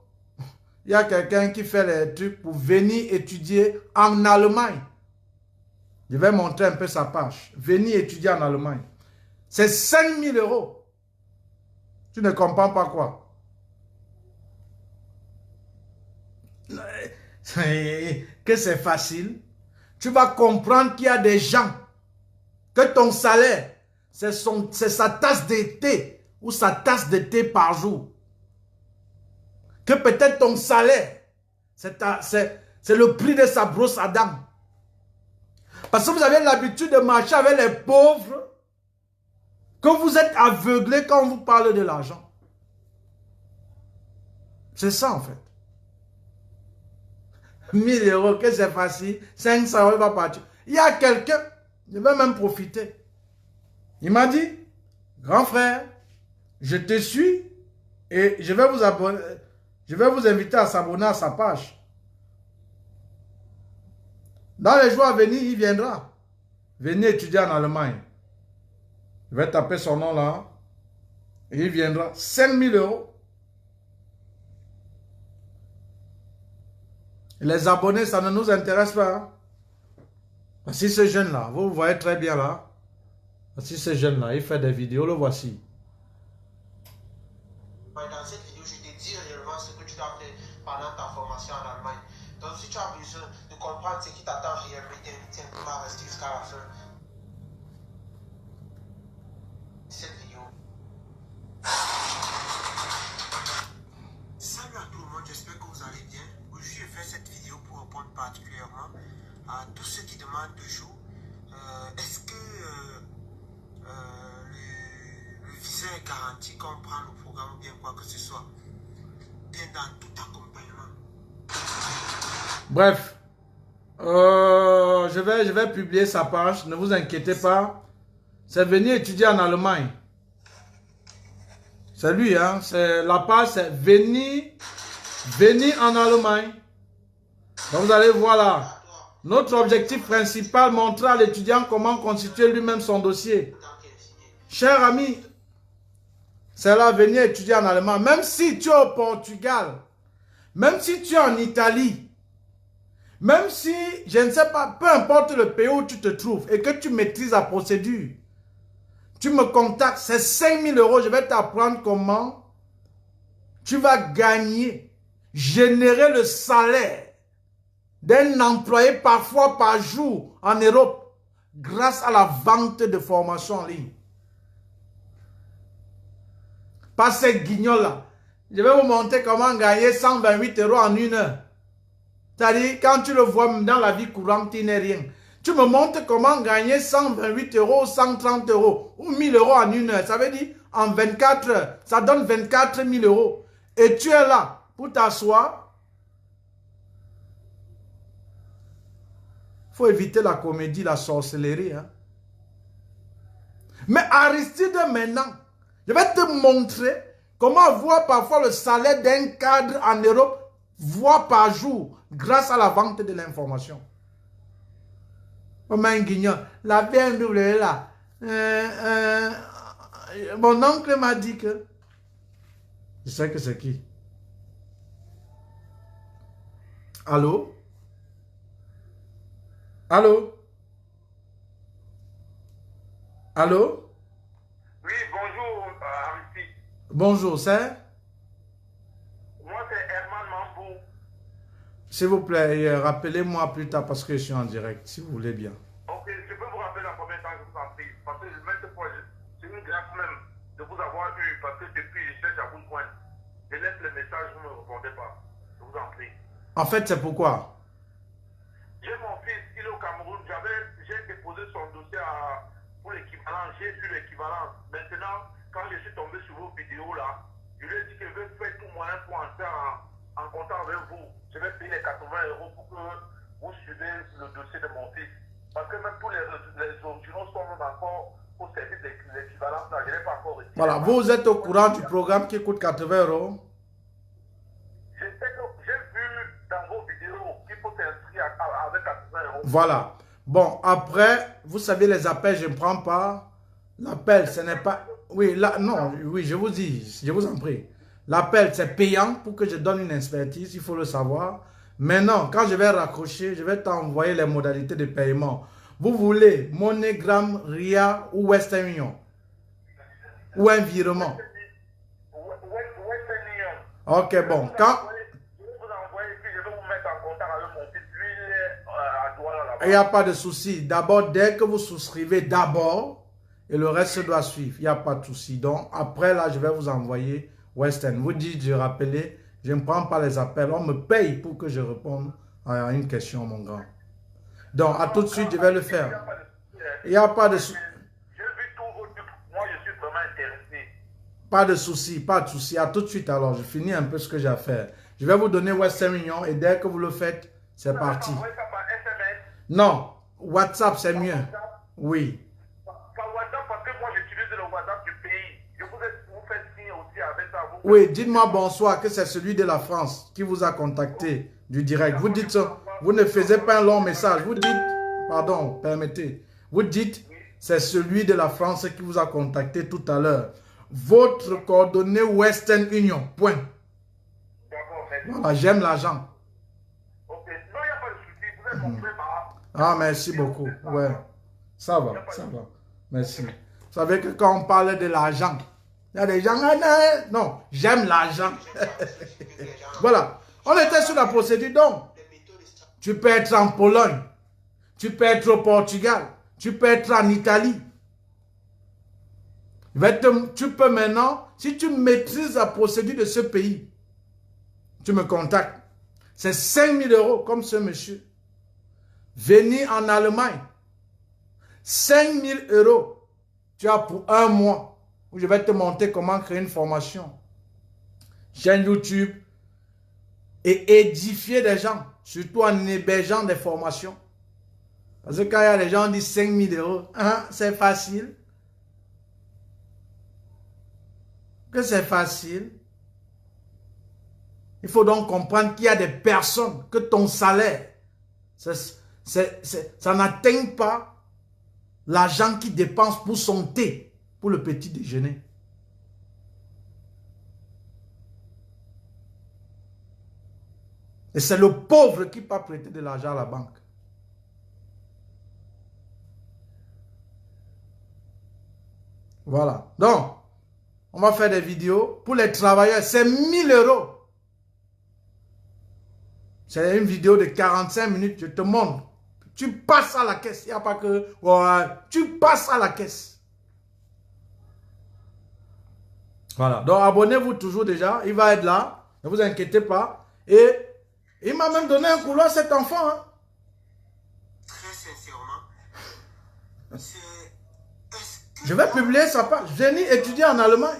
il y a quelqu'un qui fait les trucs pour venir étudier en Allemagne. Je vais montrer un peu sa page. Venir étudier en Allemagne. C'est 5000 euros. Tu ne comprends pas quoi? Que c'est facile. Tu vas comprendre qu'il y a des gens que ton salaire, c'est sa tasse de thé ou sa tasse de thé par jour. Que peut-être ton salaire, c'est le prix de sa brosse à dents. Parce que vous avez l'habitude de marcher avec les pauvres, que vous êtes aveuglé quand on vous parle de l'argent. C'est ça en fait. 1000 euros, que c'est facile. 500 euros, il va partir. Il y a quelqu'un, je vais même profiter. Il m'a dit, grand frère, je te suis et je vais vous abonner. Je vais vous inviter à s'abonner à sa page. Dans les jours à venir, il viendra. Venez étudier en Allemagne. Je vais taper son nom là. Et il viendra. 5000 euros. Les abonnés, ça ne nous intéresse pas. Hein? Voici ce jeune-là. Vous voyez très bien là. Voici ce jeune-là. Il fait des vidéos. Le voici. Dans cette vidéo, je te dis réellement ce que tu dois faire pendant ta formation en Allemagne. Donc, si tu as besoin de comprendre ce qui t'attend réellement, tiens, tu vas rester jusqu'à la fin de cette vidéo. Salut à tout le monde, j'espère que vous allez bien. Aujourd'hui, je fais cette vidéo pour répondre particulièrement à tous ceux qui demandent toujours est-ce que le visa est garanti quand on prend le programme ou bien quoi que ce soit, bien dans tout accompagnement. Bref, je vais publier sa page, ne vous inquiétez pas. C'est venir étudier en Allemagne. C'est lui, hein. La page, c'est venir en Allemagne. Donc vous allez voir là. Notre objectif principal, montrer à l'étudiant comment constituer lui-même son dossier. Cher ami, c'est là, venir étudier en allemand. Même si tu es au Portugal, même si tu es en Italie, même si, je ne sais pas, peu importe le pays où tu te trouves et que tu maîtrises la procédure, tu me contactes, c'est 5000 euros, je vais t'apprendre comment tu vas gagner, générer le salaire d'un employé parfois par jour en Europe grâce à la vente de formation en ligne. Pas ces guignols-là. Je vais vous montrer comment gagner 128 euros en une heure. C'est-à-dire, quand tu le vois dans la vie courante, il n'est rien. Tu me montres comment gagner 128 euros, 130 euros ou 1000 euros en une heure. Ça veut dire, en 24 heures, ça donne 24 000 euros. Et tu es là pour t'asseoir. Il faut éviter la comédie, la sorcellerie. Hein. Mais Aristide, maintenant, je vais te montrer comment voir parfois le salaire d'un cadre en Europe, voire par jour, grâce à la vente de l'information. Comme un guignol. La BMW là. Mon oncle m'a dit que... Je sais que c'est qui. Allô? Allô? Allô? Oui, bonjour, Aristide. Bonjour, c'est? Moi, c'est Herman Mambou. S'il vous plaît, rappelez-moi plus tard parce que je suis en direct, si vous voulez bien. Ok, je peux vous rappeler dans combien de temps je vous en prie. Parce que même fois, c'est une grâce même de vous avoir eu. Parce que depuis, je cherche à vous joindre. Je laisse le message, vous ne me répondez pas. vous en prie. En fait, c'est pourquoi? J'ai mon fils, il est au Cameroun. J'ai déposé son dossier pour l'équivalent. J'ai vu l'équivalence. Maintenant, quand je suis tombé sur vos vidéos là, je lui ai dit que je vais faire tout moyen pour entrer en contact avec vous. Je vais payer les 80 € pour que vous suivez le dossier de mon fils. Parce que même tous les originaux sont même encore au service de l'équivalence là. Je n'ai pas encore reçu. Voilà, vous êtes au courant du programme qui coûte 80 €? Je sais que j'ai vu dans vos vidéos qu'il faut s'inscrire avec 80 €. Voilà. Bon, après, vous savez, les appels, je ne prends pas. L'appel, ce n'est pas... Oui, là, non, oui, je vous dis, je vous en prie. L'appel, c'est payant pour que je donne une expertise, il faut le savoir. Maintenant, quand je vais raccrocher, je vais t'envoyer les modalités de paiement. Vous voulez MoneyGram, RIA ou Western Union? Ou un virement? Ok, bon, quand... Je vais vous envoyer, puis je vais vous mettre en contact avec mon fils. Lui, il est à Douala là-bas. Il n'y a pas de souci. D'abord, dès que vous souscrivez d'abord, et le reste doit suivre. Il n'y a pas de souci. Donc, après, là, je vais vous envoyer Western. Vous dites, je rappelais, je ne prends pas les appels. On me paye pour que je réponde à une question, mon grand. Donc, à tout de suite, je vais le faire. Il n'y a pas de souci. J'ai vu tout vos trucs. Moi, je suis vraiment intéressé. Pas de souci, pas de souci. À tout de suite, alors. Je finis un peu ce que j'ai à faire. Je vais vous donner Western Union et dès que vous le faites, c'est parti. Vous envoyez ça par SMS, Non, WhatsApp, c'est mieux. Oui. par WhatsApp, parce que moi, j'utilise le WhatsApp du pays. Vous faites signe aussi avec ça. Oui, dites-moi bonsoir, que c'est celui de la France qui vous a contacté du direct. Vous dites ça, vous ne faisiez pas un long message. Vous dites, pardon, permettez. Vous dites, c'est celui de la France qui vous a contacté tout à l'heure. Votre coordonnée Western Union, point. D'accord, merci. Voilà, j'aime l'argent. Ok, non, il n'y a pas de souci. Vous êtes compris par... Ah, merci beaucoup. Ouais, ça va, ça va. Merci. Vous savez que quand on parle de l'argent, il y a des gens, non, j'aime l'argent. Voilà, on était sur la procédure. Donc, tu peux être en Pologne, tu peux être au Portugal, tu peux être en Italie. Tu peux maintenant, si tu maîtrises la procédure de ce pays, tu me contactes. C'est 5 000 € comme ce monsieur. Venir en Allemagne, 5 000 €. Tu as pour un mois où je vais te montrer comment créer une formation. Chaîne YouTube et édifier des gens, surtout en hébergeant des formations. Parce que quand il y a des gens qui disent 5 000 €, hein, c'est facile. Que c'est facile. Il faut donc comprendre qu'il y a des personnes que ton salaire, ça n'atteint pas l'argent qu'il dépense pour son thé, pour le petit déjeuner. Et c'est le pauvre qui peut prêter de l'argent à la banque. Voilà. Donc, on va faire des vidéos. Pour les travailleurs, c'est 1 000 €. C'est une vidéo de 45 minutes. Je te montre. Tu passes à la caisse. Il n'y a pas que... Ouais, tu passes à la caisse. Voilà. Donc, abonnez-vous toujours déjà. Il va être là. Ne vous inquiétez pas. Et il m'a même donné un couloir à cet enfant. Hein. Très sincèrement, je vais publier sa page. Venir étudier en Allemagne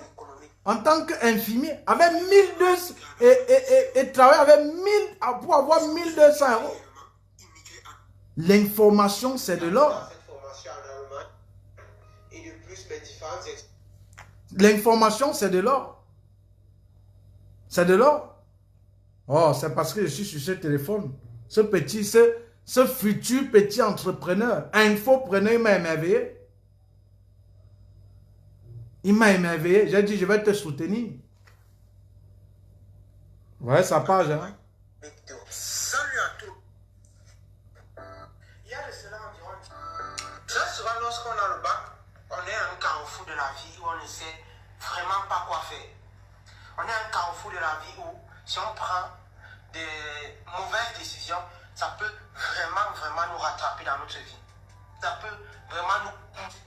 en tant qu'infirmier avec 1200 et travailler avec 1000 pour avoir 1200 €. L'information, c'est de l'or. L'information, c'est de l'or. C'est de l'or. Oh, c'est parce que je suis sur ce téléphone. Ce futur petit entrepreneur, infopreneur, il m'a émerveillé. Il m'a émerveillé. J'ai dit, je vais te soutenir. Ouais, sa page, hein. Salut à tous. Il y a de cela environ. Très souvent, lorsqu'on a le bac, on est à un carrefour de la vie où on ne sait vraiment pas quoi faire. On est à un carrefour de la vie où, si on prend des mauvaises décisions, ça peut vraiment nous rattraper dans notre vie. Ça peut vraiment nous...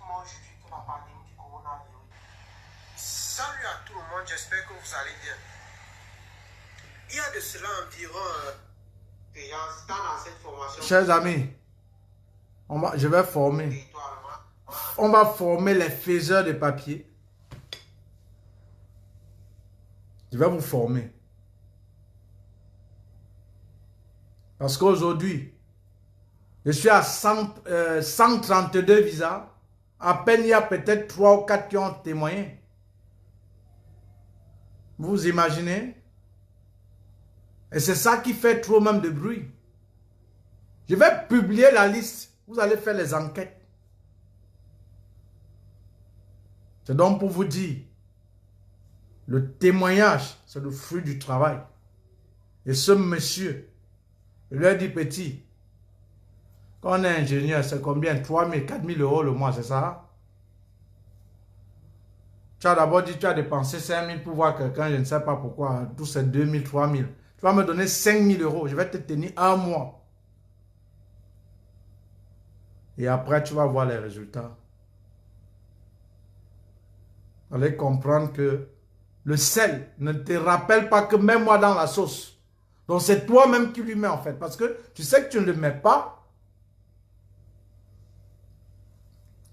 Moi, aujourd'hui, on va parler du coronavirus. Salut à tout le monde, j'espère que vous allez bien. Il y a de cela environ des gens dans cette formation. Chers amis, je vais former. On va former les faiseurs de papier. Je vais vous former. Parce qu'aujourd'hui, je suis à 132 visas. À peine il y a peut-être 3 ou 4 qui ont témoigné. Vous imaginez? Et c'est ça qui fait trop même de bruit. Je vais publier la liste. Vous allez faire les enquêtes. C'est donc pour vous dire, le témoignage, c'est le fruit du travail. Et ce monsieur, je lui ai dit, petit, quand on est ingénieur, c'est combien? 3 000, 4 000 euros le mois, c'est ça? Tu as d'abord dit, tu as dépensé 5 000 pour voir quelqu'un, je ne sais pas pourquoi, tous ces 2 000, 3 000. Tu vas me donner 5 000 euros, je vais te tenir un mois. Et après, tu vas voir les résultats. Vous allez comprendre que le sel ne te rappelle pas que même moi dans la sauce. Donc c'est toi-même qui lui mets en fait. Parce que tu sais que tu ne le mets pas.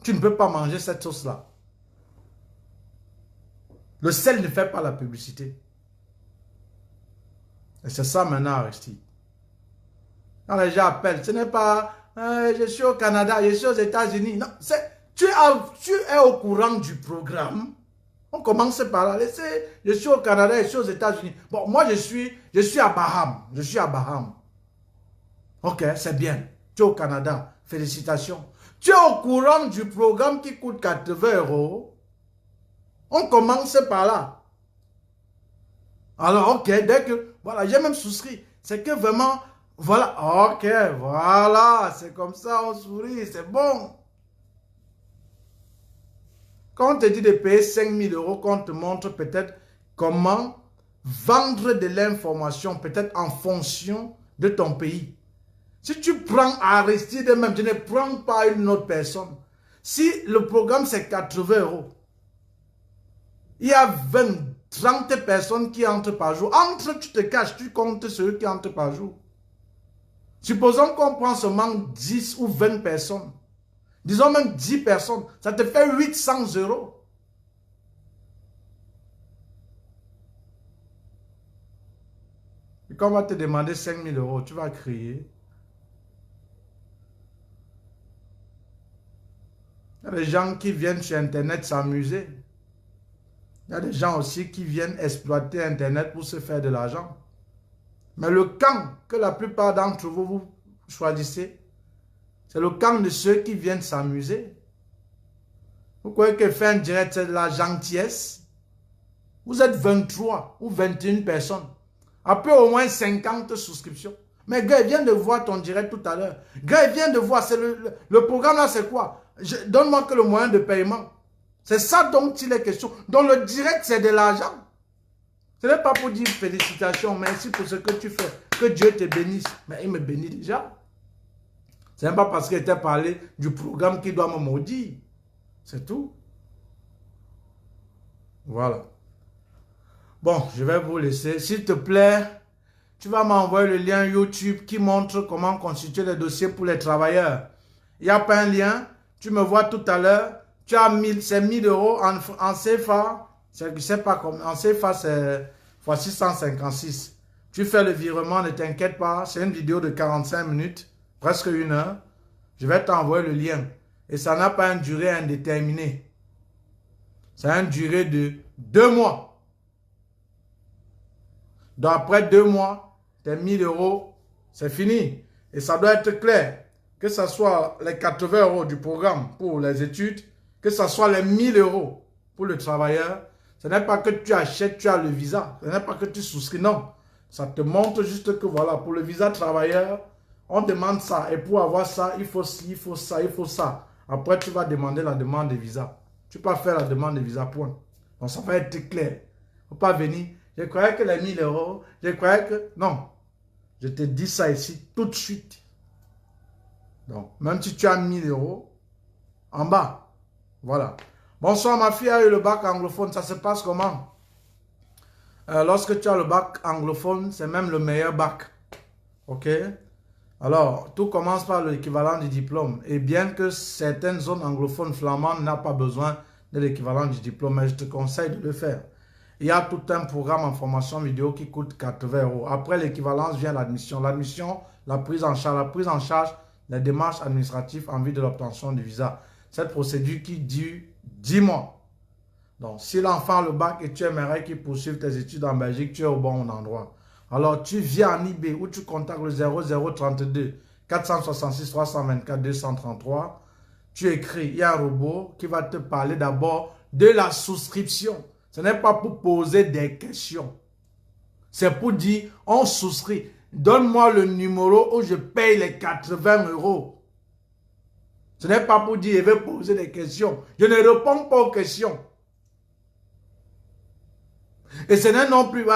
Tu ne peux pas manger cette sauce-là. Le sel ne fait pas la publicité. Et c'est ça maintenant Aristide. Quand les gens appellent, ce n'est pas je suis au Canada, je suis aux États-Unis. Non, tu es au courant du programme. On commence par là. Je suis au Canada, je suis aux États-Unis. Bon, moi je suis à Baham. Je suis à Baham. Ok, c'est bien. Tu es au Canada. Félicitations. Tu es au courant du programme qui coûte 80 euros. On commence par là. Alors, ok, dès que... Voilà, j'ai même souscrit. C'est que vraiment... Voilà, ok, voilà. C'est comme ça, on sourit, c'est bon. Quand on te dit de payer 5 000 euros, qu'on te montre peut-être comment vendre de l'information, peut-être en fonction de ton pays. Si tu prends Aristide même, je ne prends pas une autre personne. Si le programme c'est 80 euros, il y a 30 personnes qui entrent par jour. Entre, tu te caches, tu comptes ceux qui entrent par jour. Supposons qu'on prend seulement 10 ou 20 personnes. Disons même 10 personnes. Ça te fait 800 euros. Et quand on va te demander 5 000 euros, tu vas crier. Il y a des gens qui viennent sur Internet s'amuser. Il y a des gens aussi qui viennent exploiter Internet pour se faire de l'argent. Mais le camp que la plupart d'entre vous, vous choisissez, c'est le camp de ceux qui viennent s'amuser. Vous croyez que faire un direct, c'est de la gentillesse? Vous êtes 23 ou 21 personnes. Après au moins 50 souscriptions. Mais gars, il vient de voir ton direct tout à l'heure. Gars, il vient de voir. Le programme là, c'est quoi? Donne-moi que le moyen de paiement. C'est ça dont il est question. Donc le direct, c'est de l'argent. Ce n'est pas pour dire félicitations, merci pour ce que tu fais. Que Dieu te bénisse. Mais il me bénit déjà. Ce n'est pas parce qu'il t'a parlé du programme qu'il doit me maudire. C'est tout. Voilà. Bon, je vais vous laisser. S'il te plaît, tu vas m'envoyer le lien YouTube qui montre comment constituer les dossiers pour les travailleurs. Il n'y a pas un lien. Tu me vois tout à l'heure. Tu as 1000 euros en CFA. Je ne sais pas comment. En CFA, c'est fois 656. Tu fais le virement, ne t'inquiète pas. C'est une vidéo de 45 minutes, presque 1 heure. Je vais t'envoyer le lien. Et ça n'a pas une durée indéterminée. Ça a une durée de 2 mois. Donc après 2 mois, tes 1000 euros, c'est fini. Et ça doit être clair. Que ce soit les 80 euros du programme pour les études, que ce soit les 1000 euros pour le travailleur. Ce n'est pas que tu achètes, tu as le visa. Ce n'est pas que tu souscris, non. Ça te montre juste que voilà, pour le visa travailleur, on demande ça. Et pour avoir ça, il faut ci, il faut ça, il faut ça. Après, tu vas demander la demande de visa. Tu peux faire la demande de visa, point. Donc, ça va être clair. Il ne faut pas venir. Je croyais que les 1000 euros, je croyais que... Non. Je te dis ça ici tout de suite. Donc, même si tu as 1000 euros, en bas. Voilà. Bonsoir, ma fille a eu le bac anglophone. Ça se passe comment? Lorsque tu as le bac anglophone, c'est même le meilleur bac. Ok? Alors, tout commence par l'équivalent du diplôme. Et bien que certaines zones anglophones flamandes n'ont pas besoin de l'équivalent du diplôme, mais je te conseille de le faire. Il y a tout un programme en formation vidéo qui coûte 80 €. Après l'équivalence vient l'admission. L'admission, la prise en charge. La prise en charge, les démarches administratives en vue de l'obtention du visa. Cette procédure qui dure 10 mois. Donc, si l'enfant a le bac et tu aimerais qu'il poursuive tes études en Belgique, tu es au bon endroit. Alors, tu viens en IB ou tu contactes le 0032 466 324 233. Tu écris, il y a un robot qui va te parler d'abord de la souscription. Ce n'est pas pour poser des questions. C'est pour dire, on souscrit. Donne-moi le numéro où je paye les 80 €. Ce n'est pas pour dire, je vais poser des questions. Je ne réponds pas aux questions. Et ce n'est non plus,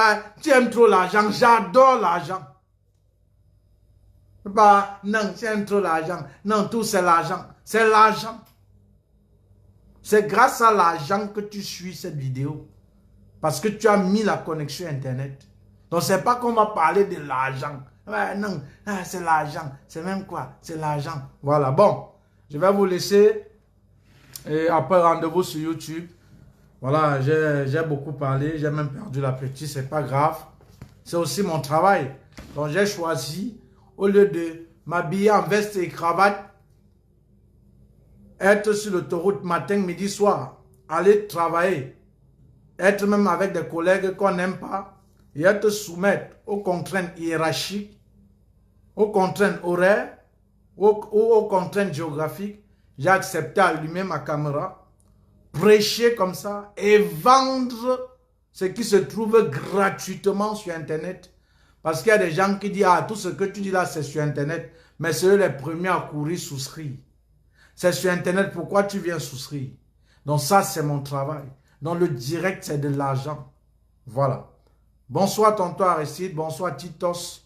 tu aimes trop l'argent, j'adore l'argent. Non, tu aimes trop l'argent. Non, tout c'est l'argent. C'est l'argent. C'est grâce à l'argent que tu suis cette vidéo. Parce que tu as mis la connexion Internet. Donc, ce n'est pas qu'on va parler de l'argent. Non, c'est l'argent. C'est même quoi? C'est l'argent. Voilà, bon. Je vais vous laisser. Et après, rendez-vous sur YouTube. Voilà, j'ai beaucoup parlé. J'ai même perdu l'appétit. C'est pas grave. C'est aussi mon travail. Donc, j'ai choisi, au lieu de m'habiller en veste et cravate, être sur l'autoroute matin, midi, soir, aller travailler, être même avec des collègues qu'on n'aime pas, et être soumettre aux contraintes hiérarchiques, aux contraintes horaires, ou aux contraintes géographiques. J'ai accepté à allumer ma caméra, prêcher comme ça et vendre ce qui se trouve gratuitement sur Internet. Parce qu'il y a des gens qui disent, ah, tout ce que tu dis là, c'est sur Internet, mais c'est eux les premiers à courir souscrire. C'est sur Internet, pourquoi tu viens souscrire? Donc ça, c'est mon travail. Donc le direct, c'est de l'argent. Voilà. Bonsoir tonton Aristide, bonsoir Titos,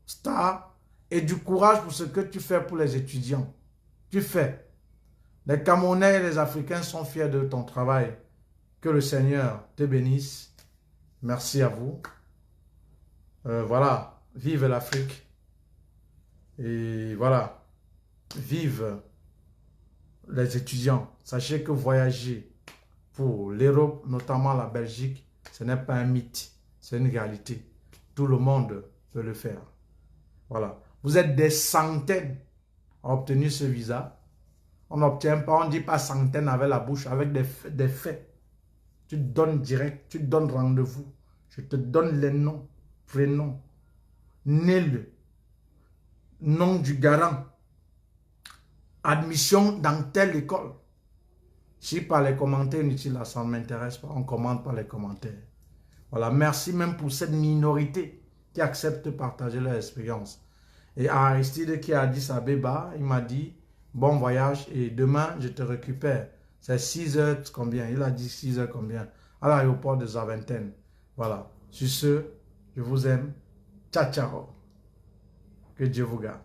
Star, et du courage pour ce que tu fais pour les étudiants. Tu fais. Les Camerounais et les Africains sont fiers de ton travail. Que le Seigneur te bénisse. Merci à vous. Voilà. Vive l'Afrique. Et voilà. Vive les étudiants. Sachez que voyager pour l'Europe, notamment la Belgique, ce n'est pas un mythe. C'est une réalité. Tout le monde peut le faire. Voilà. Vous êtes des centaines à obtenir ce visa. On n'obtient pas, on ne dit pas centaines avec la bouche, avec des faits. Tu donnes direct, tu donnes rendez-vous. Je te donne les noms, prénoms, né-le, nom du garant, admission dans telle école. Si par les commentaires inutiles, ça ne m'intéresse pas, on commente par les commentaires. Voilà, merci même pour cette minorité qui accepte de partager leur expérience. Et Aristide qui a dit ça, Béba, il m'a dit, bon voyage et demain je te récupère. C'est 6 heures combien? Il a dit 6 heures combien? À l'aéroport de Zaventem. Voilà. Sur ce, je vous aime. Ciao, ciao. Que Dieu vous garde.